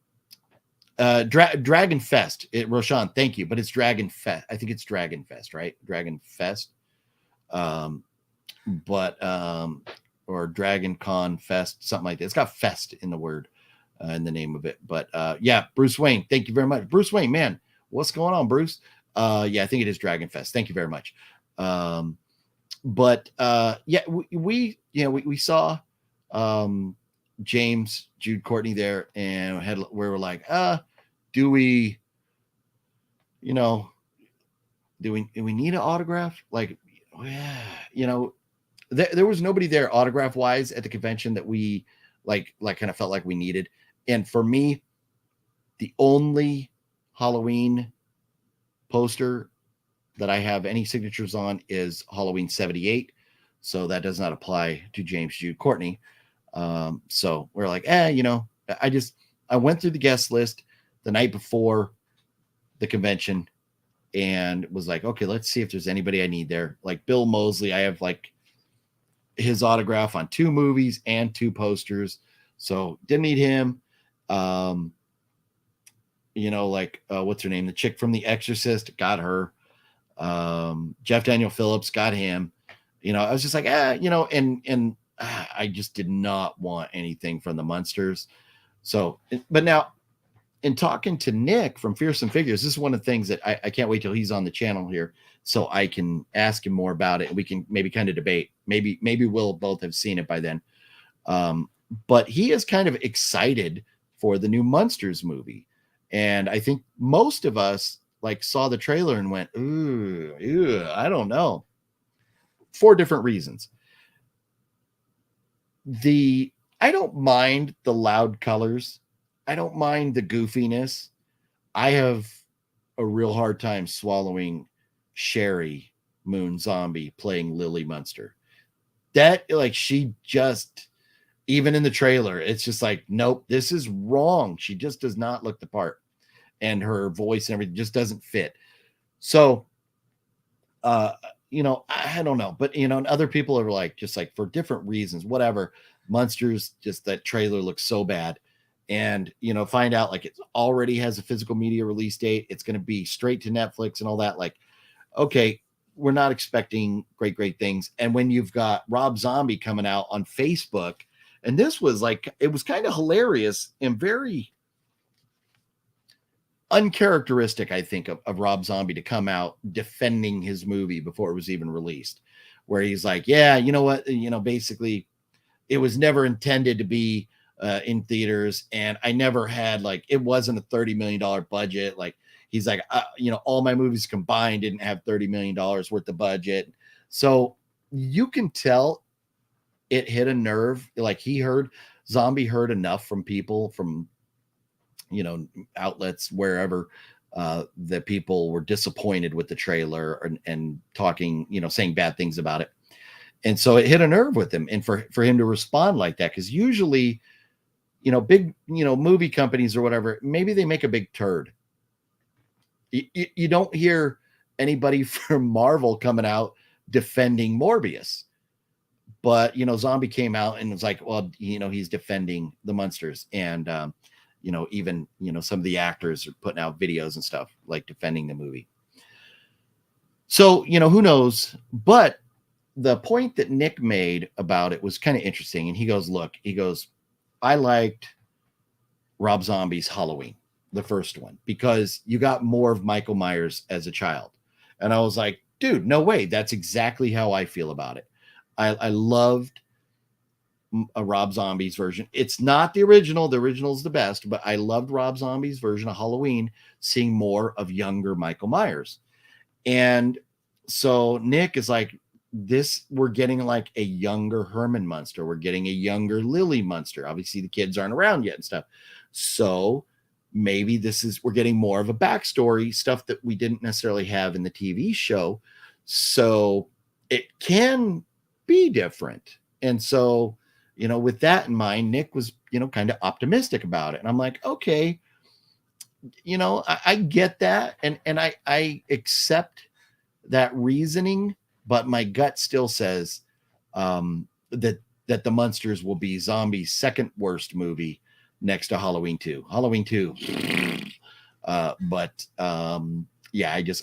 Fest. Roshan, thank you, but it's Dragon Fest. I think it's Dragon Fest, right? Dragon Fest. Or Dragon Con Fest, something like that. It's got Fest in the word, in the name of it. But Bruce Wayne, thank you very much. Bruce Wayne, man, what's going on, Bruce? I think it is Dragon Fest. Thank you very much. We saw James Jude Courtney there, and we were like, do we need an autograph? Like, there was nobody there autograph wise at the convention that we like kind of felt like we needed. And for me, the only Halloween poster that I have any signatures on is Halloween 78. So that does not apply to James Jude Courtney. So we're like, I went through the guest list the night before the convention and was like, okay, let's see if there's anybody I need there. Like Bill Moseley, I have like his autograph on 2 movies and 2 posters. So didn't need him. What's her name? The chick from The Exorcist, got her. Jeff Daniel Phillips, got him. I was just like, I just did not want anything from the Munsters. So, but now in talking to Nick from Fearsome Figures, this is one of the things that I can't wait till he's on the channel here so I can ask him more about it and we can maybe kind of debate. Maybe we'll both have seen it by then. But he is kind of excited for the new Munsters movie. And I think most of us saw the trailer and went, ooh, I don't know. 4 different reasons. I don't mind the loud colors. I don't mind the goofiness. I have a real hard time swallowing Sherry Moon Zombie playing Lily Munster. That, she just, even in the trailer, it's just like, nope, this is wrong. She just does not look the part. And her voice and everything just doesn't fit. So, I don't know. But, and other people are just for different reasons, whatever. Munsters, just that trailer looks so bad. And, find out it already has a physical media release date. It's going to be straight to Netflix and all that. Okay, we're not expecting great things. And when you've got Rob Zombie coming out on Facebook, and this was it was kind of hilarious and very uncharacteristic, I think, of Rob Zombie to come out defending his movie before it was even released, where he's like, yeah, you know what, basically it was never intended to be in theaters, and I never had, like, it wasn't a $30 million budget. Like, he's like, all my movies combined didn't have $30 million worth of budget. So you can tell it hit a nerve. Like, Zombie heard enough from people, from outlets wherever, that people were disappointed with the trailer and talking, saying bad things about it. And so it hit a nerve with him, and for him to respond like that, because usually, big, movie companies or whatever, maybe they make a big turd. You don't hear anybody from Marvel coming out defending Morbius. But, Zombie came out and was like, well, he's defending the monsters. And, even, some of the actors are putting out videos and stuff like defending the movie. So, who knows? But the point that Nick made about it was kind of interesting. And he goes, I liked Rob Zombie's Halloween, the first one, because you got more of Michael Myers as a child. And I was like, dude, no way. That's exactly how I feel about it. I loved a Rob Zombie's version. It's not the original. The original is the best, but I loved Rob Zombie's version of Halloween, seeing more of younger Michael Myers. And so Nick is like, we're getting like a younger Herman Munster. We're getting a younger Lily Munster. Obviously the kids aren't around yet and stuff. So maybe we're getting more of a backstory, stuff that we didn't necessarily have in the TV show. So it can be different. And so, with that in mind, Nick was, kind of optimistic about it. And I'm like, okay, I get that. And I accept that reasoning, but my gut still says that the Munsters will be Zombie's second worst movie next to Halloween 2. Halloween 2. Yeah, it's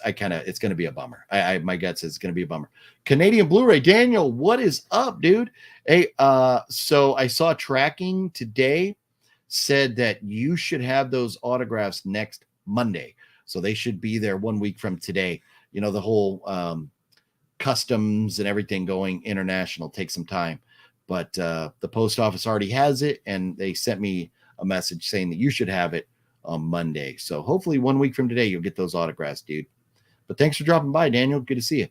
going to be a bummer. My gut says it's going to be a bummer. Canadian Blu-ray, Daniel, what is up, dude? Hey, so I saw tracking today said that you should have those autographs next Monday. So they should be there 1 week from today. The whole customs and everything going international takes some time. But the post office already has it, and they sent me a message saying that you should have it on Monday. So hopefully 1 week from today, you'll get those autographs, dude. But thanks for dropping by, Daniel. Good to see you.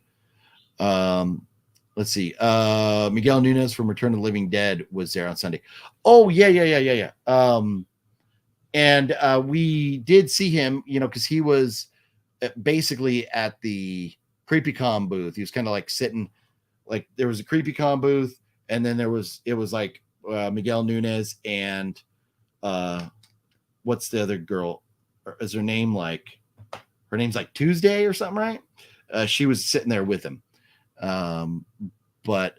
Let's see. Miguel Nunez from Return of the Living Dead was there on Sunday. Oh, yeah. And we did see him, because he was basically at the CreepyCon booth. He was kind of like sitting, like there was a CreepyCon booth, and then it was like Miguel Nunez and what's the other girl? Is her name like, her name's like Tuesday or something, right? She was sitting there with him. But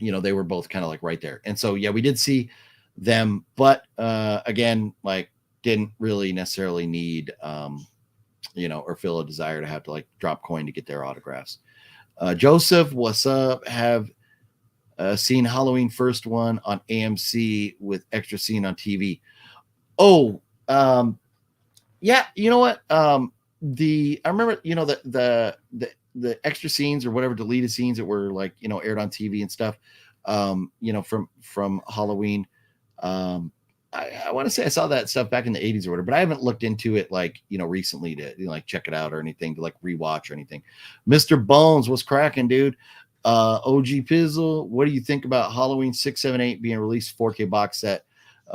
they were both kind of like right there. And so, yeah, we did see them, but again, like didn't really necessarily need, or feel a desire to have to like drop coin to get their autographs. Joseph, what's up? Have seen Halloween first one on AMC with extra scene on TV. Oh, yeah. You know what? I remember, the extra scenes or whatever deleted scenes that were like, aired on TV and stuff, from Halloween. I want to say I saw that stuff back in the 80s or whatever, but I haven't looked into it like, recently to like check it out or anything, to like rewatch or anything. Mr. Bones, what's cracking, dude? OG Pizzle, what do you think about Halloween 6, 7, 8 being released 4K box set,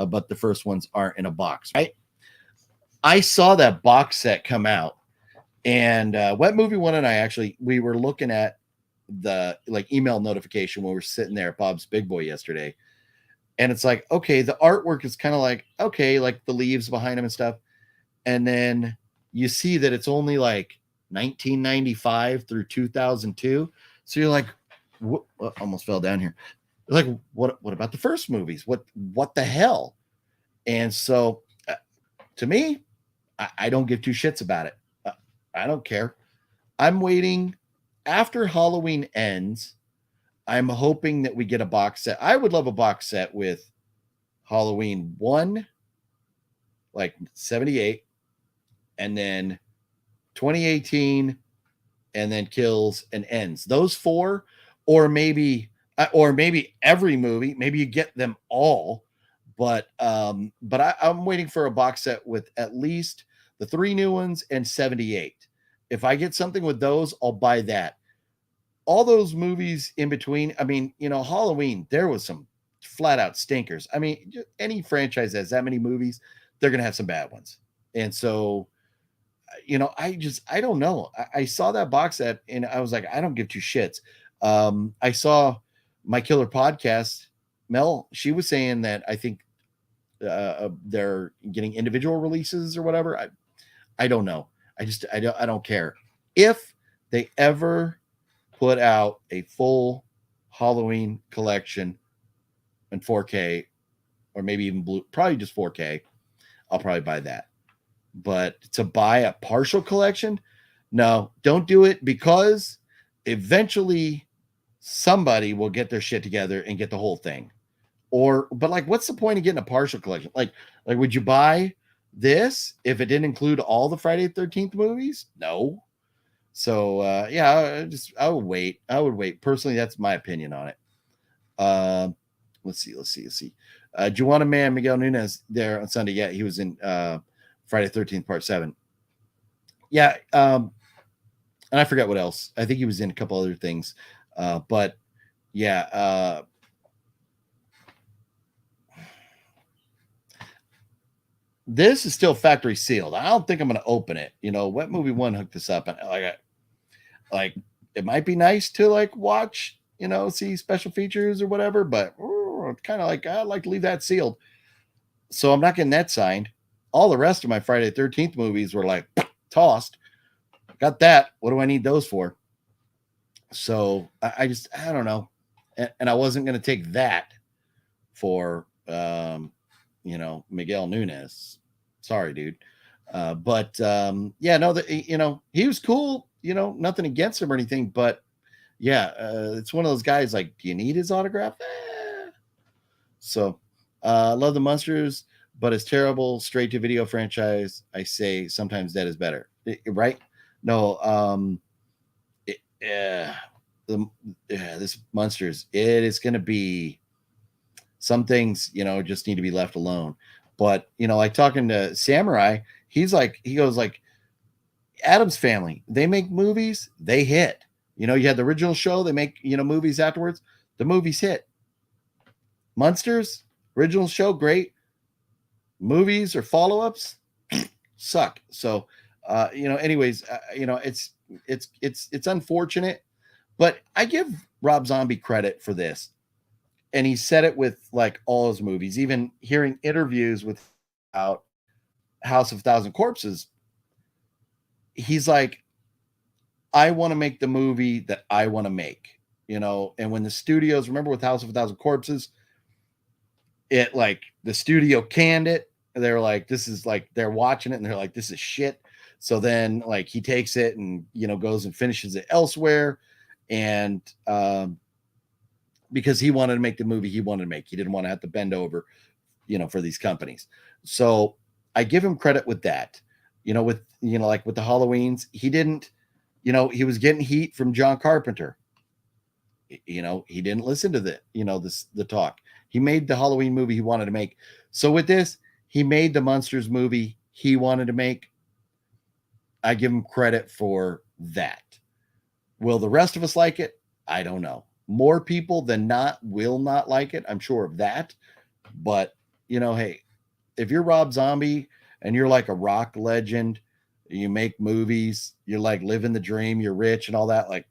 but the first ones aren't in a box, right? I saw that box set come out, and Wet Movie One and I we were looking at the like email notification when we were sitting there at Bob's Big Boy yesterday, and it's like, okay, the artwork is kind of like, okay, like the leaves behind him and stuff, and then you see that it's only like 1995 through 2002. So you're like, almost fell down here. Like, what about the first movies? What the hell? And so, to me, I don't give two shits about it. I don't care. I'm waiting after Halloween ends. I'm hoping that we get a box set. I would love a box set with Halloween 1, like 78, and then 2018, and then kills and ends. Those 4, or maybe every movie. Maybe you get them all, but I'm waiting for a box set with at least the 3 new ones and 78. If I get something with those, I'll buy that. All those movies in between, I mean, Halloween, there was some flat out stinkers. I mean, any franchise that has that many movies, they're going to have some bad ones. And so, I don't know. I saw that box set and I was like, I don't give 2 shits. I saw My Killer Podcast, Mel, she was saying that I think they're getting individual releases or whatever. I don't know. I don't care. If they ever put out a full Halloween collection in 4K, or maybe even blue, probably just 4K, I'll probably buy that. But to buy a partial collection, no, don't do it, because eventually somebody will get their shit together and get the whole thing. But like, what's the point of getting a partial collection? Like, would you buy this if it didn't include all the Friday the 13th movies? No. So yeah, I would wait. Personally, that's my opinion on it. Let's see. Juana Man, Miguel Nunez there on Sunday. Yeah, he was in Friday 13th Part 7. Yeah, and I forgot what else. I think he was in a couple other things. But yeah, this is still factory sealed. I don't think I'm going to open it. Wet Movie One hooked this up, and like it might be nice to like watch, see special features or whatever, but kind of like I'd like to leave that sealed. So I'm not getting that signed. All the rest of my Friday the 13th movies were like tossed. Got that. What do I need those for? So I don't know. And I wasn't going to take that for, Miguel Nunez. Sorry, dude. But yeah, no, he was cool, nothing against him or anything, but yeah, it's one of those guys like, do you need his autograph? So love the Monsters, but it's terrible straight to video franchise. I say sometimes that is better, right? No, this Monsters, it is going to be, some things, just need to be left alone. But, like talking to Samurai, he goes like, Addams Family, they make movies, they hit. You had the original show, they make, movies afterwards, the movies hit. Monsters, original show, great. Movies or follow-ups suck. So, anyways, it's unfortunate, but I give Rob Zombie credit for this. And he said it with like all his movies, even hearing interviews with about House of 1,000 Corpses. He's like, I want to make the movie that I want to make, and when the studios, remember with House of 1,000 Corpses, it like the studio canned it. They're like, this is like, they're watching it and they're like, this is shit. So then like he takes it and, goes and finishes it elsewhere. And, because he wanted to make the movie he wanted to make. He didn't want to have to bend over, for these companies. So I give him credit with that, with, like with the Halloweens, he didn't, he was getting heat from John Carpenter. He didn't listen to the talk. He made the Halloween movie he wanted to make. So with this, he made the Monsters movie he wanted to make. I give him credit for that. Will the rest of us like it? I don't know. More people than not will not like it. I'm sure of that. But, hey, if you're Rob Zombie and you're like a rock legend, you make movies, you're like living the dream, you're rich and all that, like,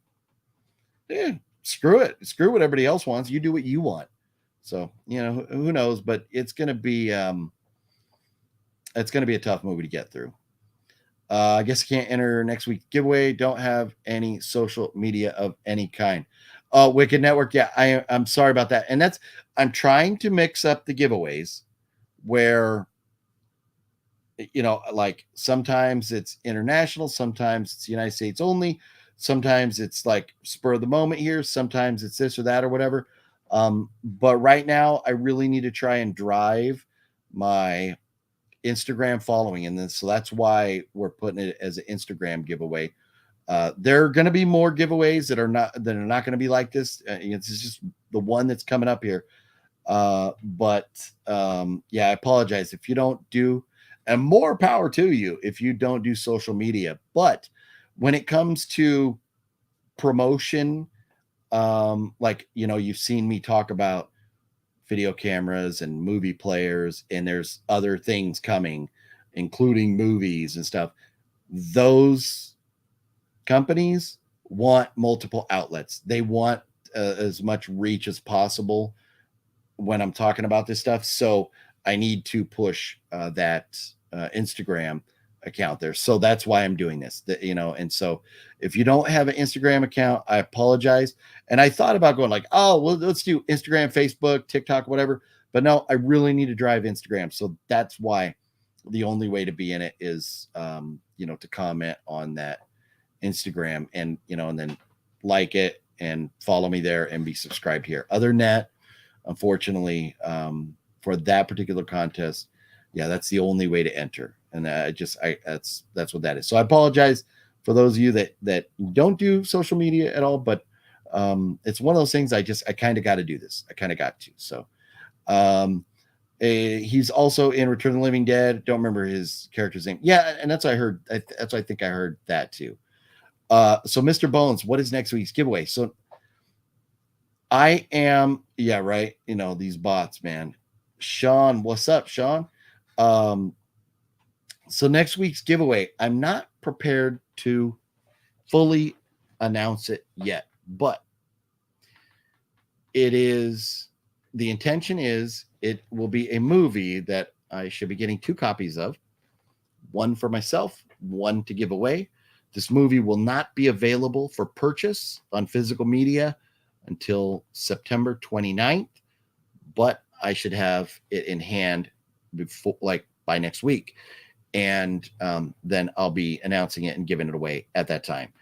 dude, screw it. Screw what everybody else wants. You do what you want. So, who knows, but it's going to be a tough movie to get through. I guess I can't enter next week's giveaway. Don't have any social media of any kind. Wicked Network. Yeah, I'm sorry about that. And I'm trying to mix up the giveaways where, like sometimes it's international, sometimes it's United States only, sometimes it's like spur of the moment here, sometimes it's this or that or whatever. But right now I really need to try and drive my Instagram following, and then so that's why we're putting it as an Instagram giveaway. There are going to be more giveaways that are not going to be like this. It's just the one that's coming up here. But yeah, I apologize if you don't do, and more power to you if you don't do social media. But when it comes to promotion, like, you know, you've seen me talk about video cameras and movie players, and there's other things coming, including movies and stuff. Those companies want multiple outlets. They want as much reach as possible when I'm talking about this stuff. So I need to push that Instagram account there. So that's why I'm doing this, you know. And so if you don't have an Instagram account, I apologize. And I thought about going like, oh, well, let's do Instagram, Facebook, TikTok, whatever. But no, I really need to drive Instagram. So that's why the only way to be in it is, you know, to comment on that Instagram, and, you know, and then like it and follow me there and be subscribed here. Other than that, unfortunately, for that particular contest, yeah, that's the only way to enter. And that's what that is. So I apologize for those of you that don't do social media at all, but it's one of those things. I kind of got to do this. I kind of got to. So he's also in Return of the Living Dead. Don't remember his character's name. Yeah, and that's what I heard. That's what I think I heard that too. So Mr. Bones, what is next week's giveaway? So I am, yeah, right. You know, these bots, man. Sean, what's up, Sean? So next week's giveaway, I'm not prepared to fully announce it yet, but it is, the intention is it will be a movie that I should be getting 2 copies of, one for myself, one to give away. This movie will not be available for purchase on physical media until September 29th, but I should have it in hand before, like, by next week. And then I'll be announcing it and giving it away at that time.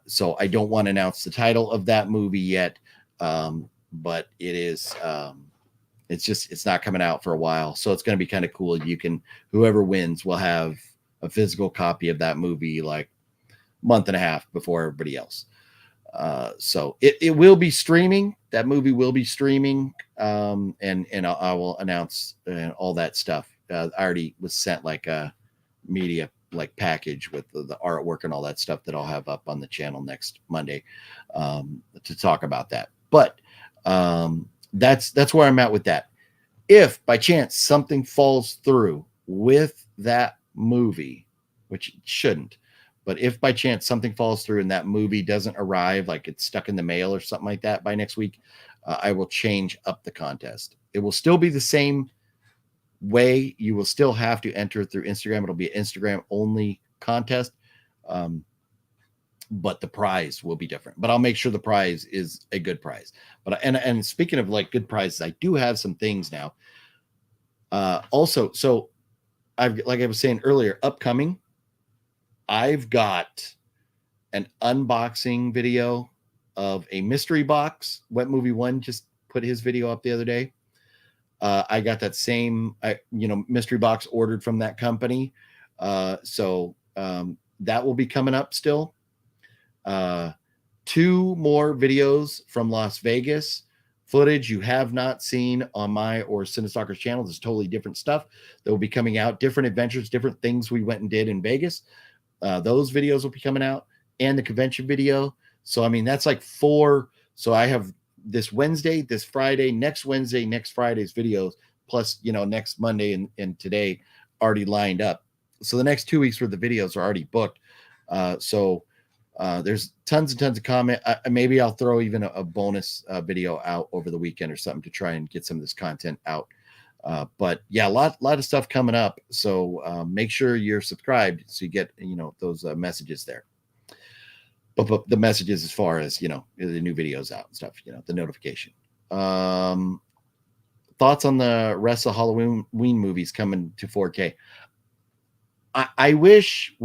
So I don't want to announce the title of that movie yet, but it is, it's not coming out for a while. So it's going to be kind of cool. Whoever wins will have a physical copy of that movie like a month and a half before everybody else. So it will be streaming. That movie will be streaming. And I will announce all that stuff. I already was sent like a media like package with the artwork and all that stuff that I'll have up on the channel next Monday to talk about that. But that's where I'm at with that. If by chance something falls through with that movie, which it shouldn't, but if by chance something falls through and that movie doesn't arrive, like it's stuck in the mail or something like that by next week, I will change up the contest. It will still be the same way. You will still have to enter through Instagram. It'll be an Instagram only contest, but the prize will be different. But I'll make sure the prize is a good prize. But and speaking of like good prizes, I do have some things now. Also, so like I was saying earlier, upcoming, I've got an unboxing video of a mystery box. Wet Movie One just put his video up the other day. I got that same, mystery box ordered from that company. So that will be coming up still. 2 more videos from Las Vegas, footage you have not seen on my or Cinestalker's channel. This is totally different stuff that will be coming out, different adventures, different things we went and did in Vegas. Those videos will be coming out, and the convention video. So, I mean, that's like 4. So I have this Wednesday, this Friday, next Wednesday, next Friday's videos, plus, next Monday and today already lined up. So the next 2 weeks where the videos are already booked. So there's tons and tons of comment. Maybe I'll throw even a bonus video out over the weekend or something to try and get some of this content out. But yeah, a lot of stuff coming up. So make sure you're subscribed so you get, those messages there. But the messages as far as, the new videos out and stuff, the notification. Thoughts on the rest of Halloween movies coming to 4K. I wish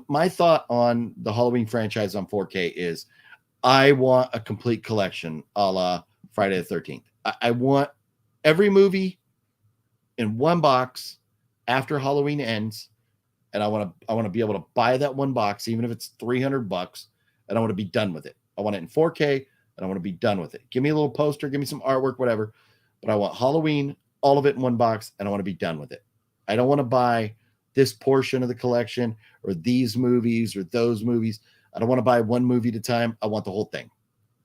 my thought on the Halloween franchise on 4K is I want a complete collection a la Friday the 13th. I want every movie in one box after Halloween ends, and I want to be able to buy that one box, even if it's $300, and I want to be done with it. I want it in 4K, and I want to be done with it. Give me a little poster, give me some artwork, whatever. But I want Halloween, all of it in one box, and I want to be done with it. I don't want to buy this portion of the collection or these movies or those movies. I don't want to buy one movie at a time. I want the whole thing.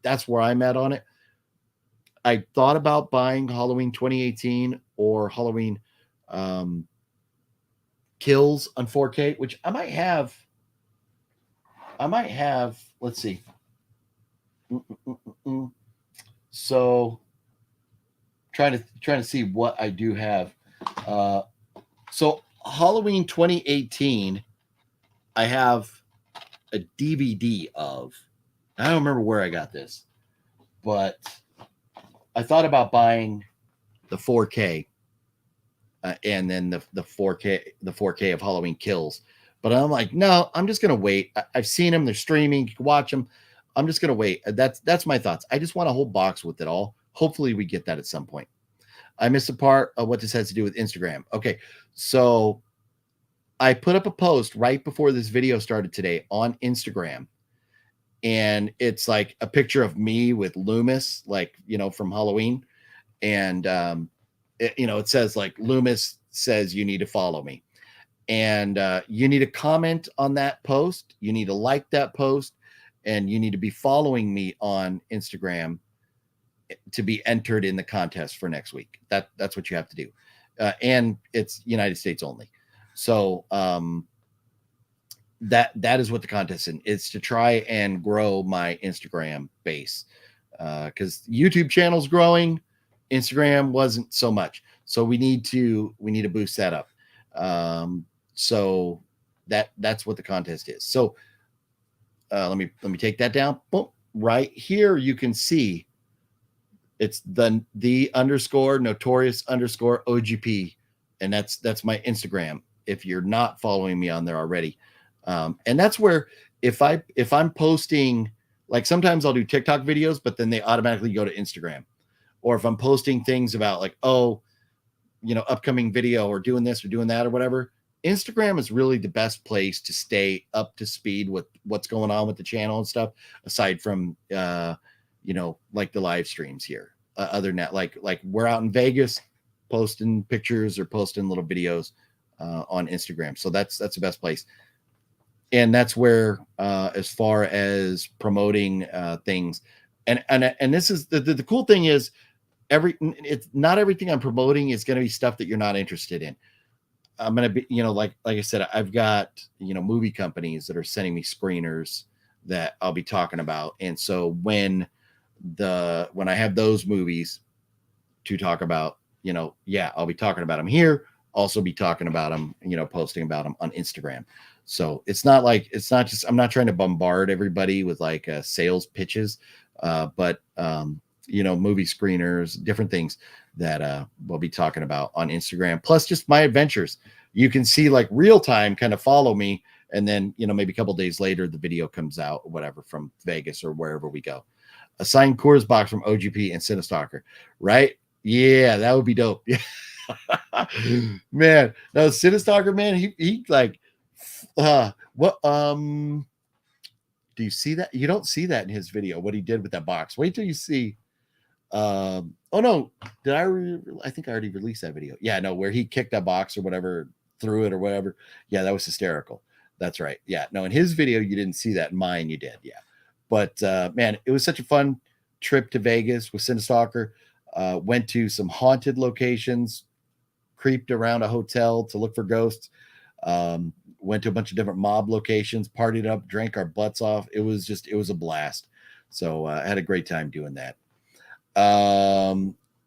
That's where I'm at on it. I thought about buying Halloween 2018 or Halloween Kills on 4K, which I might have. Let's see. So trying to see what I do have. So Halloween 2018, I have a DVD of. I don't remember where I got this, but I thought about buying the 4K and then the 4K of Halloween Kills. But I'm like, no, I'm just gonna wait. I've seen them; they're streaming. You can watch them. I'm just gonna wait. That's my thoughts. I just want a whole box with it all. Hopefully, we get that at some point. I missed a part of what this has to do with Instagram. Okay, so I put up a post right before this video started today on Instagram, and it's like a picture of me with Loomis, like, from Halloween, and it says like, Loomis says you need to follow me. And you need to comment on that post. You need to like that post, and you need to be following me on Instagram to be entered in the contest for next week. That's what you have to do. And it's United States only. So that is what the contest is. It's to try and grow my Instagram base. Because YouTube channel's growing, Instagram wasn't so much. So we need to boost that up. So that's what the contest is. So let me take that down. Boom. Right here you can see it's the _ notorious _ OGP, and that's my Instagram if you're not following me on there already. And that's where if I'm posting, like, sometimes I'll do TikTok videos, but then they automatically go to Instagram. Or if I'm posting things about like, upcoming video or doing this or doing that or whatever, Instagram is really the best place to stay up to speed with what's going on with the channel and stuff, aside from like the live streams here. Other than that, like we're out in Vegas posting pictures or posting little videos on Instagram. So that's the best place. And that's where as far as promoting things, and this is the cool thing is, it's not everything I'm promoting is going to be stuff that you're not interested in. I'm going to be, like I said, I've got, movie companies that are sending me screeners that I'll be talking about. And so when I have those movies to talk about, I'll be talking about them here, also be talking about them, posting about them on Instagram. So it's not just, I'm not trying to bombard everybody with like sales pitches, but movie screeners, different things that we'll be talking about on Instagram, plus just my adventures. You can see like real time, kind of follow me, and then maybe a couple days later the video comes out or whatever from Vegas or wherever we go. A signed Coors box from OGP and Cinestalker, right? Yeah, that would be dope. Man, no, Cinestalker, man, he like what do you see that? You don't see that in his video, what he did with that box. Wait till you see. Oh no, I think I already released that video. Yeah, no, where he kicked that box or whatever, threw it or whatever. Yeah, that was hysterical. That's right. Yeah, no, in his video you didn't see that. In mine you did. Yeah, but man, it was such a fun trip to Vegas with Cinestalker. Went to some haunted locations, creeped around a hotel to look for ghosts. Went to a bunch of different mob locations, partied up, drank our butts off. It was a blast. So I had a great time doing that.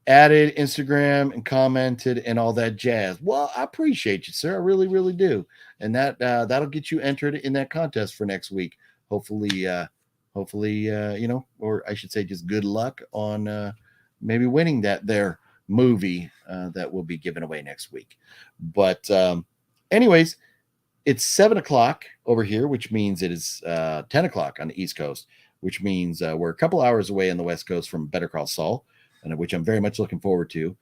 Added Instagram and commented and all that jazz. Well, I appreciate you, sir. I really, really do. And that'll get you entered in that contest for next week. Hopefully, or I should say just good luck on maybe winning that there movie that will be given away next week. But anyways, it's 7:00 over here, which means it is 10:00 on the East Coast, which means we're a couple hours away on the West Coast from Better Call Saul, and which I'm very much looking forward to.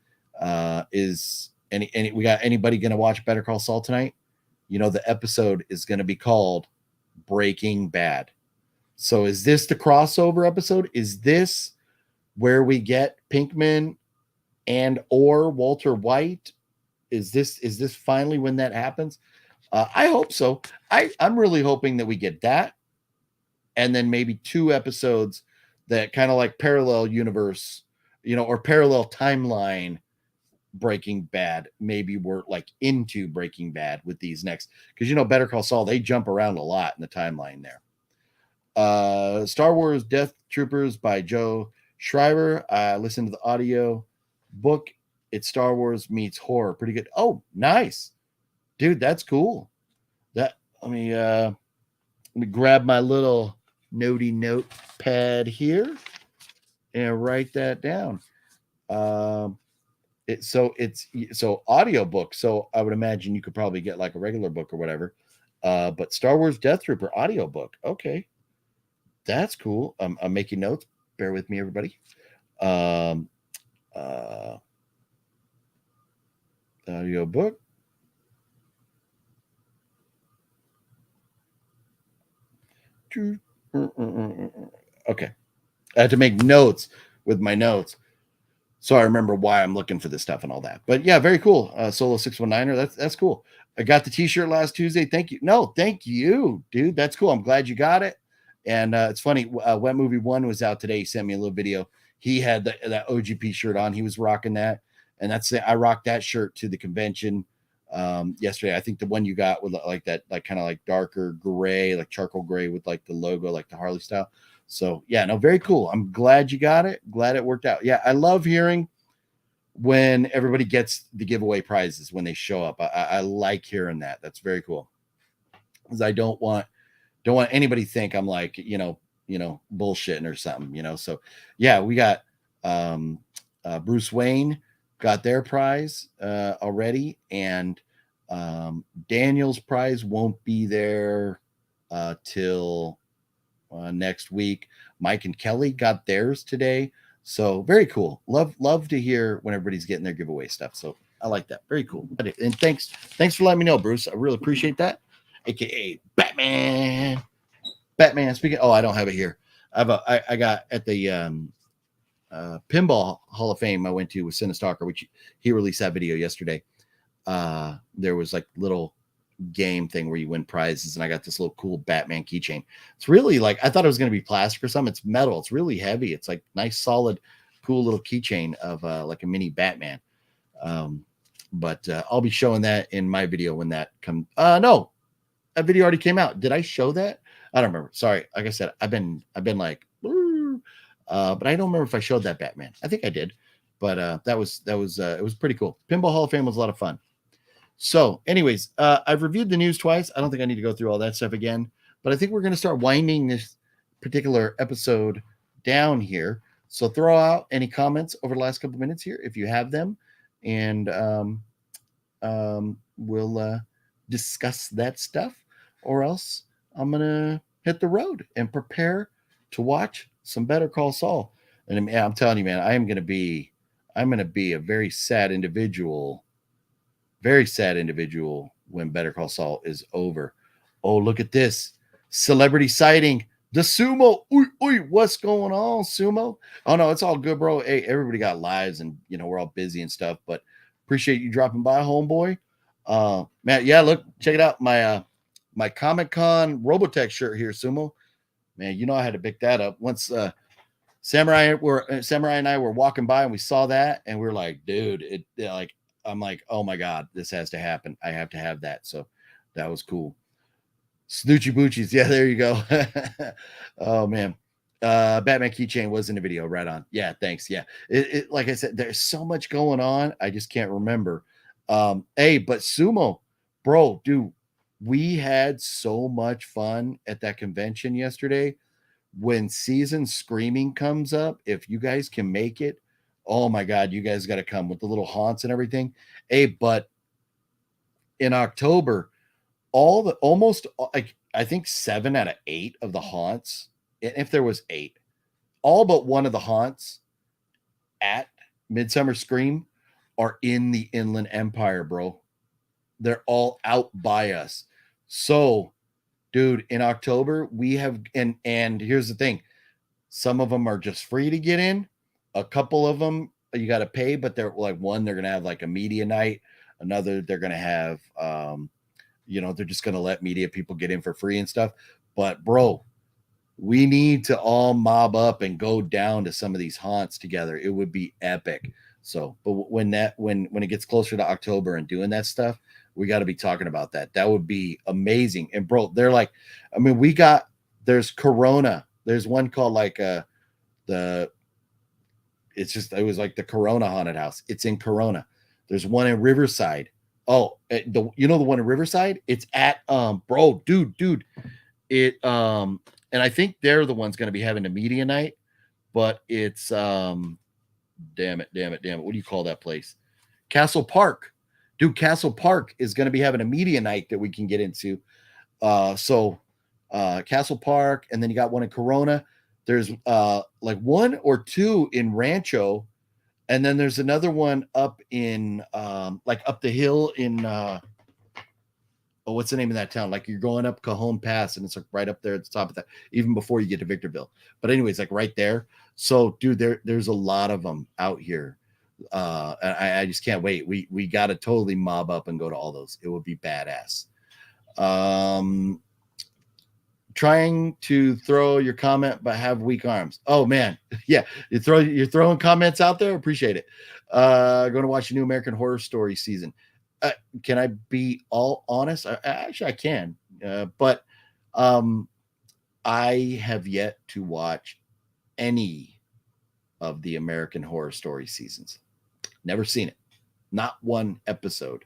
Is any we got anybody going to watch Better Call Saul tonight? You know, the episode is going to be called Breaking Bad. So is this the crossover episode? Is this where we get Pinkman and or Walter White? Is this finally when that happens? I hope so. I'm really hoping that we get that, and then maybe 2 episodes that kind of like parallel universe, you know, or parallel timeline Breaking Bad. Maybe we're like into Breaking Bad with these next, because you know Better Call Saul, they jump around a lot in the timeline there. Star Wars Death Troopers by Joe Schreiber. Listen to the audio book. It's Star Wars meets horror. Pretty good. Oh, nice, dude. That's cool. That let me grab my little notey notepad here and write that down. It's audio book. So I would imagine you could probably get like a regular book or whatever. But Star Wars Death Trooper audio book. Okay. That's cool. I'm making notes. Bear with me, everybody. Audio book. Okay. I had to make notes with my notes, so I remember why I'm looking for this stuff and all that. But yeah, very cool. Solo 619er. That's cool. I got the t-shirt last Tuesday. Thank you. No, thank you, dude. That's cool. I'm glad you got it. And it's funny. Wet Movie 1 was out today. He sent me a little video. He had that OGP shirt on. He was rocking that. And I rocked that shirt to the convention yesterday. I think the one you got with like that, like kind of like darker gray, like charcoal gray with like the logo, like the Harley style. So yeah, no, very cool. I'm glad you got it. Glad it worked out. Yeah, I love hearing when everybody gets the giveaway prizes when they show up. I like hearing that. That's very cool. Because I don't want anybody to think I'm like, you know, bullshitting or something, you know. So yeah, we got Bruce Wayne got their prize already, and Daniel's prize won't be there till next week. Mike and Kelly got theirs today, so very cool. Love to hear when everybody's getting their giveaway stuff. So I like that. Very cool. And thanks for letting me know, Bruce. I really appreciate that. AKA Batman. Speaking. Oh, I don't have it here. I got at the Pinball Hall of Fame I went to with Cinestalker, which he released that video yesterday. There was like little game thing where you win prizes, and I got this little cool Batman keychain. It's really like, I thought it was going to be plastic or something. It's metal. It's really heavy. It's like nice, solid, cool little keychain of like a mini Batman. But I'll be showing that in my video when that comes. No, that video already came out. Did I show that? I don't remember. Sorry. Like I said, I've been like, but I don't remember if I showed that Batman. I think I did, but it was pretty cool. Pinball Hall of Fame was a lot of fun. So anyways, I've reviewed the news twice. I don't think I need to go through all that stuff again, but I think we're going to start winding this particular episode down here. So throw out any comments over the last couple of minutes here if you have them, and we'll discuss that stuff, or else I'm going to hit the road and prepare to watch some Better Call Saul. And I'm telling you, man, I'm going to be a very sad individual when Better Call Saul is over. Oh, look at this celebrity sighting. The Sumo. Oy, what's going on, Sumo? Oh no, it's all good, bro. Hey, everybody got lives, and you know we're all busy and stuff, but appreciate you dropping by, homeboy. Man, yeah, look, check it out. My Comic-Con Robotech shirt here, Sumo. Man, you know I had to pick that up. Once Samurai and I were walking by and we saw that, and we were like, dude, I'm like, oh my God, this has to happen. I have to have that. So that was cool. Snoochie Boochies. Yeah, there you go. Oh man. Batman keychain was in the video. Right on. Yeah, thanks. Yeah. It like I said, there's so much going on. I just can't remember. Hey, but Sumo, bro, dude, we had so much fun at that convention yesterday. When Season Screaming comes up, if you guys can make it, oh my God, you guys got to come with the little haunts and everything. Hey, but in October, I think 7 out of 8 of the haunts, if there was 8, all but one of the haunts at Midsummer Scream are in the Inland Empire, bro. They're all out by us. So, dude, in October, we have, and here's the thing. Some of them are just free to get in. A couple of them you got to pay, but they're like one, they're going to have like a media night. Another, they're going to have, they're just going to let media people get in for free and stuff. But bro, we need to all mob up and go down to some of these haunts together. It would be epic. So, but when it gets closer to October and doing that stuff, we got to be talking about that. That would be amazing. And bro, they're like, I mean, there's Corona. There's one called like it was like the Corona haunted house. It's in Corona. There's one in Riverside. Oh, the one in Riverside? It's at dude. It and I think they're the ones going to be having a media night, but it's damn it. What do you call that place? Castle Park. Dude, Castle Park is going to be having a media night that we can get into. So Castle Park, and then you got one in Corona. There's like one or two in Rancho, and then there's another one up in like up the hill in what's the name of that town? Like you're going up Cajon Pass, and it's like right up there at the top of that, even before you get to Victorville. But anyways, like right there. So dude, there's a lot of them out here. I just can't wait. We got to totally mob up and go to all those. It would be badass. Trying to throw your comment but have weak arms. Oh man, yeah, you're throwing comments out there. Appreciate it. Going to watch a new American Horror Story season. Can I be all honest? I can, but I have yet to watch any of the American Horror Story seasons. Never seen it, not one episode,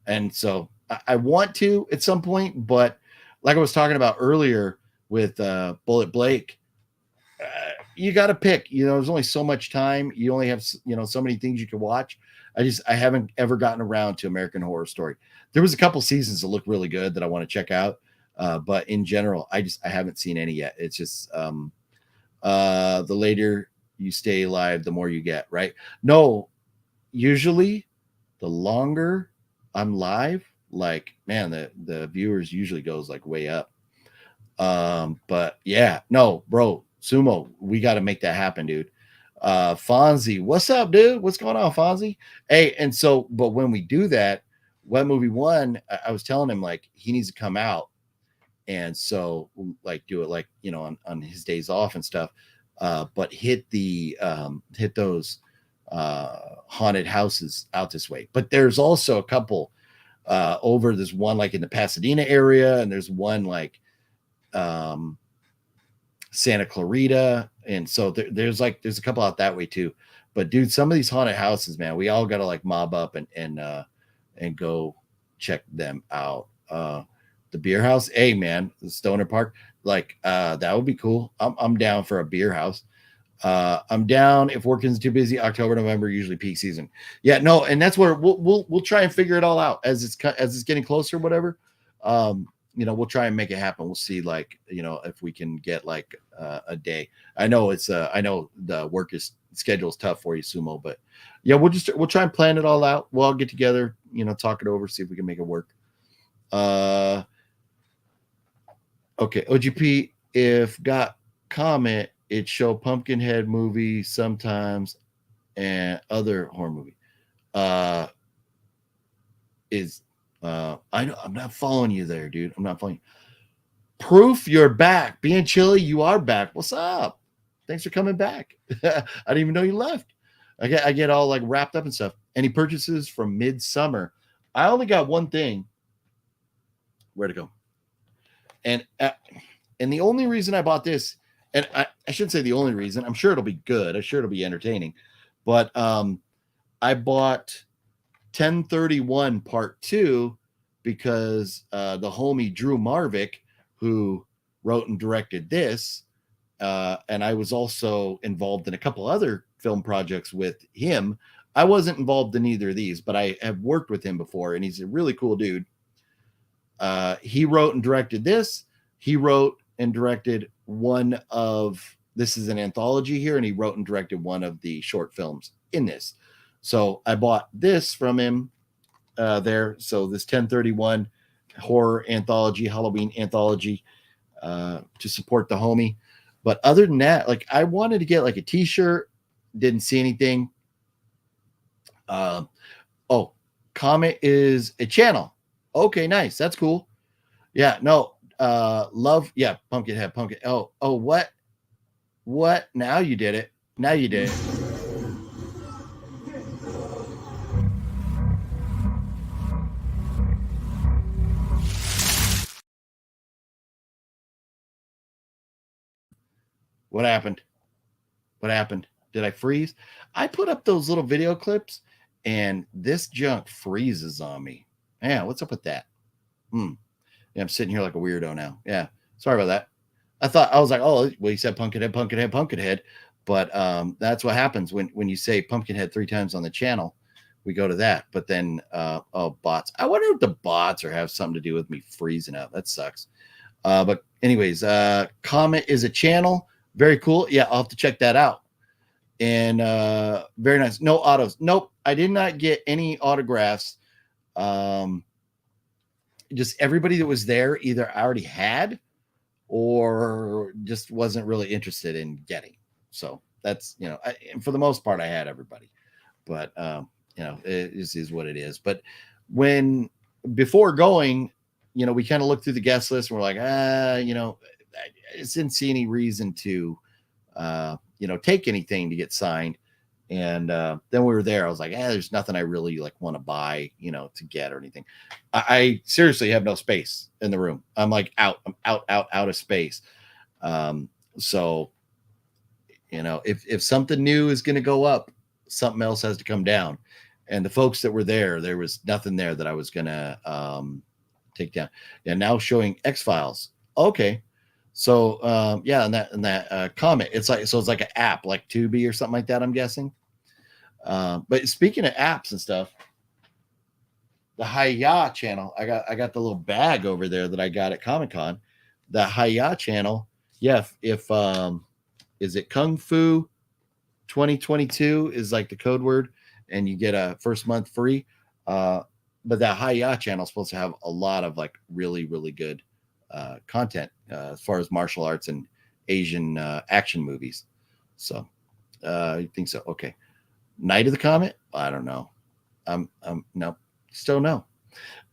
and so I want to at some point, but like I was talking about earlier with Bullet Blake, you got to pick. There's only so much time. You only have so many things you can watch. I haven't ever gotten around to American Horror Story. There was a couple seasons that look really good that I want to check out, but in general, I haven't seen any yet. It's just the later you stay alive, the more you get. Right? No, usually the longer I'm live, like man, the viewers usually goes like way up. But yeah, no, bro, Sumo, we got to make that happen, dude. Fonzie, what's up, dude? What's going on, Fonzie? Hey, and so, but when we do that, Wet Movie 1, I was telling him like he needs to come out, and so like do it like on his days off and stuff. But hit those haunted houses out this way. But there's also a couple over. There's one like in the Pasadena area, and there's one like Santa Clarita, and so there's a couple out that way too. But dude, some of these haunted houses, man, we all got to like mob up and go check them out. The beer house, hey man, the Stoner Park, like that would be cool. I'm down for a beer house. I'm down if work isn't too busy. October, November, usually peak season. Yeah, no, and that's where we'll try and figure it all out as it's getting closer, whatever. We'll try and make it happen. We'll see, like, if we can get like a day. I know I know the schedule is tough for you, Sumo, but yeah, we'll try and plan it all out. We'll all get together, talk it over, see if we can make it work. Okay, OGP, if got comment, it show Pumpkinhead movie sometimes and other horror movie. I know I'm not following you there, dude. I'm not following you. Proof you're back. Being chilly, you are back. What's up? Thanks for coming back. I didn't even know you left. I get all like wrapped up and stuff. Any purchases from Midsummer? I only got one thing. Where to go? And the only reason I bought this, and I shouldn't say the only reason. I'm sure it'll be good. I'm sure it'll be entertaining. But I bought 1031 Part 2 because the homie Drew Marvick, who wrote and directed this, and I was also involved in a couple other film projects with him. I wasn't involved in either of these, but I have worked with him before, and he's a really cool dude. He wrote and directed this. He wrote and directed this is an anthology here, and he wrote and directed one of the short films in this. So I bought this from him there. So this 1031 horror anthology, Halloween anthology, to support the homie. But other than that, like I wanted to get like a t-shirt, didn't see anything. Oh, Comet is a channel. Okay, nice. That's cool. Yeah, no, love. Yeah, Pumpkinhead, Pumpkin. Oh, what? Now you did it. Now you did it. What happened? What happened? Did I freeze? I put up those little video clips and this junk freezes on me. Yeah, what's up with that? Yeah, I'm sitting here like a weirdo now. Yeah, sorry about that. I was like, oh, well, you said Pumpkinhead, Pumpkinhead, Pumpkinhead. But that's what happens when you say Pumpkinhead 3 times on the channel. We go to that. But then, bots. I wonder if the bots or have something to do with me freezing out. That sucks. But anyways, Comet is a channel. Very cool. Yeah, I'll have to check that out. And very nice. No autos. Nope. I did not get any autographs. Just everybody that was there either I already had or just wasn't really interested in getting. So that's, and for the most part, I had everybody. But, it is what it is. But before going, we kind of looked through the guest list and we're like, I didn't see any reason to, take anything to get signed. And then we were there. I was like, there's nothing I really like want to buy, to get or anything. I seriously have no space in the room. I'm like out of space. So, if something new is going to go up, something else has to come down. And the folks that were there was nothing there that I was going to take down. Yeah. Now showing X-Files. Okay. So, and that Comet, it's like an app like Tubi or something like that, I'm guessing. But speaking of apps and stuff, the Hiya channel, I got the little bag over there that I got at Comic-Con. The Hiya channel. Yeah. If is it Kung Fu 2022 is like the code word and you get a first month free. But that Hiya channel is supposed to have a lot of like really, really good content as far as martial arts and Asian action movies. So you think so? Okay. Night of the Comet? I don't know. No, still no.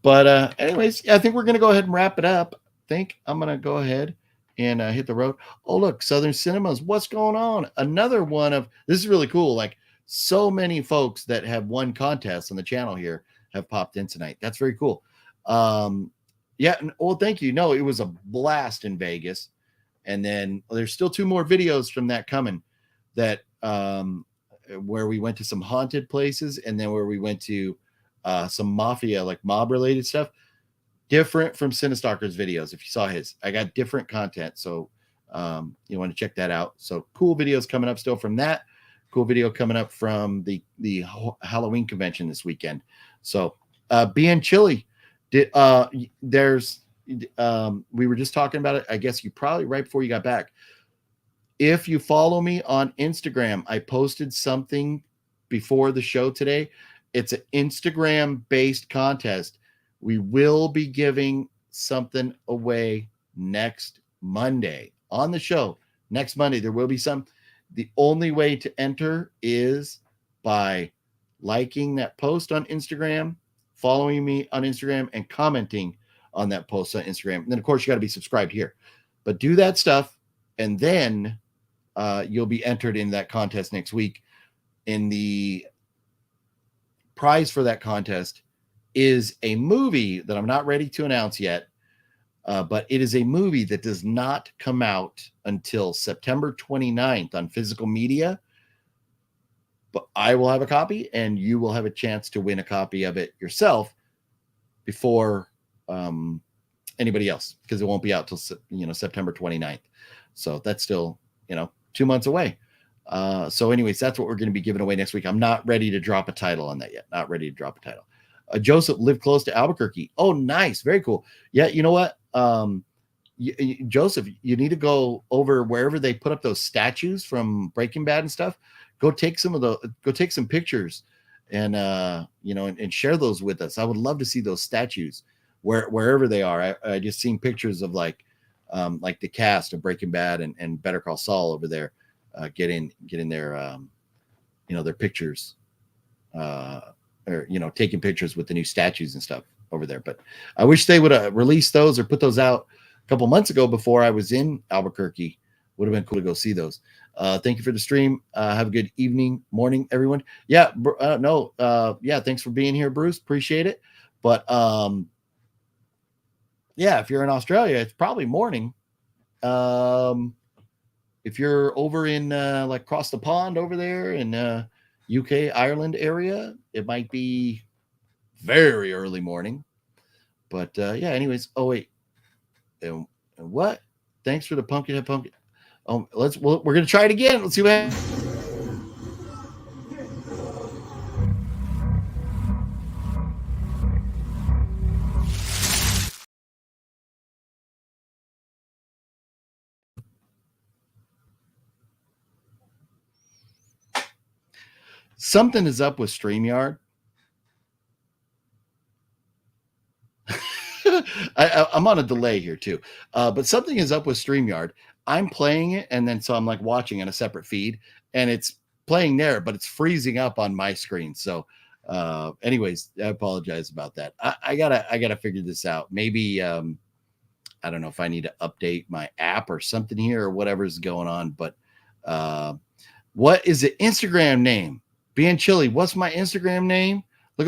But anyways, I think we're gonna go ahead and wrap it up. I think I'm gonna go ahead and hit the road. Oh, look, Southern Cinemas. What's going on? Another one of this is really cool. Like so many folks that have won contests on the channel here have popped in tonight. That's very cool. Yeah. Well, thank you. No, it was a blast in Vegas. And then there's still 2 more videos from that coming that where we went to some haunted places and then where we went to some mafia, like mob related stuff. Different from Cinestalker's videos. If you saw his, I got different content. So you want to check that out. So cool videos coming up still from that. Cool video coming up from the Halloween convention this weekend. So being chilly. We were just talking about it. I guess you probably right before you got back. If you follow me on Instagram, I posted something before the show today. It's an Instagram based contest. We will be giving something away next Monday on the show. Next Monday, there will be some. The only way to enter is by liking that post on Instagram, following me on Instagram, and commenting on that post on Instagram. And then, of course, you got to be subscribed here. But do that stuff, and then you'll be entered in that contest next week. In the prize for that contest is a movie that I'm not ready to announce yet, but it is a movie that does not come out until September 29th on physical media. But I will have a copy, and you will have a chance to win a copy of it yourself before anybody else, because it won't be out till September 29th. So that's still 2 months away. So anyways, that's what we're going to be giving away next week. I'm not ready to drop a title on that yet. Not ready to drop a title. Joseph lived close to Albuquerque. Oh, nice. Very cool. Yeah. You know what? Joseph, you need to go over wherever they put up those statues from Breaking Bad and stuff. Go take some pictures and and share those with us. I would love to see those statues wherever they are. I just seen pictures of like the cast of Breaking Bad and Better Call Saul over there, getting their their pictures, or taking pictures with the new statues and stuff over there. But I wish they would have released those or put those out a couple months ago before I was in Albuquerque. Would have been cool to go see those. Thank you for the stream. Have a good evening, morning, everyone. Yeah, thanks for being here, Bruce. Appreciate it. But if you're in Australia, it's probably morning. If you're over in like across the pond over there in UK, Ireland area, it might be very early morning. But anyways. Oh wait, and what? Thanks for the pumpkin. We're gonna try it again. Let's see what happens. Something is up with StreamYard. I'm on a delay here too, but something is up with StreamYard. I'm playing it, and then so I'm like watching on a separate feed, and it's playing there, but it's freezing up on my screen. So, anyways, I apologize about that. I gotta figure this out. Maybe I don't know if I need to update my app or something here or whatever's going on. But what is the Instagram name? Being Chilly. What's my Instagram name? Look.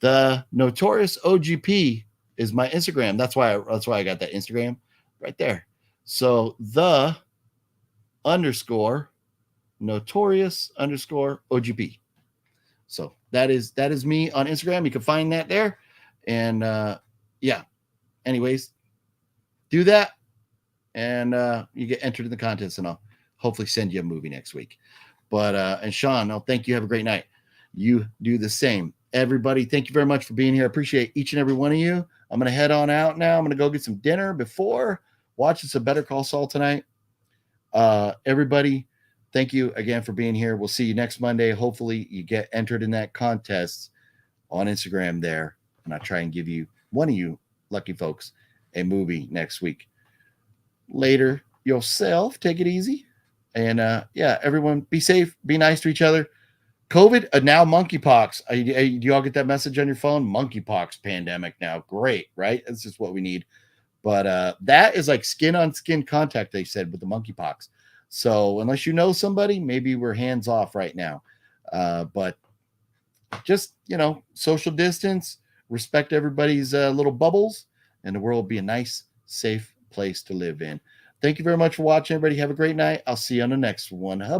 The Notorious OGP is my Instagram. That's why I got that Instagram right there. So the _Notorious _OGP. So that is me on Instagram. You can find that there. And anyways, do that, and you get entered in the contest, and I'll hopefully send you a movie next week. But and Sean, thank you. Have a great night. You do the same. Everybody, thank you very much for being here. I appreciate each and every one of you. I'm going to head on out now. I'm going to go get some dinner before watching some Better Call Saul tonight. Everybody, thank you again for being here. We'll see you next Monday. Hopefully you get entered in that contest on Instagram there, and I'll try and give you, one of you lucky folks, a movie next week. Later yourself. Take it easy. And everyone be safe. Be nice to each other. COVID, now monkeypox. Do you all get that message on your phone? Monkeypox pandemic now. Great, right? That's just what we need. But that is like skin-on-skin contact, they said, with the monkeypox. So unless you know somebody, maybe we're hands off right now. But just, social distance, respect everybody's little bubbles, and the world will be a nice, safe place to live in. Thank you very much for watching, everybody. Have a great night. I'll see you on the next one. Bye.